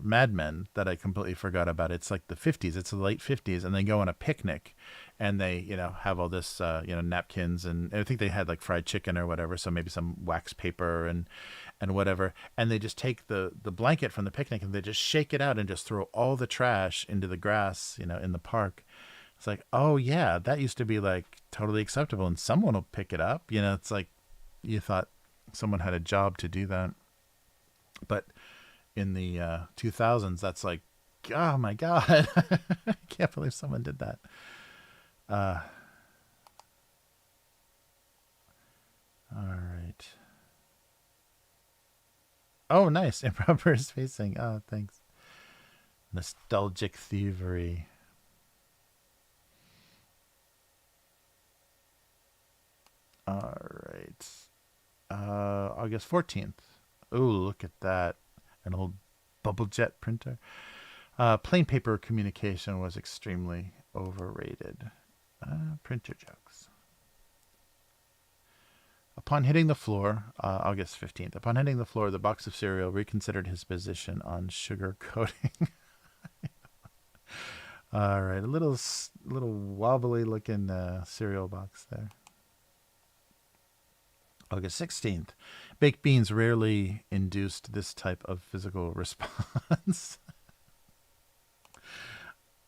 Mad Men that I completely forgot about. It's like the 50s. It's the late 50s, and they go on a picnic, and they have all this napkins, and I think they had like fried chicken or whatever, so maybe some wax paper and whatever, and they just take the blanket from the picnic and they just shake it out and just throw all the trash into the grass in the park. It's like, oh yeah, that used to be like totally acceptable, and someone will pick it up. It's like you thought someone had a job to do that, but in the 2000s, that's like, oh my God, I can't believe someone did that. All right. Oh, nice. Improper spacing. Oh, thanks. Nostalgic thievery. All right. August 14th. Oh, look at that. An old bubble jet printer. Plain paper communication was extremely overrated. Printer jokes. Upon hitting the floor, August 15th, upon hitting the floor, the box of cereal reconsidered his position on sugar coating. All right, a little wobbly looking cereal box there. August 16th. Baked beans rarely induced this type of physical response.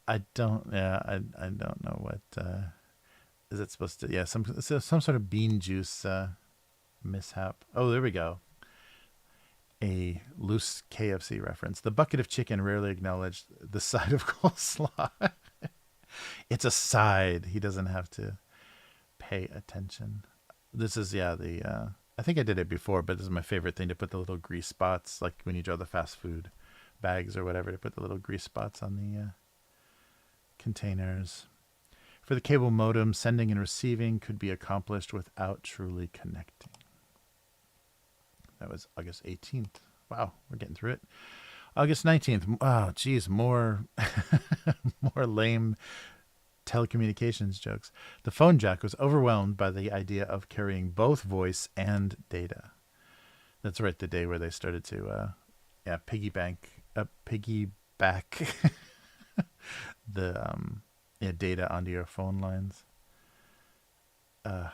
I don't know what is it supposed to? Yeah, some sort of bean juice mishap. Oh, there we go. A loose KFC reference. The bucket of chicken rarely acknowledged the side of coleslaw. It's a side. He doesn't have to pay attention. This is I think I did it before, but this is my favorite thing, to put the little grease spots, like when you draw the fast food bags or whatever, to put the little grease spots on the containers. For the cable modem, sending and receiving could be accomplished without truly connecting. That was August 18th. Wow, we're getting through it. August 19th. Oh, geez, more lame telecommunications jokes. The phone jack was overwhelmed by the idea of carrying both voice and data. That's right, the day where they started to piggyback the data onto your phone lines. All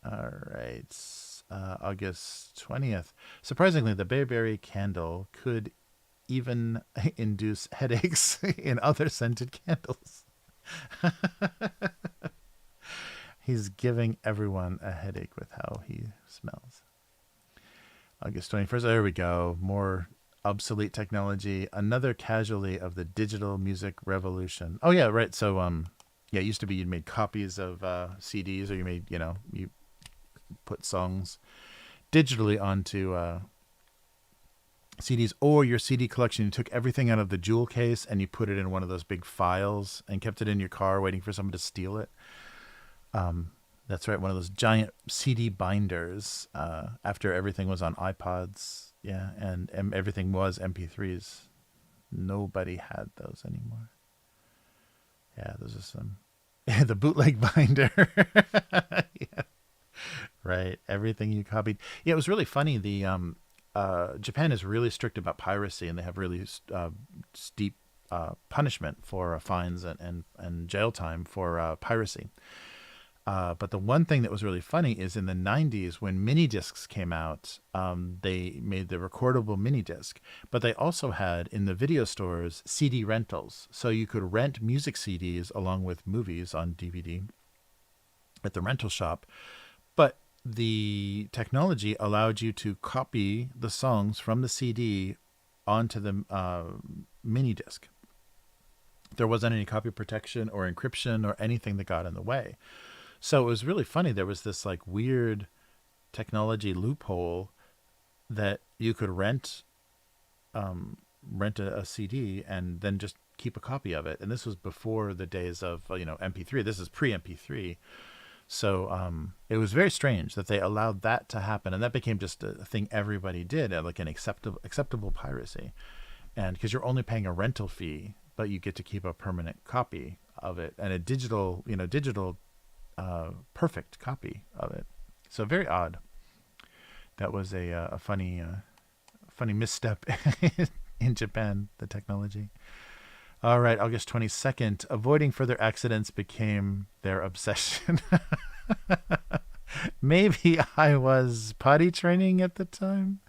right. August 20th. Surprisingly, the Bayberry candle could even induce headaches in other scented candles. He's giving everyone a headache with how he smells. August 21st. There we go. More obsolete technology. Another casualty of the digital music revolution. Oh yeah, right. So it used to be you made copies of CDs, or you made you put songs digitally onto CDs, or your CD collection, you took everything out of the jewel case and you put it in one of those big files and kept it in your car waiting for someone to steal it. That's right, one of those giant CD binders after everything was on iPods, yeah, and everything was MP3s. Nobody had those anymore. Yeah, those are some... the bootleg binder. Yeah, right, everything you copied. Yeah, it was really funny. Japan is really strict about piracy, and they have really steep punishment for fines and jail time for piracy. But the one thing that was really funny is in the 90s when mini discs came out, they made the recordable mini disc, but they also had in the video stores CD rentals. So you could rent music CDs along with movies on DVD at the rental shop. But the technology allowed you to copy the songs from the CD onto the mini disc. There wasn't any copy protection or encryption or anything that got in the way. So it was really funny. There was this like weird technology loophole that you could rent a CD and then just keep a copy of it. And this was before the days of MP3. This is pre-MP3. So it was very strange that they allowed that to happen, and that became just a thing everybody did, like an acceptable piracy. And because you're only paying a rental fee, but you get to keep a permanent copy of it and a digital perfect copy of it. So very odd. That was a funny misstep in Japan, the technology. All right, August 22nd. Avoiding further accidents became their obsession. Maybe I was potty training at the time.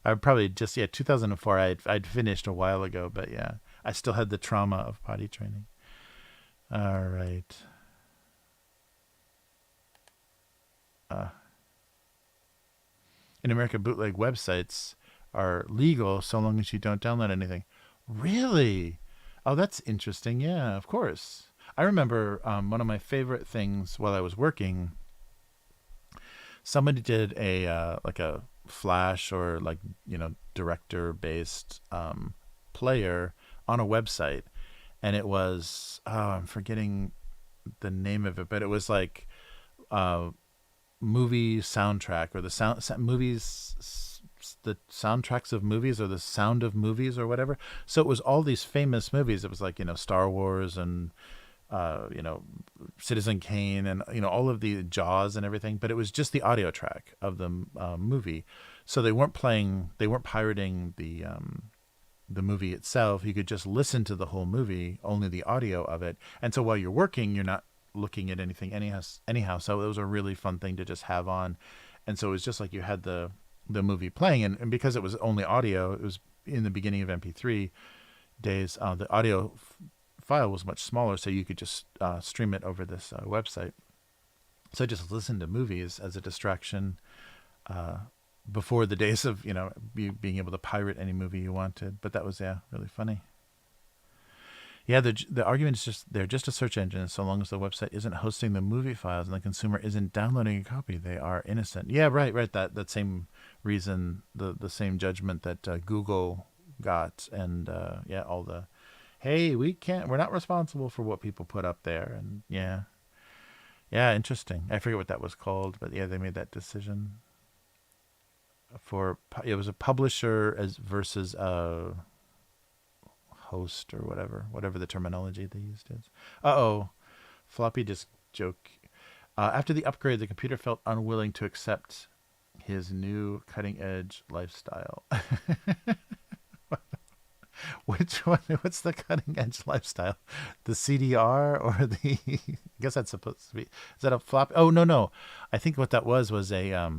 I probably just 2004. I'd finished a while ago, but yeah, I still had the trauma of potty training. All right. In America, bootleg websites are legal so long as you don't download anything. Really? Oh, that's interesting. Yeah, of course. I remember one of my favorite things while I was working. Somebody did a Flash or director based player on a website, and it was I'm forgetting the name of it, but it was like movie soundtrack or the soundtracks of movies or the sound of movies or whatever. So it was all these famous movies. It was like Star Wars and Citizen Kane and all of the Jaws and everything, but it was just the audio track of the movie. So they weren't pirating the movie itself. You could just listen to the whole movie, only the audio of it. And so while you're working, you're not looking at anything anyhow. So it was a really fun thing to just have on. And so it was just like you had the movie playing, and because it was only audio, it was in the beginning of MP3 days. The audio file was much smaller, so you could just stream it over this website. So I just listened to movies as a distraction before the days of being able to pirate any movie you wanted. But that was really funny. Yeah, the argument is just they're just a search engine. So long as the website isn't hosting the movie files and the consumer isn't downloading a copy, they are innocent. Yeah, right. That same reason, the same judgment that Google got, and all the, hey, we're not responsible for what people put up there, and yeah, interesting. I forget what that was called, but yeah, they made that decision. It was a publisher versus a host or whatever the terminology they used is. Floppy disk joke. After the upgrade, the computer felt unwilling to accept his new cutting edge lifestyle. Which one? What's the cutting edge lifestyle? The CDR or the? I guess that's supposed to be. Is that a flop? Oh no. I think what that was a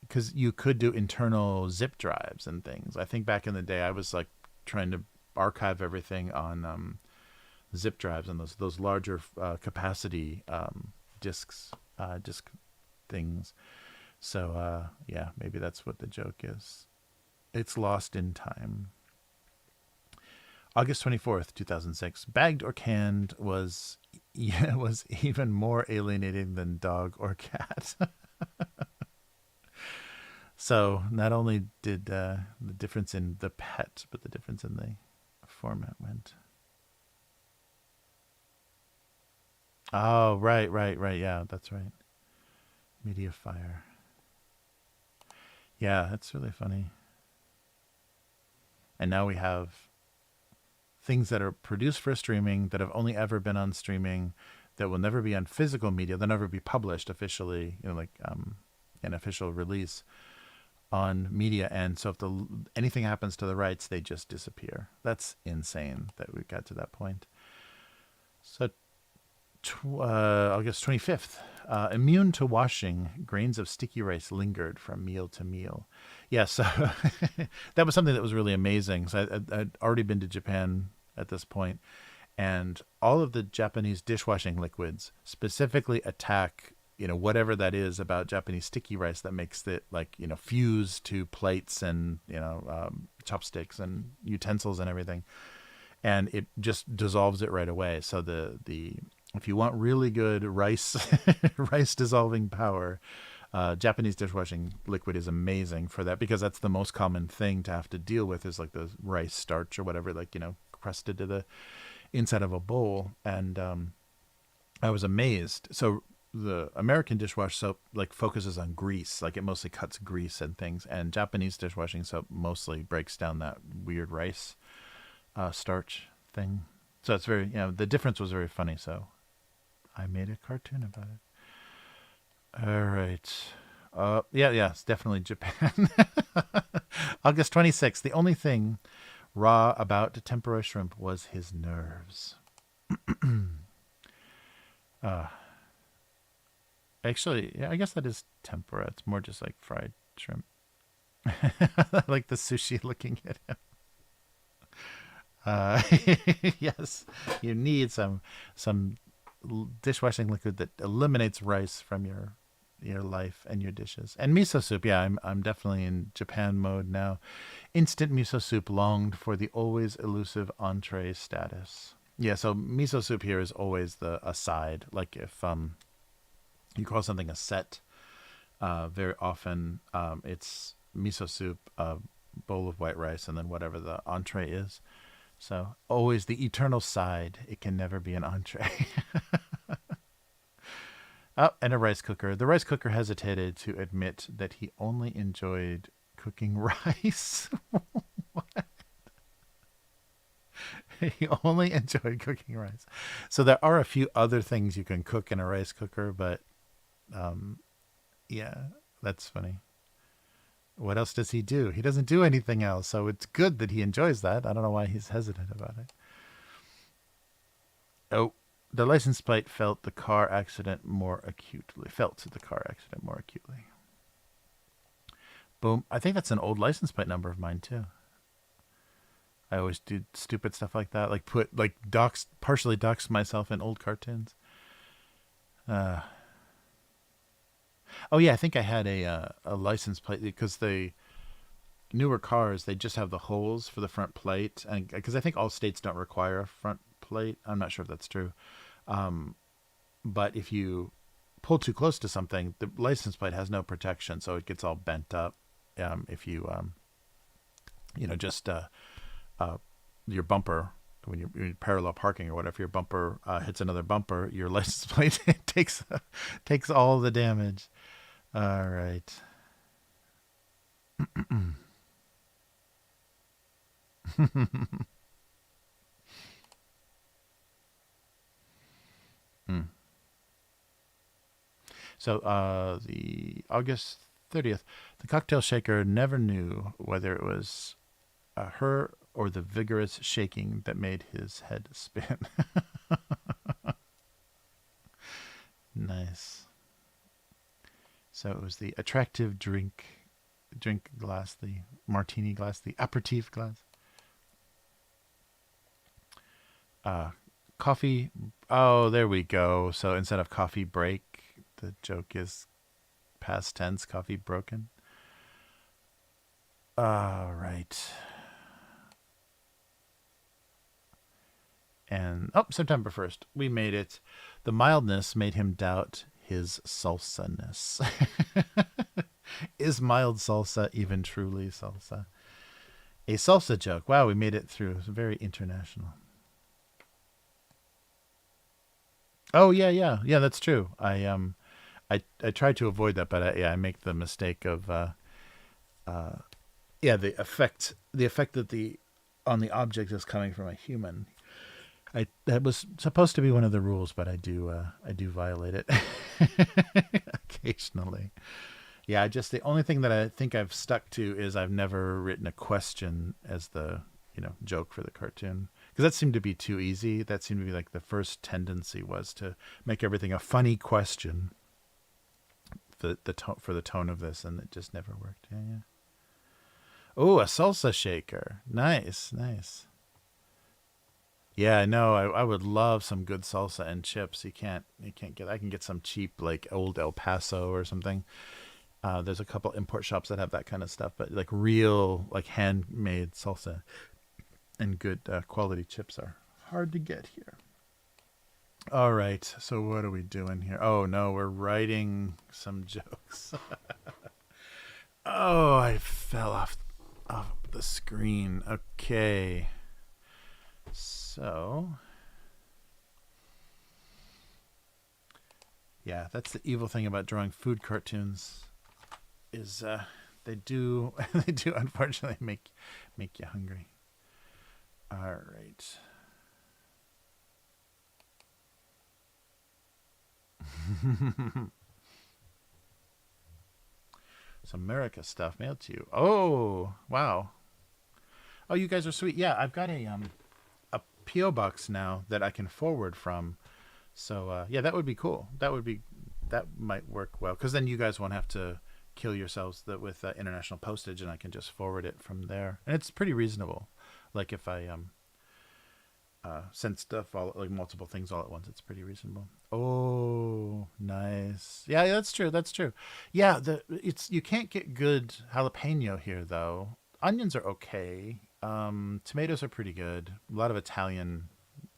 because you could do internal zip drives and things. I think back in the day, I was like trying to archive everything on zip drives and those larger capacity disk things. So maybe that's what the joke is. It's lost in time. August 24th, 2006. Bagged or canned was even more alienating than dog or cat. So not only did the difference in the pet, but the difference in the format went. Oh, right, right, right. Yeah, that's right. Media Fire. Yeah, that's really funny. And now we have things that are produced for streaming that have only ever been on streaming, that will never be on physical media. They'll never be published officially, like an official release on media. And so if anything happens to the rights, they just disappear. That's insane that we got to that point. So August 25th, immune to washing, grains of sticky rice lingered from meal to meal. Yeah, so that was something that was really amazing. So I'd already been to Japan at this point, and all of the Japanese dishwashing liquids specifically attack, whatever that is about Japanese sticky rice that makes it fuse to plates and, chopsticks and utensils and everything. And it just dissolves it right away. So if you want really good rice rice dissolving power, Japanese dishwashing liquid is amazing for that, because that's the most common thing to have to deal with, is like the rice starch or whatever, crusted to the inside of a bowl. And I was amazed. So the American dishwash soap focuses on grease, it mostly cuts grease and things, and Japanese dishwashing soap mostly breaks down that weird rice starch thing. So it's very, the difference was very funny. So I made a cartoon about it. All right. Yeah, it's definitely Japan. August 26th. The only thing raw about tempura shrimp was his nerves. Actually, yeah, I guess that is tempura. It's more just like fried shrimp. Like the sushi looking at him. Yes, you need some dishwashing liquid that eliminates rice from your life and your dishes. And miso soup, yeah, I'm definitely in Japan mode now. Instant miso soup longed for the always elusive entree status. Yeah, so miso soup here is always a side. Like if you call something a set, very often it's miso soup, a bowl of white rice, and then whatever the entree is. So always the eternal side. It can never be an entree. Oh, and a rice cooker. The rice cooker hesitated to admit that he only enjoyed cooking rice. What? He only enjoyed cooking rice. So there are a few other things you can cook in a rice cooker, but yeah, that's funny. What else does he do? He doesn't do anything else, so it's good that he enjoys that. I don't know why he's hesitant about it. Oh, the license plate felt the car accident more acutely. Boom. I think that's an old license plate number of mine too. I always do stupid stuff like that, partially dox myself in old cartoons. Uh, oh yeah, I think I had a license plate, because the newer cars, they just have the holes for the front plate, and because I think all states don't require a front plate. I'm not sure if that's true. But if you pull too close to something, the license plate has no protection, so it gets all bent up. If you, just your bumper, when you're parallel parking or whatever, your bumper hits another bumper, your license plate takes all the damage. All right. Hmm. So the August 30th, the cocktail shaker never knew whether it was her or the vigorous shaking that made his head spin. Nice. So it was the attractive drink glass, the martini glass, the aperitif glass. Coffee. Oh, there we go. So instead of coffee break, the joke is past tense, coffee broken. All right. And September 1st, we made it. The mildness made him doubt his salsa-ness. Is mild salsa even truly salsa? A salsa joke. Wow, we made it through. It's very international. Oh yeah, yeah, yeah. That's true. I try to avoid that, but yeah, I make the mistake of yeah, the effect that the on the object is coming from a human. I That was supposed to be one of the rules, but I do violate it occasionally. Yeah, just the only thing that I think I've stuck to is I've never written a question as the joke for the cartoon, because that seemed to be too easy. That seemed to be like the first tendency was to make everything a funny question for the tone of this, and it just never worked. Yeah, yeah. Oh, a salsa shaker. Nice, nice. Yeah, I know. I would love some good salsa and chips. You can't get. I can get some cheap like old El Paso or something. There's a couple import shops that have that kind of stuff, but like real like handmade salsa and good quality chips are hard to get here. All right, so what are we doing here? Oh no, we're writing some jokes. Oh, I fell off the screen. Okay. So, yeah, that's the evil thing about drawing food cartoons is they do they do unfortunately make you hungry. All right. Some America stuff mailed to you. Oh, wow. Oh, you guys are sweet. Yeah, I've got a PO box now that I can forward from. So yeah, that would be cool. That might work well, because then you guys won't have to kill yourselves with international postage, and I can just forward it from there, and it's pretty reasonable. Like if I send stuff all like multiple things all at once, it's pretty reasonable. Oh, nice. Yeah, yeah, that's true. That's true. Yeah, the it's you can't get good jalapeno here though. Onions are okay. Tomatoes are pretty good. A lot of Italian,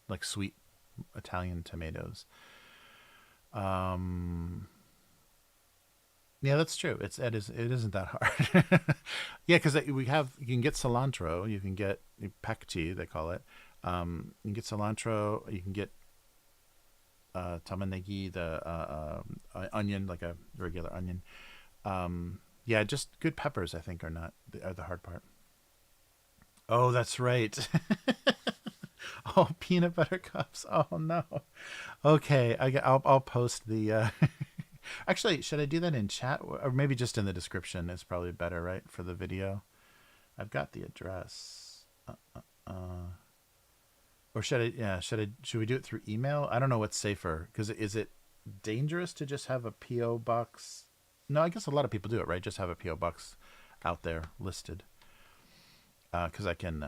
like sweet Italian tomatoes. Um, yeah, that's true. It isn't that hard. Yeah, because we have you can get cilantro, you can get pakchi they call it. You can get cilantro, you can get tamanegi, the onion, like a regular onion. Yeah, just good peppers I think are the hard part. Oh, that's right. Oh, peanut butter cups. Oh no. Okay, I'll post the. Actually, should I do that in chat or maybe just in the description? Is probably better, right, for the video. I've got the address. Or should I? Yeah, should we do it through email? I don't know what's safer, because is it dangerous to just have a PO box? No, I guess a lot of people do it, right? Just have a PO box out there listed. Because I can,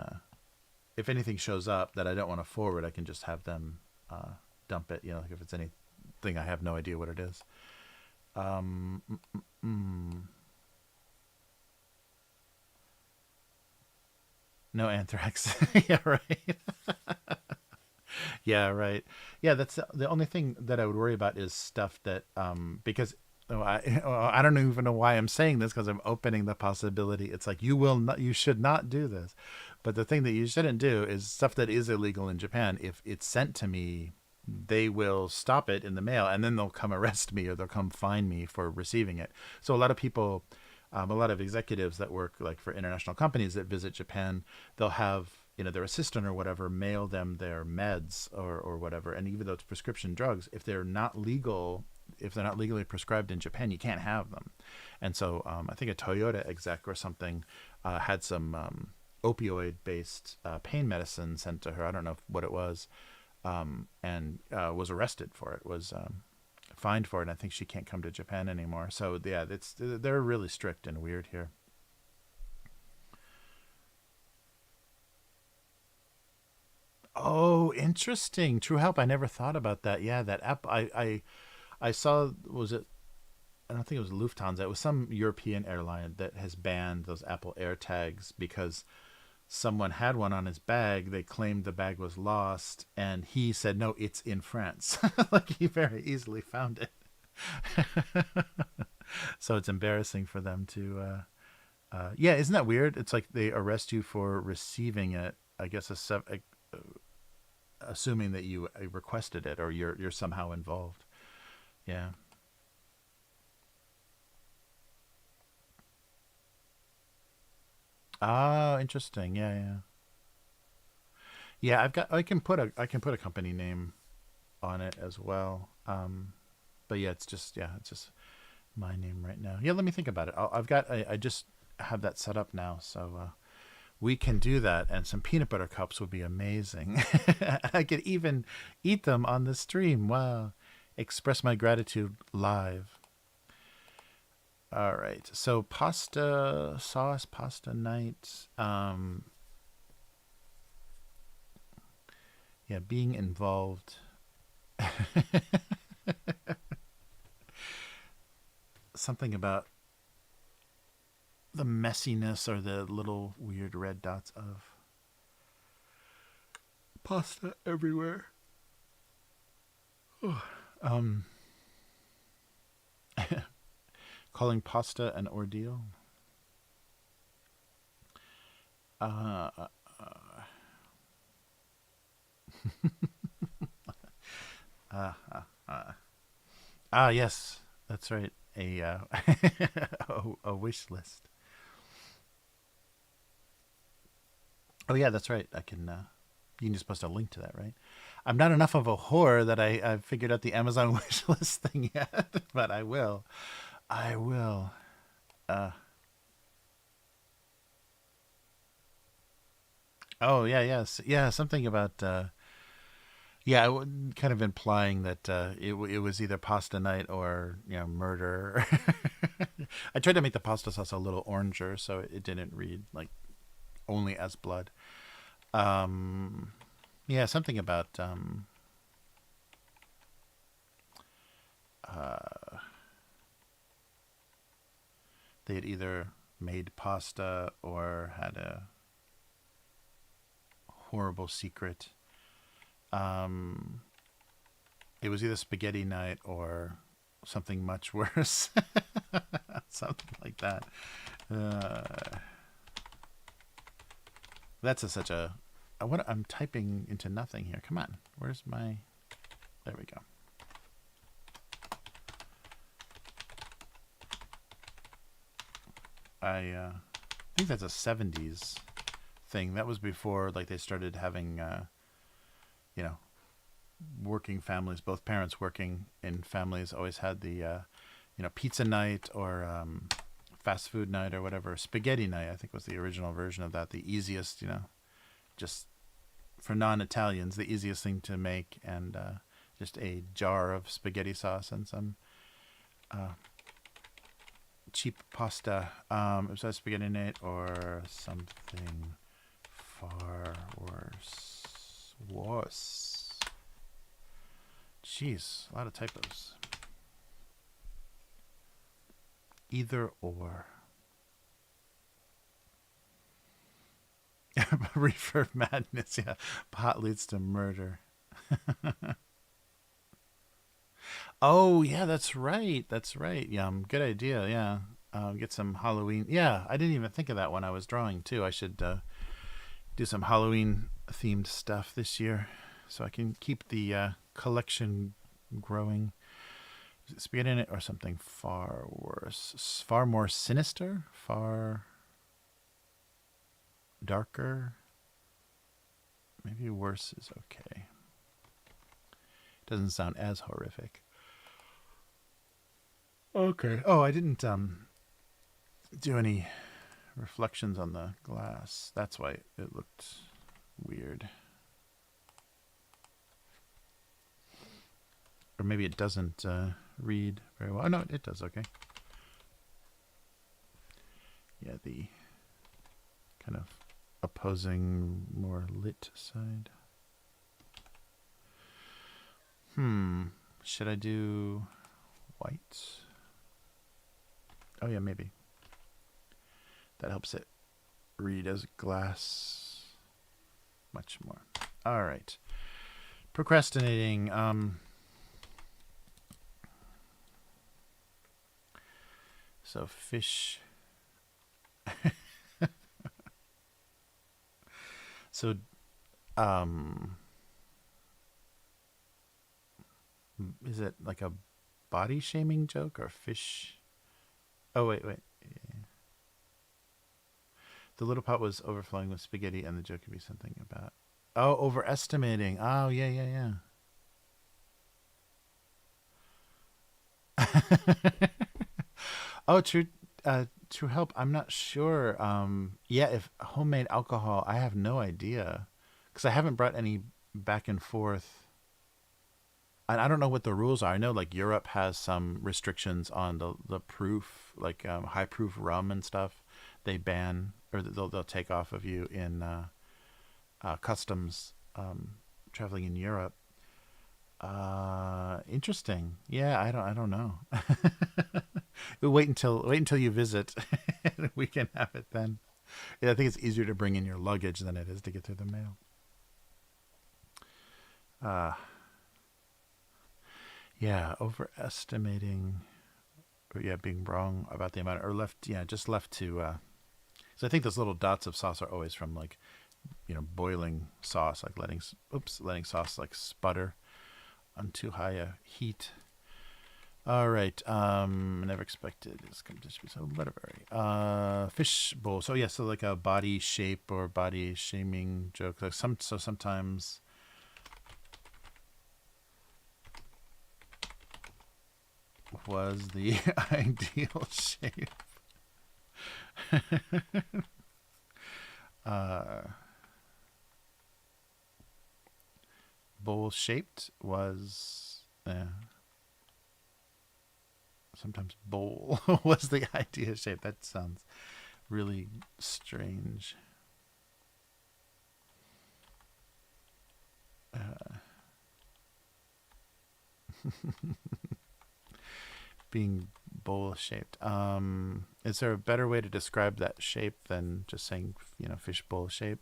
if anything shows up that I don't want to forward, I can just have them dump it. Like if it's anything I have no idea what it is. Um, mm, mm, mm. No anthrax. Yeah, right. Yeah, right. Yeah, that's the only thing that I would worry about is stuff that because I don't even know why I'm saying this, because I'm opening the possibility. It's like you should not do this. But the thing that you shouldn't do is stuff that is illegal in Japan. If it's sent to me, they will stop it in the mail, and then they'll come arrest me or they'll come fine me for receiving it. So a lot of people, a lot of executives that work like for international companies that visit Japan, they'll have their assistant or whatever mail them their meds or whatever. And even though it's prescription drugs, if they're not legally prescribed in Japan, you can't have them. And so I think a Toyota exec or something had some opioid-based pain medicine sent to her. I don't know what it was, and was arrested for it. Was fined for it. And I think she can't come to Japan anymore. So yeah, they're really strict and weird here. Oh, interesting. True Help. I never thought about that. Yeah, that app. I saw. Was it? I don't think it was Lufthansa. It was some European airline that has banned those Apple AirTags because someone had one on his bag. They claimed the bag was lost, and he said, "No, it's in France." Like he very easily found it. So it's embarrassing for them to. Yeah, isn't that weird? It's like they arrest you for receiving it. I guess assuming that you requested it or you're somehow involved. Yeah. Oh, interesting. Yeah, yeah. Yeah, I can put a company name on it as well. But yeah, it's just my name right now. Yeah, let me think about it. I just have that set up now, so we can do that. And some peanut butter cups would be amazing. I could even eat them on the stream. Wow, express my gratitude live. All right, so pasta sauce, pasta night. Yeah, being involved. Something about the messiness or the little weird red dots of pasta everywhere. Um, calling pasta an ordeal. Uh, uh, uh, uh, uh. Yes, that's right. A wish list. Oh yeah, that's right. I can. You can just post a link to that, right? I'm not enough of a whore that I've figured out the Amazon wish list thing yet, but I will. I will. Uh, oh yeah, yes, yeah. Something about yeah, kind of implying that it was either pasta night or murder. I tried to make the pasta sauce a little oranger so it didn't read like only as blood. Um, yeah, something about uh, they had either made pasta or had a horrible secret. Um, it was either spaghetti night or something much worse, something like that. Uh, such a. I'm typing into nothing here. Come on, where's my? There we go. I think that's a '70s thing. That was before like they started having you know working families. Both parents working in families always had the pizza night or fast food night or whatever. Spaghetti night I think was the original version of that. The easiest, just for non-Italians, the easiest thing to make, and just a jar of spaghetti sauce and some uh, cheap pasta. It was a spaghetti night or something far worse. Worse. Jeez, a lot of typos. Either or. Reefer madness, yeah. Pot leads to murder. Oh, yeah, that's right. That's right. Yeah, good idea. Yeah. Get some Halloween. Yeah, I didn't even think of that when I was drawing, too. I should do some Halloween themed stuff this year so I can keep the collection growing. Is it spaghetti in it or something far worse? Far more sinister? Far darker? Maybe worse is okay. Doesn't sound as horrific. Okay. Oh, I didn't do any reflections on the glass. That's why it looked weird. Or maybe it doesn't read very well. Oh, no, it does okay. Yeah, the kind of opposing, more lit side. Should I do white? Oh, yeah, maybe. That helps it read as glass much more. All right. Procrastinating. So fish. So, um, is it like a body shaming joke or fish? Oh, wait. The little pot was overflowing with spaghetti, and the joke could be something about. Oh, overestimating. Oh, yeah. Oh, true. True help. I'm not sure. Yeah, if homemade alcohol, I have no idea, because I haven't brought any back and forth, and I don't know what the rules are. I know like Europe has some restrictions on the proof, like high proof rum and stuff. They ban or they'll take off of you in customs traveling in Europe. Interesting. Yeah, I don't know. We'll wait until you visit. We can have it then. Yeah, I think it's easier to bring in your luggage than it is to get through the mail. Uh yeah, overestimating, or yeah, being wrong about the amount, or left, yeah, just left to so I think those little dots of sauce are always from like, boiling sauce, like letting sauce like sputter on too high a heat. All right. Never expected this to be so butterberry. Fish bowl. So yeah, so like a body shape or body shaming joke. Like sometimes was the ideal shape. uh, Bowl shaped was. Sometimes bowl was the idea shape. That sounds really strange. Being bowl shaped. Is there a better way to describe that shape than just saying, fish bowl shape?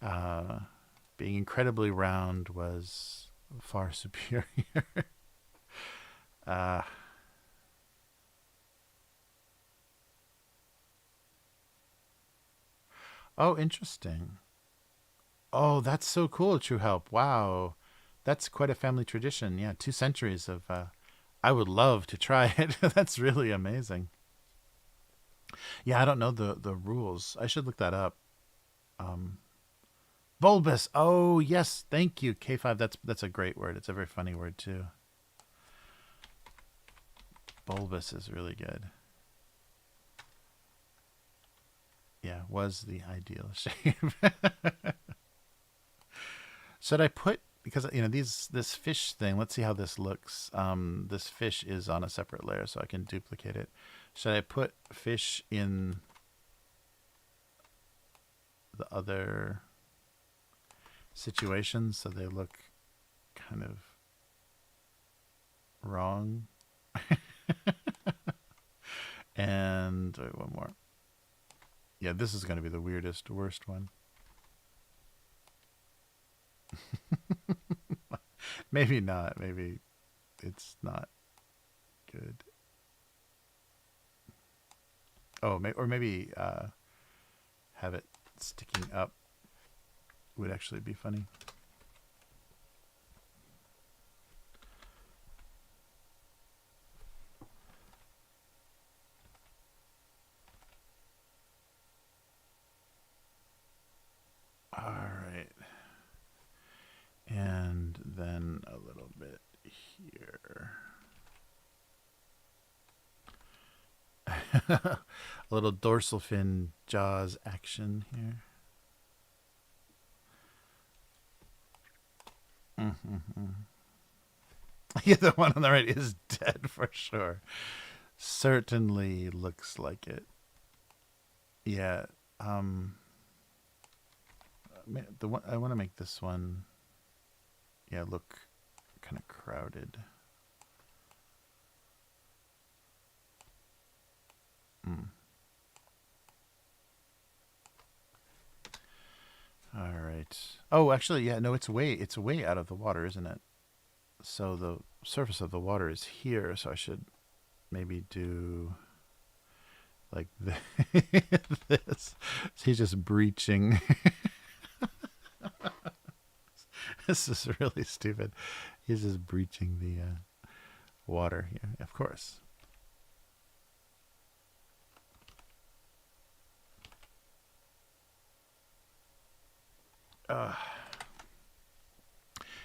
Uh, Being incredibly round was far superior. uh, oh, interesting. Oh, that's so cool, True Help. Wow. That's quite a family tradition. Yeah, 2 centuries of. I would love to try it. That's really amazing. Yeah, I don't know the rules. I should look that up. Um, bulbous. Oh yes, thank you, K5. That's a great word. It's a very funny word too. Bulbous is really good. Yeah, was the ideal shape. Should I put, because this fish thing? Let's see how this looks. This fish is on a separate layer, so I can duplicate it. Should I put fish in the other situations so they look kind of wrong? And wait, one more. Yeah, this is going to be the worst one. Maybe not. Maybe it's not good. Oh, or maybe have it sticking up would actually be funny. All right. And then a little bit here. A little dorsal fin jaws action here. Mm-hmm. Yeah, the one on the right is dead for sure. Certainly looks like it. Yeah. The one I want to make this one, yeah, look kind of crowded. All right. Oh, actually, yeah, no, it's way out of the water, isn't it? So the surface of the water is here, so I should maybe do like this. He's just breaching. This is really stupid. He's just breaching the water here, of course.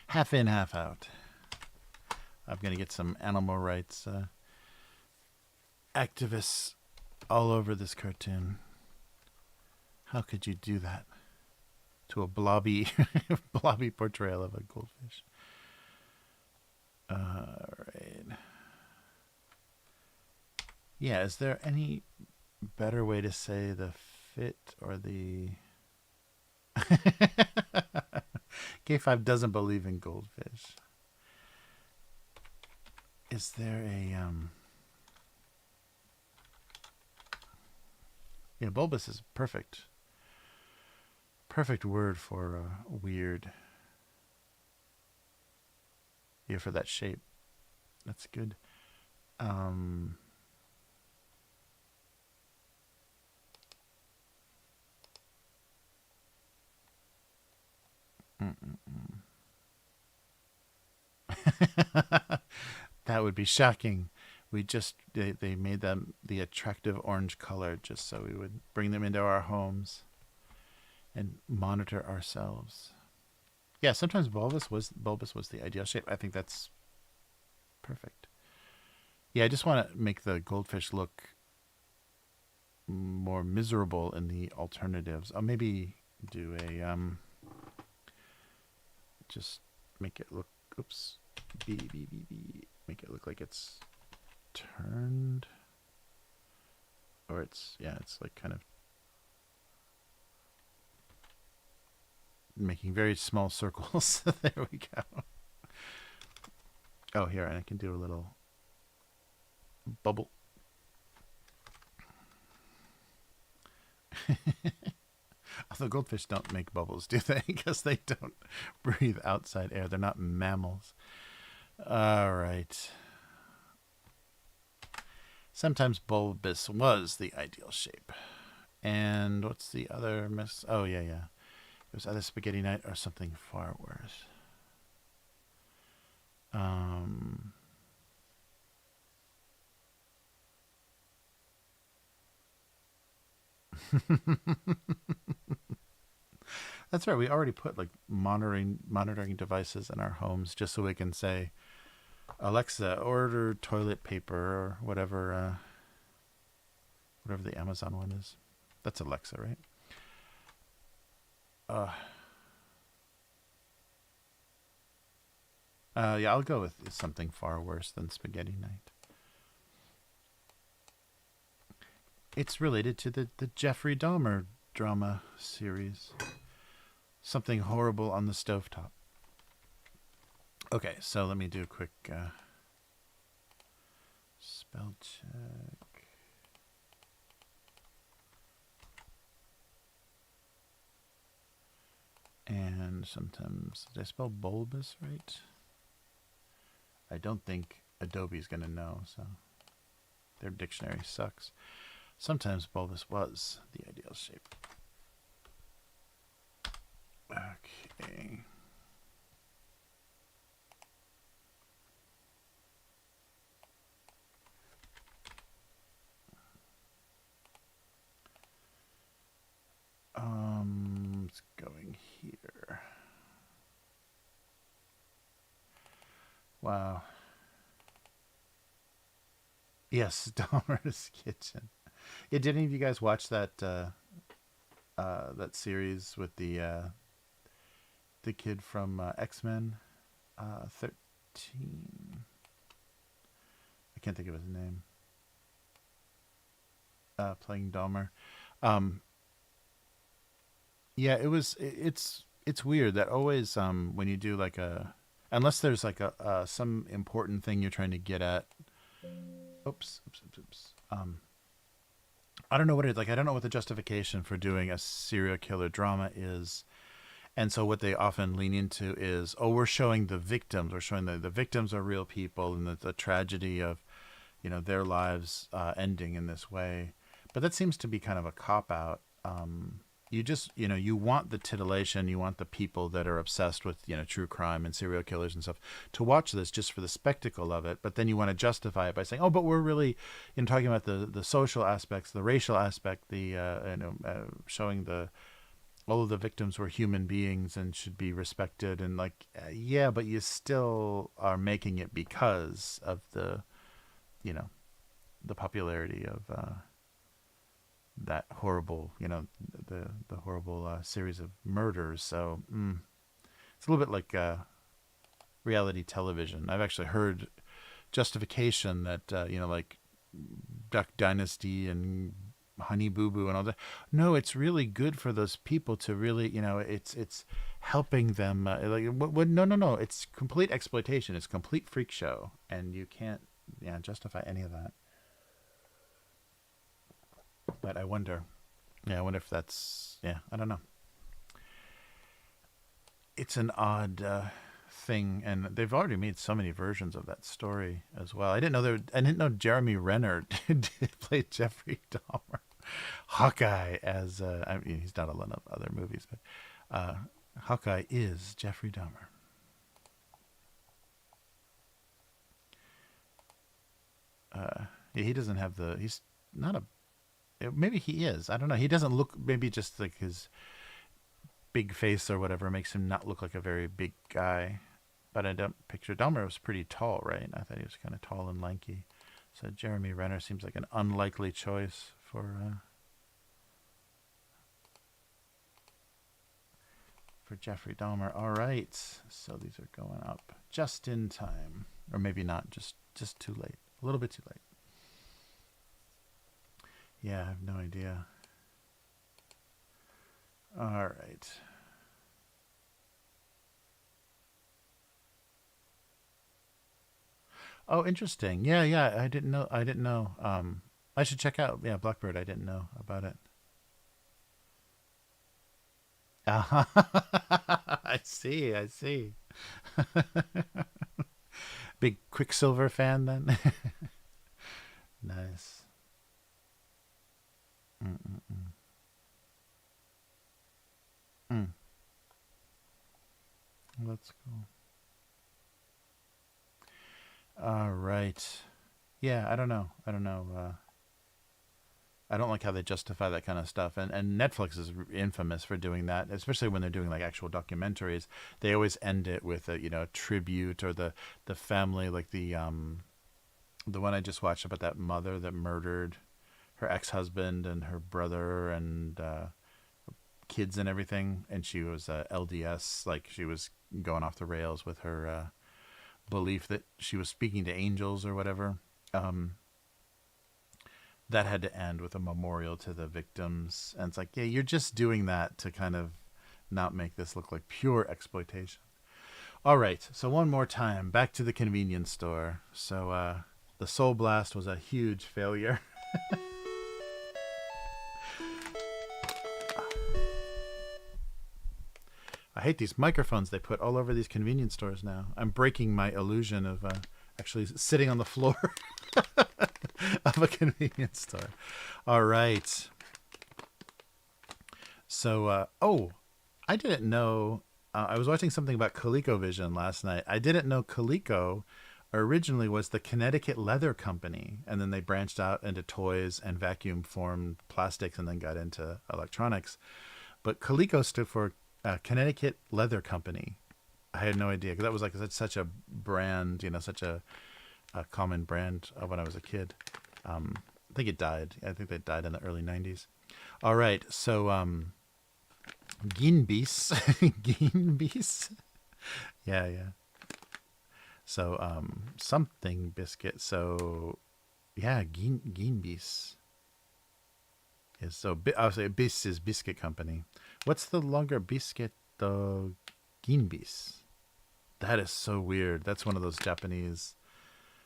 Half in, half out. I'm going to get some animal rights activists all over this cartoon. How could you do that to a blobby, blobby portrayal of a goldfish? All right. Yeah, is there any better way to say the fit or the... K5 doesn't believe in goldfish. Is there a... Yeah, bulbous is perfect. Perfect word for weird. Yeah, for that shape. That's good. That would be shocking. They made them the attractive orange color just so we would bring them into our homes and monitor ourselves. Yeah, sometimes bulbous was the ideal shape. I think that's perfect. Yeah, I just want to make the goldfish look more miserable in the alternatives. I'll maybe do a just make it look, oops, make it look like it's turned, or it's like kind of making very small circles. There we go. Oh, here, and I can do a little bubble. Although goldfish don't make bubbles, do they? Because they don't breathe outside air. They're not mammals. All right. Sometimes bulbous was the ideal shape. And what's the other miss? Oh, yeah. It was either Spaghetti Night or something far worse. That's right. We already put like monitoring devices in our homes just so we can say, Alexa, order toilet paper or whatever the Amazon one is. That's Alexa, right? Yeah, I'll go with something far worse than Spaghetti Night. It's related to the Jeffrey Dahmer drama series. Something horrible on the stovetop. Okay, so let me do a quick spell check. And sometimes, did I spell bulbous right? I don't think Adobe's going to know, so their dictionary sucks. Sometimes bulbous was the ideal shape. Okay. It's going here. Wow. Yes, Dahmer's Kitchen. Yeah, did any of you guys watch that that series with the kid from X-Men 13? I can't think of his name. Playing Dahmer. Yeah, it's weird that always when you do like unless there's like a some important thing you're trying to get at. Oops. I don't know what it is. Like, I don't know what the justification for doing a serial killer drama is. And so what they often lean into is, we're showing the victims. We're showing the victims are real people and the tragedy of, their lives ending in this way. But that seems to be kind of a cop out. You just, you want the titillation, you want the people that are obsessed with, true crime and serial killers and stuff to watch this just for the spectacle of it. But then you want to justify it by saying, oh, but we're really, talking about the social aspects, the racial aspect, showing all of the victims were human beings and should be respected. And yeah, but you still are making it because of the popularity of, that horrible, the horrible series of murders. So it's a little bit like reality television. I've actually heard justification that like Duck Dynasty and Honey Boo Boo and all that. No, it's really good for those people to really, it's helping them. No. It's complete exploitation. It's complete freak show, and you can't justify any of that. But I wonder if that's, I don't know. It's an odd thing, and they've already made so many versions of that story as well. I didn't know Jeremy Renner did play Jeffrey Dahmer. Hawkeye as, he's done a lot of other movies, but Hawkeye is Jeffrey Dahmer. He doesn't have he's not a, maybe he is. I don't know. He doesn't look, maybe just like his big face or whatever makes him not look like a very big guy. But I don't picture Dahmer was pretty tall, right? I thought he was kind of tall and lanky. So Jeremy Renner seems like an unlikely choice for Jeffrey Dahmer. All right. So these are going up just in time. Or maybe not, just too late. A little bit too late. Yeah, I have no idea. All right. Oh, interesting. Yeah, I didn't know. I should check out. Yeah, Blackbird. I didn't know about it. I see. Big Quicksilver fan then. Nice. Mm-mm-mm. Mm. Let's go. All right. Yeah, I don't know. I don't like how they justify that kind of stuff. And Netflix is infamous for doing that, especially when they're doing like actual documentaries. They always end it with a tribute or the family, like the one I just watched about that mother that murdered her ex-husband and her brother and kids and everything. And she was LDS, like she was going off the rails with her belief that she was speaking to angels or whatever. That had to end with a memorial to the victims. And it's like, yeah, you're just doing that to kind of not make this look like pure exploitation. All right. So one more time, back to the convenience store. So the Soul Blast was a huge failure. I hate these microphones they put all over these convenience stores now. I'm breaking my illusion of actually sitting on the floor of a convenience store. All right. So, I didn't know. I was watching something about ColecoVision last night. I didn't know Coleco originally was the Connecticut Leather Company, and then they branched out into toys and vacuum-formed plastics, and then got into electronics. But Coleco stood for Connecticut Leather Company. I had no idea, because that was like such a brand, such a common brand when I was a kid. I think it died. I think they died in the early 90s. All right, so Ginbis. Ginbis? Yeah. So something biscuit. So yeah, Ginbis. Is so I'll say Bis is biscuit company. What's the longer biscuit? The Ginbis. That is so weird. That's one of those Japanese.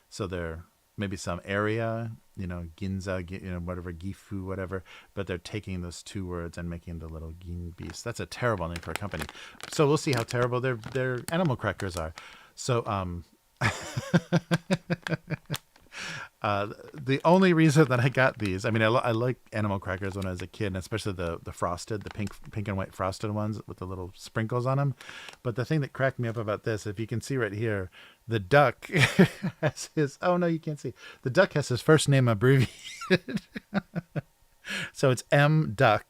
So they're maybe some area, Ginza, whatever, Gifu, whatever. But they're taking those two words and making the little Ginbis. That's a terrible name for a company. So we'll see how terrible their animal crackers are. So The only reason that I got these, I mean, I like animal crackers when I was a kid, and especially the frosted, the pink and white frosted ones with the little sprinkles on them. But the thing that cracked me up about this, if you can see right here, the duck has his, oh no, you can't see. The duck has his first name abbreviated. So it's M Duck,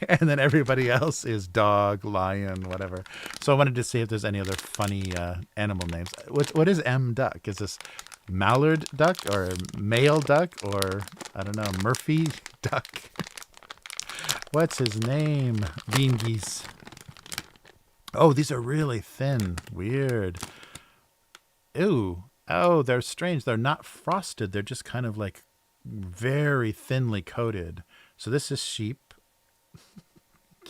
and then everybody else is dog, lion, whatever. So I wanted to see if there's any other funny animal names. What is M Duck? Is this mallard duck or male duck or I don't know, Murphy duck? What's his name? Bean geese. Oh, these are really thin. Weird. Ew. Oh, they're strange. They're not frosted. They're just kind of like very thinly coated. So this is sheep.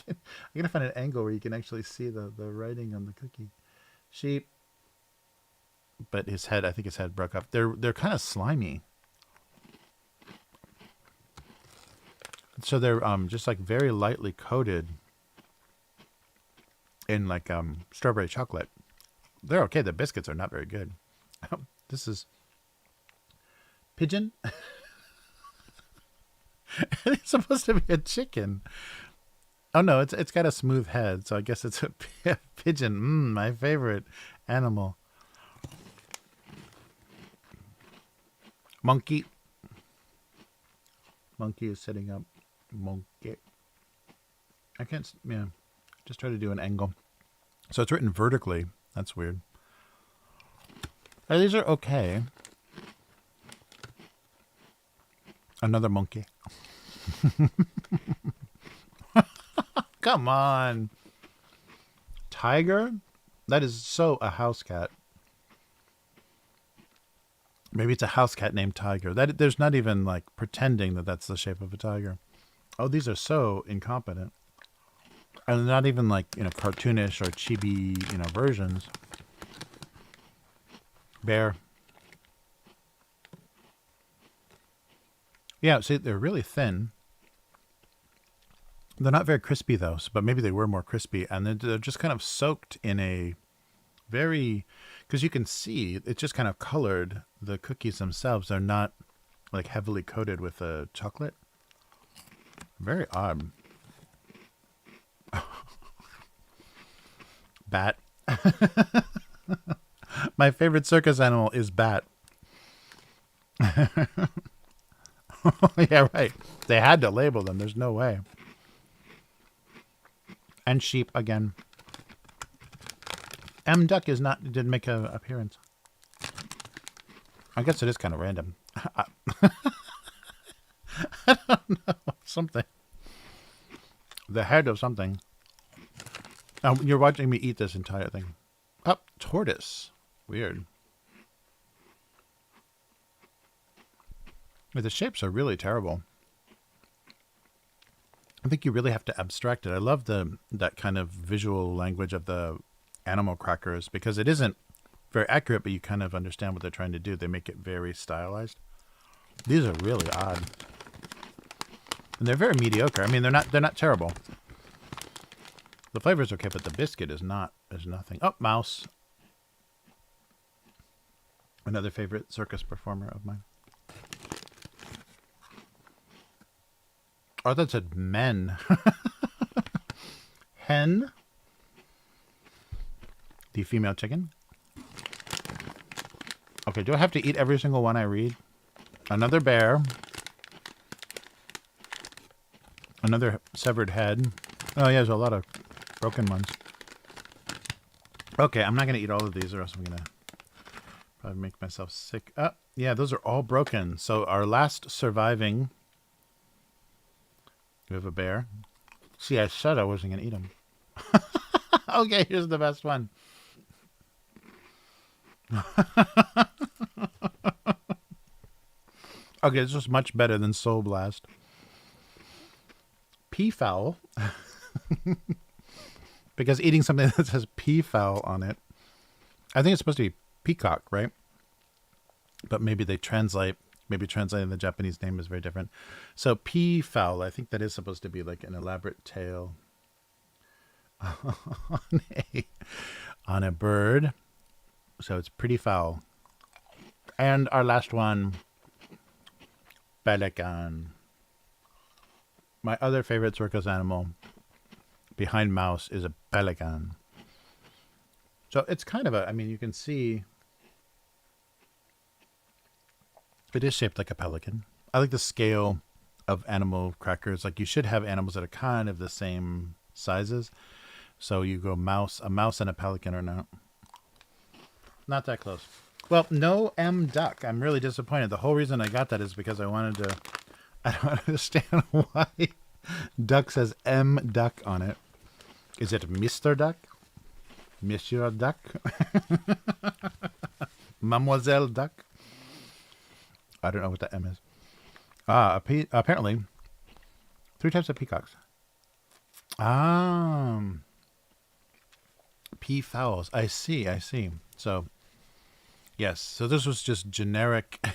I'm going to find an angle where you can actually see the writing on the cookie. Sheep. But his head, I think his head broke up. They're kind of slimy. So they're just like very lightly coated in like strawberry chocolate. They're okay. The biscuits are not very good. This is pigeon. It's supposed to be a chicken. Oh no, it's got a smooth head, so I guess it's a pigeon. My favorite animal. Monkey. Monkey is sitting up. Monkey. I can't. Yeah, just try to do an angle. So it's written vertically. That's weird. These are okay. Another monkey. Come on. Tiger? That is so a house cat. Maybe it's a house cat named Tiger. There's not even like pretending that that's the shape of a tiger. Oh, these are so incompetent. And not even like, cartoonish or chibi, versions. Bear. Yeah, see, they're really thin. They're not very crispy, though, but maybe they were more crispy. And they're just kind of soaked in a very... Because you can see, it's just kind of colored. The cookies themselves are not, like, heavily coated with chocolate. Very odd. Bat. My favorite circus animal is bat. Yeah, right. They had to label them. There's no way. And sheep again. M Duck didn't make an appearance. I guess it is kind of random. I don't know. Something. The head of something. You're watching me eat this entire thing. Oh, tortoise. Weird. The shapes are really terrible. I think you really have to abstract it. I love that kind of visual language of the animal crackers because it isn't very accurate, but you kind of understand what they're trying to do. They make it very stylized. These are really odd. And they're very mediocre. I mean, they're not terrible. The flavor's okay, but the biscuit is not. There's nothing. Oh, mouse. Another favorite circus performer of mine. Oh, that said men. Hen. The female chicken. Okay, do I have to eat every single one I read? Another bear. Another severed head. Oh, yeah, there's a lot of broken ones. Okay, I'm not going to eat all of these or else I'm going to probably make myself sick. Yeah, those are all broken. So our last surviving... We have a bear. See, I said I wasn't going to eat them. Okay, here's the best one. Okay, this is much better than Soul Blast. Peafowl. Because eating something that says peafowl on it, I think it's supposed to be peacock, right? But maybe they translate. Maybe translating the Japanese name is very different. So peafowl, I think that is supposed to be like an elaborate tale on a bird. So it's pretty foul. And our last one, pelican. My other favorite circus animal behind mouse is a pelican. So it's kind of a, I mean, you can see it is shaped like a pelican. I like the scale of animal crackers. Like you should have animals that are kind of the same sizes. So you go mouse, a mouse and a pelican are not that close. Well, no M duck. I'm really disappointed. The whole reason I got that is because I wanted to, I don't understand why duck says M duck on it. Is it Mr. Duck? Monsieur Duck? Mademoiselle Duck? I don't know what the M is. Apparently, 3 types of peacocks. Peafowls. I see. So, yes. So this was just generic,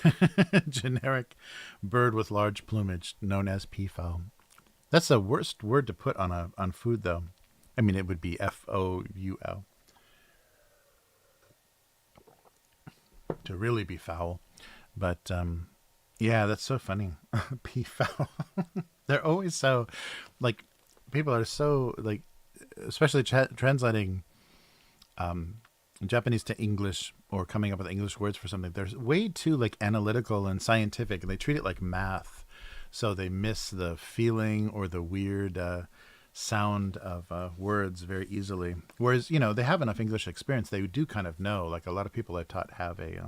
generic bird with large plumage known as peafowl. That's the worst word to put on food, though. I mean, it would be F-O-U-L. To really be foul. But, yeah, that's so funny. Peafowl. They're always so, like, people are so, like, especially translating Japanese to English or coming up with English words for something. They're way too, like, analytical and scientific, and they treat it like math. So they miss the feeling or the weird sound of words very easily. Whereas, you know, they have enough English experience. They do kind of know, like a lot of people I've taught have a,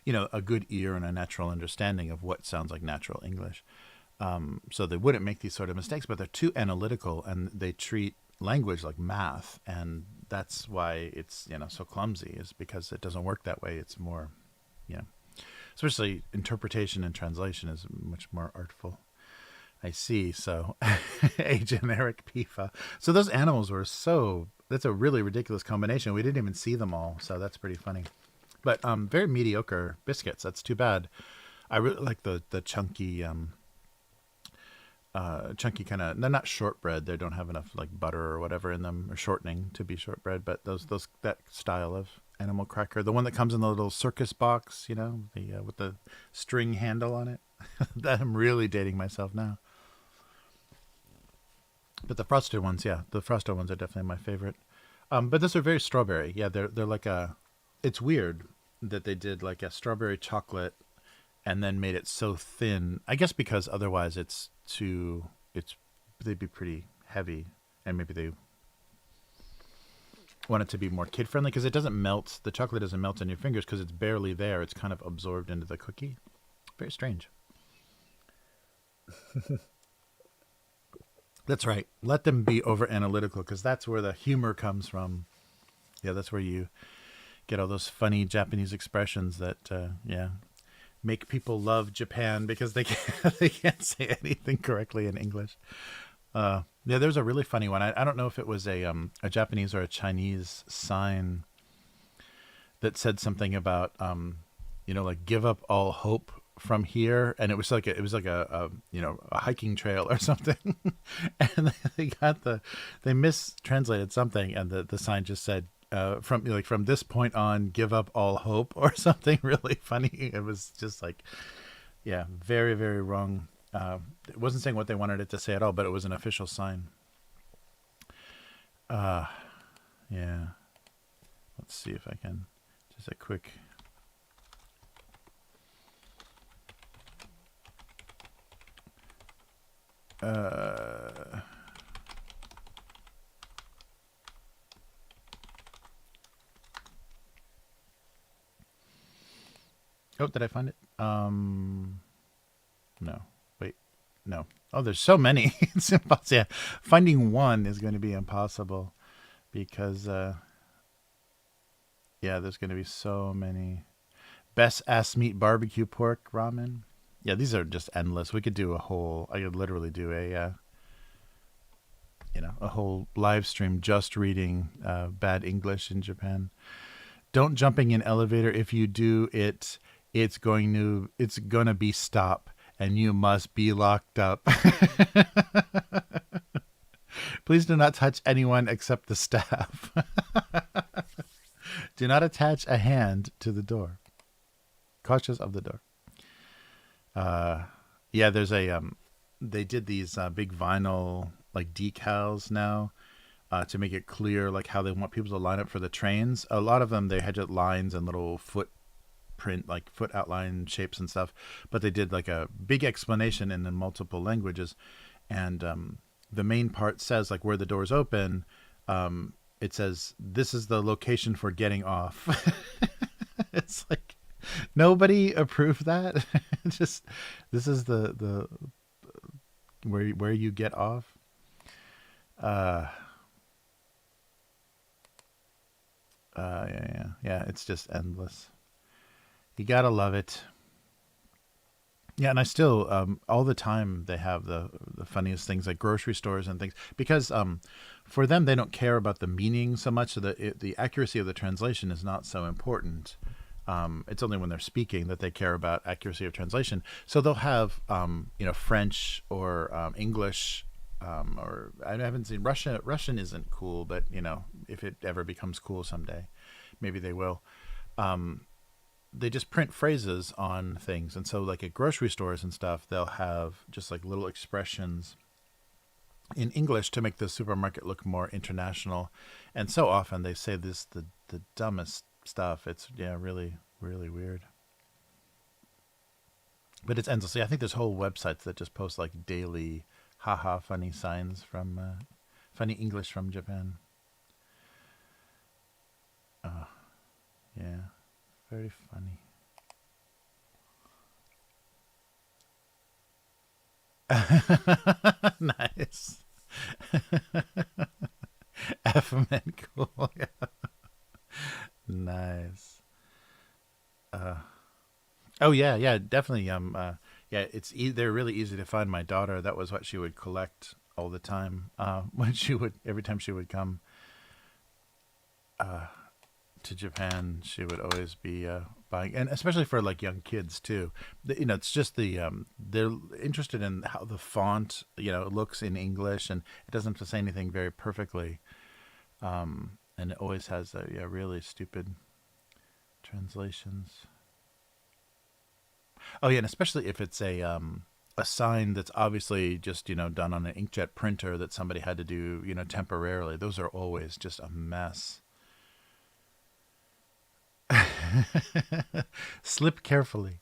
you know, a good ear and a natural understanding of what sounds like natural English. So they wouldn't make these sort of mistakes, but they're too analytical and they treat language like math. And that's why it's, you know, so clumsy, is because it doesn't work that way. It's more, you know, especially interpretation and translation is much more artful. I see. So a generic PIFA. So those animals were that's a really ridiculous combination. We didn't even see them all. So that's pretty funny. But very mediocre biscuits. That's too bad. I really like the chunky, chunky kind of, they're not shortbread. They don't have enough like butter or whatever in them, or shortening to be shortbread. But that style of animal cracker, the one that comes in the little circus box, you know, the with the string handle on it. That I'm really dating myself now. But the frosted ones, yeah, the frosted ones are definitely my favorite. But those are very strawberry. Yeah, they're like it's weird that they did like a strawberry chocolate and then made it so thin. I guess because otherwise they'd be pretty heavy, and maybe they want it to be more kid friendly because it doesn't melt. The chocolate doesn't melt in your fingers because it's barely there. It's kind of absorbed into the cookie. Very strange. That's right. Let them be over analytical because that's where the humor comes from. Yeah, that's where you get all those funny Japanese expressions that, make people love Japan because they can't say anything correctly in English. Yeah, there's a really funny one. I don't know if it was a Japanese or a Chinese sign that said something about, like give up all hope from here, and it was like a hiking trail or something. And they mistranslated something, and the sign just said from this point on, give up all hope, or something really funny. It was just like, yeah, very, very wrong. It wasn't saying what they wanted it to say at all, but it was an official sign. Yeah. Let's see if I can just a quick. Oh, did I find it? No. Wait. No. Oh, there's so many. It's impossible. Yeah. Finding one is going to be impossible because, there's going to be so many. Best ass meat barbecue pork ramen. Yeah, these are just endless. We could do I could literally do a whole live stream just reading bad English in Japan. Don't jumping in elevator. If you do it, it's gonna be stop, and you must be locked up. Please do not touch anyone except the staff. Do not attach a hand to the door. Cautious of the door. Yeah, there's a they did these big vinyl like decals now to make it clear like how they want people to line up for the trains. A lot of them they had just lines and little footprint like foot outline shapes and stuff, but they did like a big explanation in multiple languages, and the main part says like where the doors open. It says this is the location for getting off. It's like nobody approved that. Just this is the where you get off. Uh, yeah. It's just endless. You gotta love it. Yeah, and I still all the time they have the funniest things like grocery stores and things because for them they don't care about the meaning so much. So the accuracy of the translation is not so important. It's only when they're speaking that they care about accuracy of translation. So they'll have French or English. Or I haven't seen Russian. Russian isn't cool, but if it ever becomes cool someday, maybe they will. They just print phrases on things, and so like at grocery stores and stuff, they'll have just like little expressions in English to make the supermarket look more international. And so often they say the dumbest stuff. It's really really weird. But it's endlessly. I think there's whole websites that just post like daily haha funny signs from funny English from Japan. Yeah, very funny. Nice. F men cool. Yeah. Nice. Uh, oh yeah, definitely. Yeah, they're really easy to find. My daughter, that was what she would collect all the time. When she would every time she would come to Japan, she would always be buying, and especially for like young kids too. It's just they're interested in how the font looks in English, and it doesn't have to say anything very perfectly. And it always has really stupid translations. Oh yeah, and especially if it's a sign that's obviously just done on an inkjet printer that somebody had to do temporarily. Those are always just a mess. Slip carefully.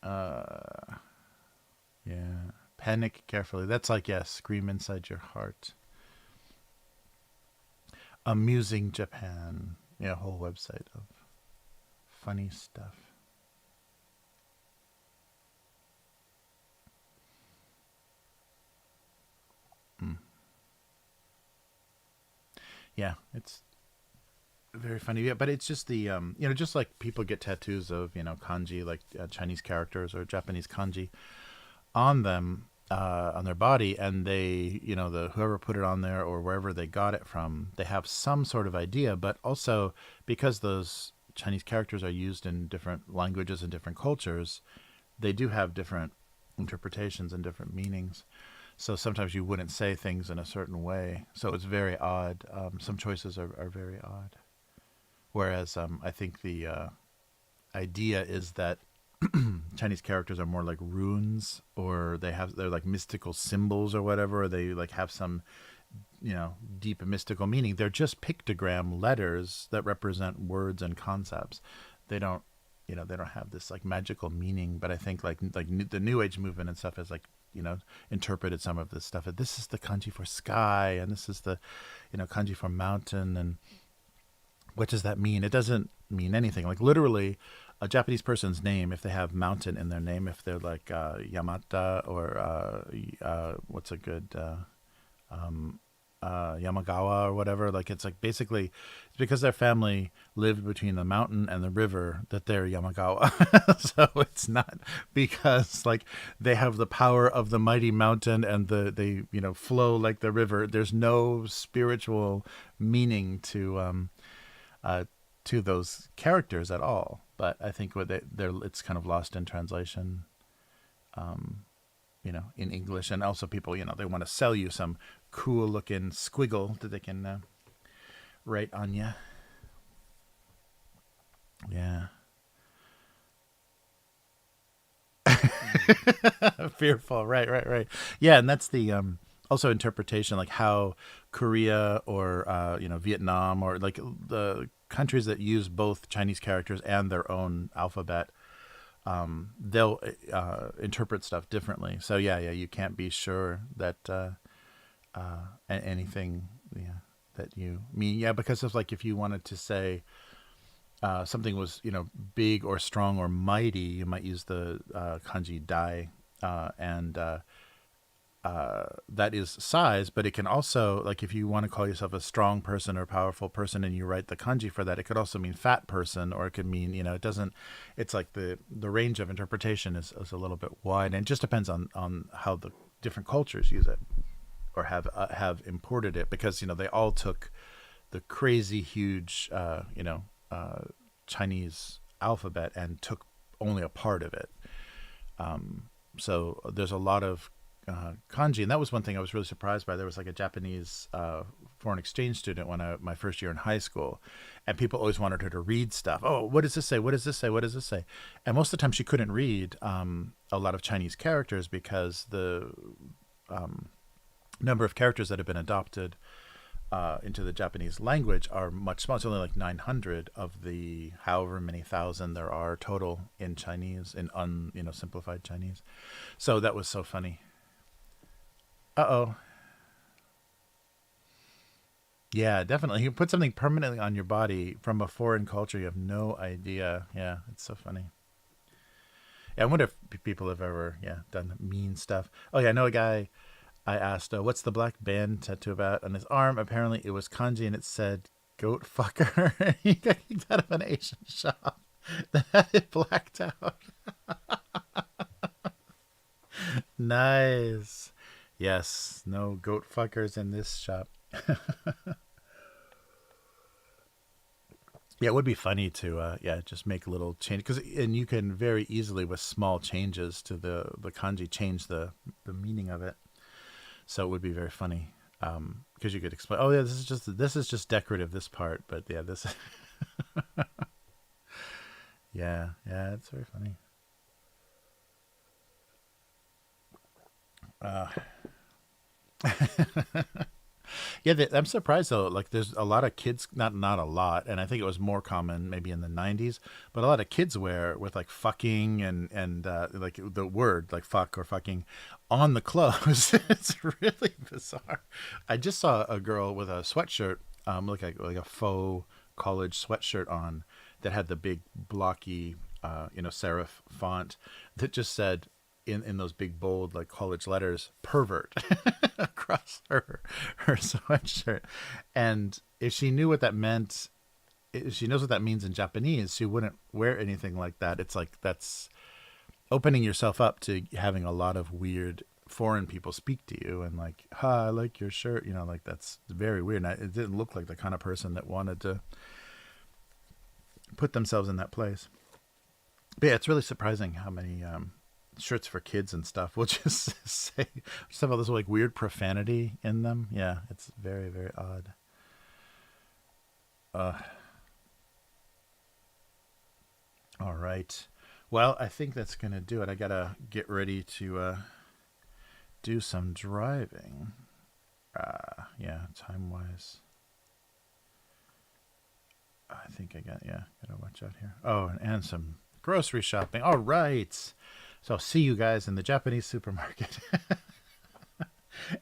Uh, yeah. Panic carefully. That's like scream inside your heart. Amusing Japan. Yeah, whole website of funny stuff. Mm. Yeah, it's very funny. Yeah, but it's just just like people get tattoos of kanji, like Chinese characters or Japanese kanji on them on their body, and they the whoever put it on there or wherever they got it from, they have some sort of idea. But also because those Chinese characters are used in different languages and different cultures, they do have different interpretations and different meanings. So sometimes you wouldn't say things in a certain way. So it's very odd. Some choices are very odd. Whereas I think the idea is that Chinese characters are more like runes, or they're like mystical symbols or whatever. Or they like have some deep mystical meaning. They're just pictogram letters that represent words and concepts. They don't they don't have this like magical meaning. But I think the New Age movement and stuff has like interpreted some of this stuff. This is the kanji for sky, and this is the kanji for mountain, and what does that mean? It doesn't mean anything. Like literally, a Japanese person's name, if they have mountain in their name, if they're like Yamata or what's a good Yamagawa or whatever, like it's like basically it's because their family lived between the mountain and the river that they're Yamagawa. So it's not because like they have the power of the mighty mountain and they flow like the river. There's no spiritual meaning to those characters at all. But I think it's kind of lost in translation, in English, and also people, they want to sell you some cool looking squiggle that they can write on you. Yeah. Fearful. Right, right, right. Yeah, and that's the also interpretation, like how Korea or Vietnam or like the countries that use both Chinese characters and their own alphabet, they'll interpret stuff differently. So yeah, yeah, you can't be sure that anything, yeah, that you mean. Yeah, because it's like if you wanted to say something was, big or strong or mighty, you might use the kanji dai, and that is size. But it can also, like, if you want to call yourself a strong person or powerful person, and you write the kanji for that, it could also mean fat person, or it could mean, it doesn't. It's like the range of interpretation is a little bit wide, and it just depends on how the different cultures use it or have imported it, because they all took the crazy huge Chinese alphabet and took only a part of it. So there's a lot of kanji, and that was one thing I was really surprised by. There was like a Japanese foreign exchange student my first year in high school, and people always wanted her to read stuff. Oh, what does this say? What does this say? What does this say? And most of the time she couldn't read a lot of Chinese characters, because the number of characters that have been adopted into the Japanese language are much smaller. It's only like 900 of the however many thousand there are total in Chinese, in simplified Chinese. So that was so funny. Uh-oh. Yeah, definitely. You put something permanently on your body from a foreign culture, you have no idea. Yeah, it's so funny. Yeah, I wonder if people have ever, done mean stuff. Oh yeah, I know a guy. I asked, what's the black band tattoo about on his arm? Apparently it was kanji, and it said goat fucker. He got kicked out of an Asian shop that had it blacked out. Nice. Yes, no goat fuckers in this shop. Yeah, it would be funny to just make a little change, and you can very easily, with small changes to the kanji, change the meaning of it. So it would be very funny, because you could explain, oh yeah, this is just decorative, this part, but yeah, this yeah, it's very funny. uh Yeah, I'm surprised though. Like, there's a lot of kids, not a lot, and I think it was more common maybe in the '90s. But a lot of kids wear with like fucking and like the word like fuck or fucking on the clothes. It's really bizarre. I just saw a girl with a sweatshirt, like a faux college sweatshirt on, that had the big blocky, serif font that just said, in those big bold like college letters, pervert, across her sweatshirt. And if she knew what that meant, if she knows what that means in Japanese, she wouldn't wear anything like that. It's like, that's opening yourself up to having a lot of weird foreign people speak to you, and like, I like your shirt, like, that's very weird. And it didn't look like the kind of person that wanted to put themselves in that place. But yeah, it's really surprising how many shirts for kids and stuff will just say, just have all this like weird profanity in them. Yeah, it's very, very odd. All right. Well, I think that's gonna do it. I gotta get ready to do some driving. Yeah, time wise, I think gotta watch out here. Oh, and some grocery shopping. All right. So I'll see you guys in the Japanese supermarket.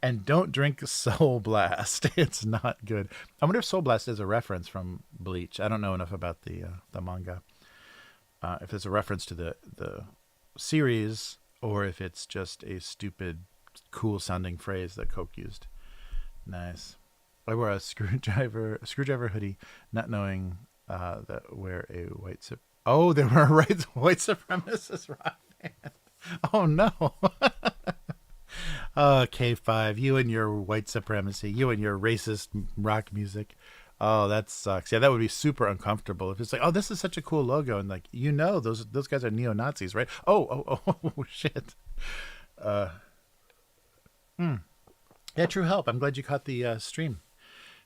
And don't drink Soul Blast. It's not good. I wonder if Soul Blast is a reference from Bleach. I don't know enough about the manga. If it's a reference to the series, or if it's just a stupid, cool sounding phrase that Coke used. Nice. I wore a screwdriver hoodie, not knowing that wear a white Oh, they were a white supremacist rock band. Oh no. K5, you and your white supremacy, you and your racist rock music. Oh, that sucks. Yeah, that would be super uncomfortable if it's like, oh, this is such a cool logo, and like, those guys are neo Nazis, right? Oh, shit. Uh, yeah, true help. I'm glad you caught the stream.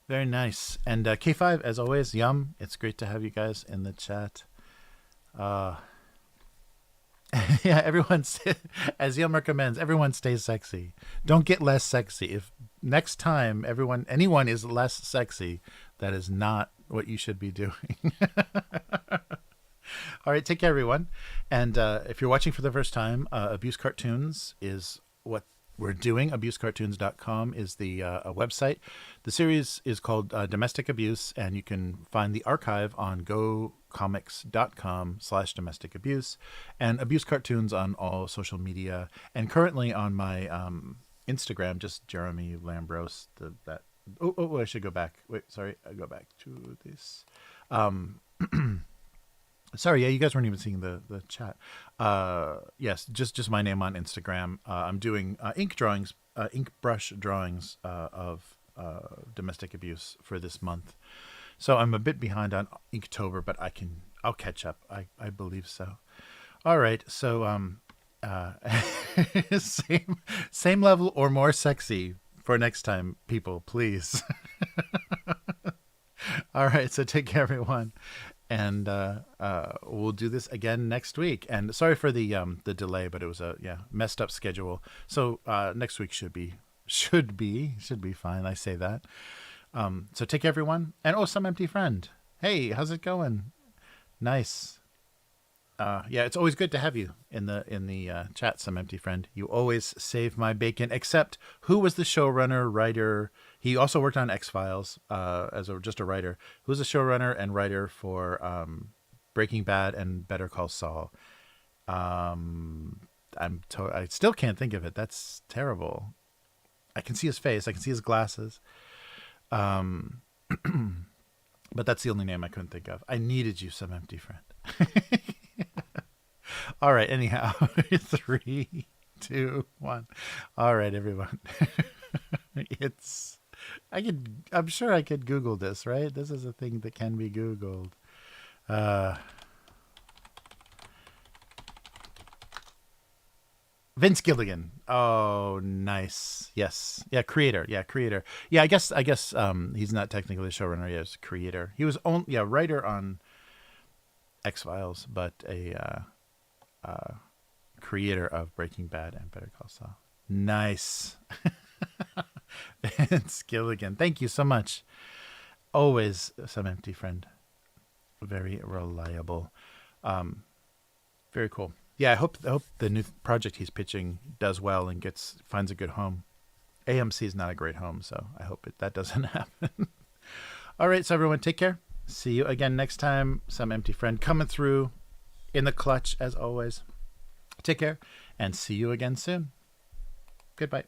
Very nice. And K5, as always, yum. It's great to have you guys in the chat. Yeah, everyone's as Yum recommends, everyone stays sexy. Don't get less sexy. If next time anyone is less sexy, that is not what you should be doing. All right, take care, everyone. And if you're watching for the first time, Abuse Cartoons is what we're doing. Abusecartoons.com is the a website. The series is called Domestic Abuse, and you can find the archive on gocomics.com/domestic abuse, and Abuse Cartoons on all social media, and currently on my Instagram, just Jeremy Lambros. I should go back. Wait, sorry, I go back to this. Sorry, yeah, you guys weren't even seeing the chat. Yes, just my name on Instagram. I'm doing ink brush drawings of domestic abuse for this month. So I'm a bit behind on Inktober, but I'll catch up. I believe so. All right, so same level or more sexy for next time, people, please. All right, so take care, everyone. And we'll do this again next week. And sorry for the delay, but it was a messed up schedule. So next week should be fine. I say that. So take care, everyone. And some empty friend. Hey, how's it going? Nice. Yeah, it's always good to have you in the chat, some empty friend. You always save my bacon. Except, who was the showrunner, writer? He also worked on X-Files as just a writer. Who's the showrunner and writer for Breaking Bad and Better Call Saul? I still can't think of it. That's terrible. I can see his face. I can see his glasses. But that's the only name I couldn't think of. I needed you, some empty friend. All right, anyhow. 3, 2, 1. All right, everyone. I'm sure I could Google this, right? This is a thing that can be Googled. Vince Gilligan. Oh, nice. Yes. Yeah, creator. Yeah, I guess he's not technically a showrunner. He is creator. He was writer on X-Files, but a creator of Breaking Bad and Better Call Saul. Nice. Vince Gilligan. Thank you so much. Always some empty friend. Very reliable. Very cool. Yeah, I hope the new project he's pitching does well and finds a good home. AMC is not a great home, so I hope that doesn't happen. All right, so everyone, take care. See you again next time. Some empty friend coming through in the clutch, as always. Take care, and see you again soon. Goodbye.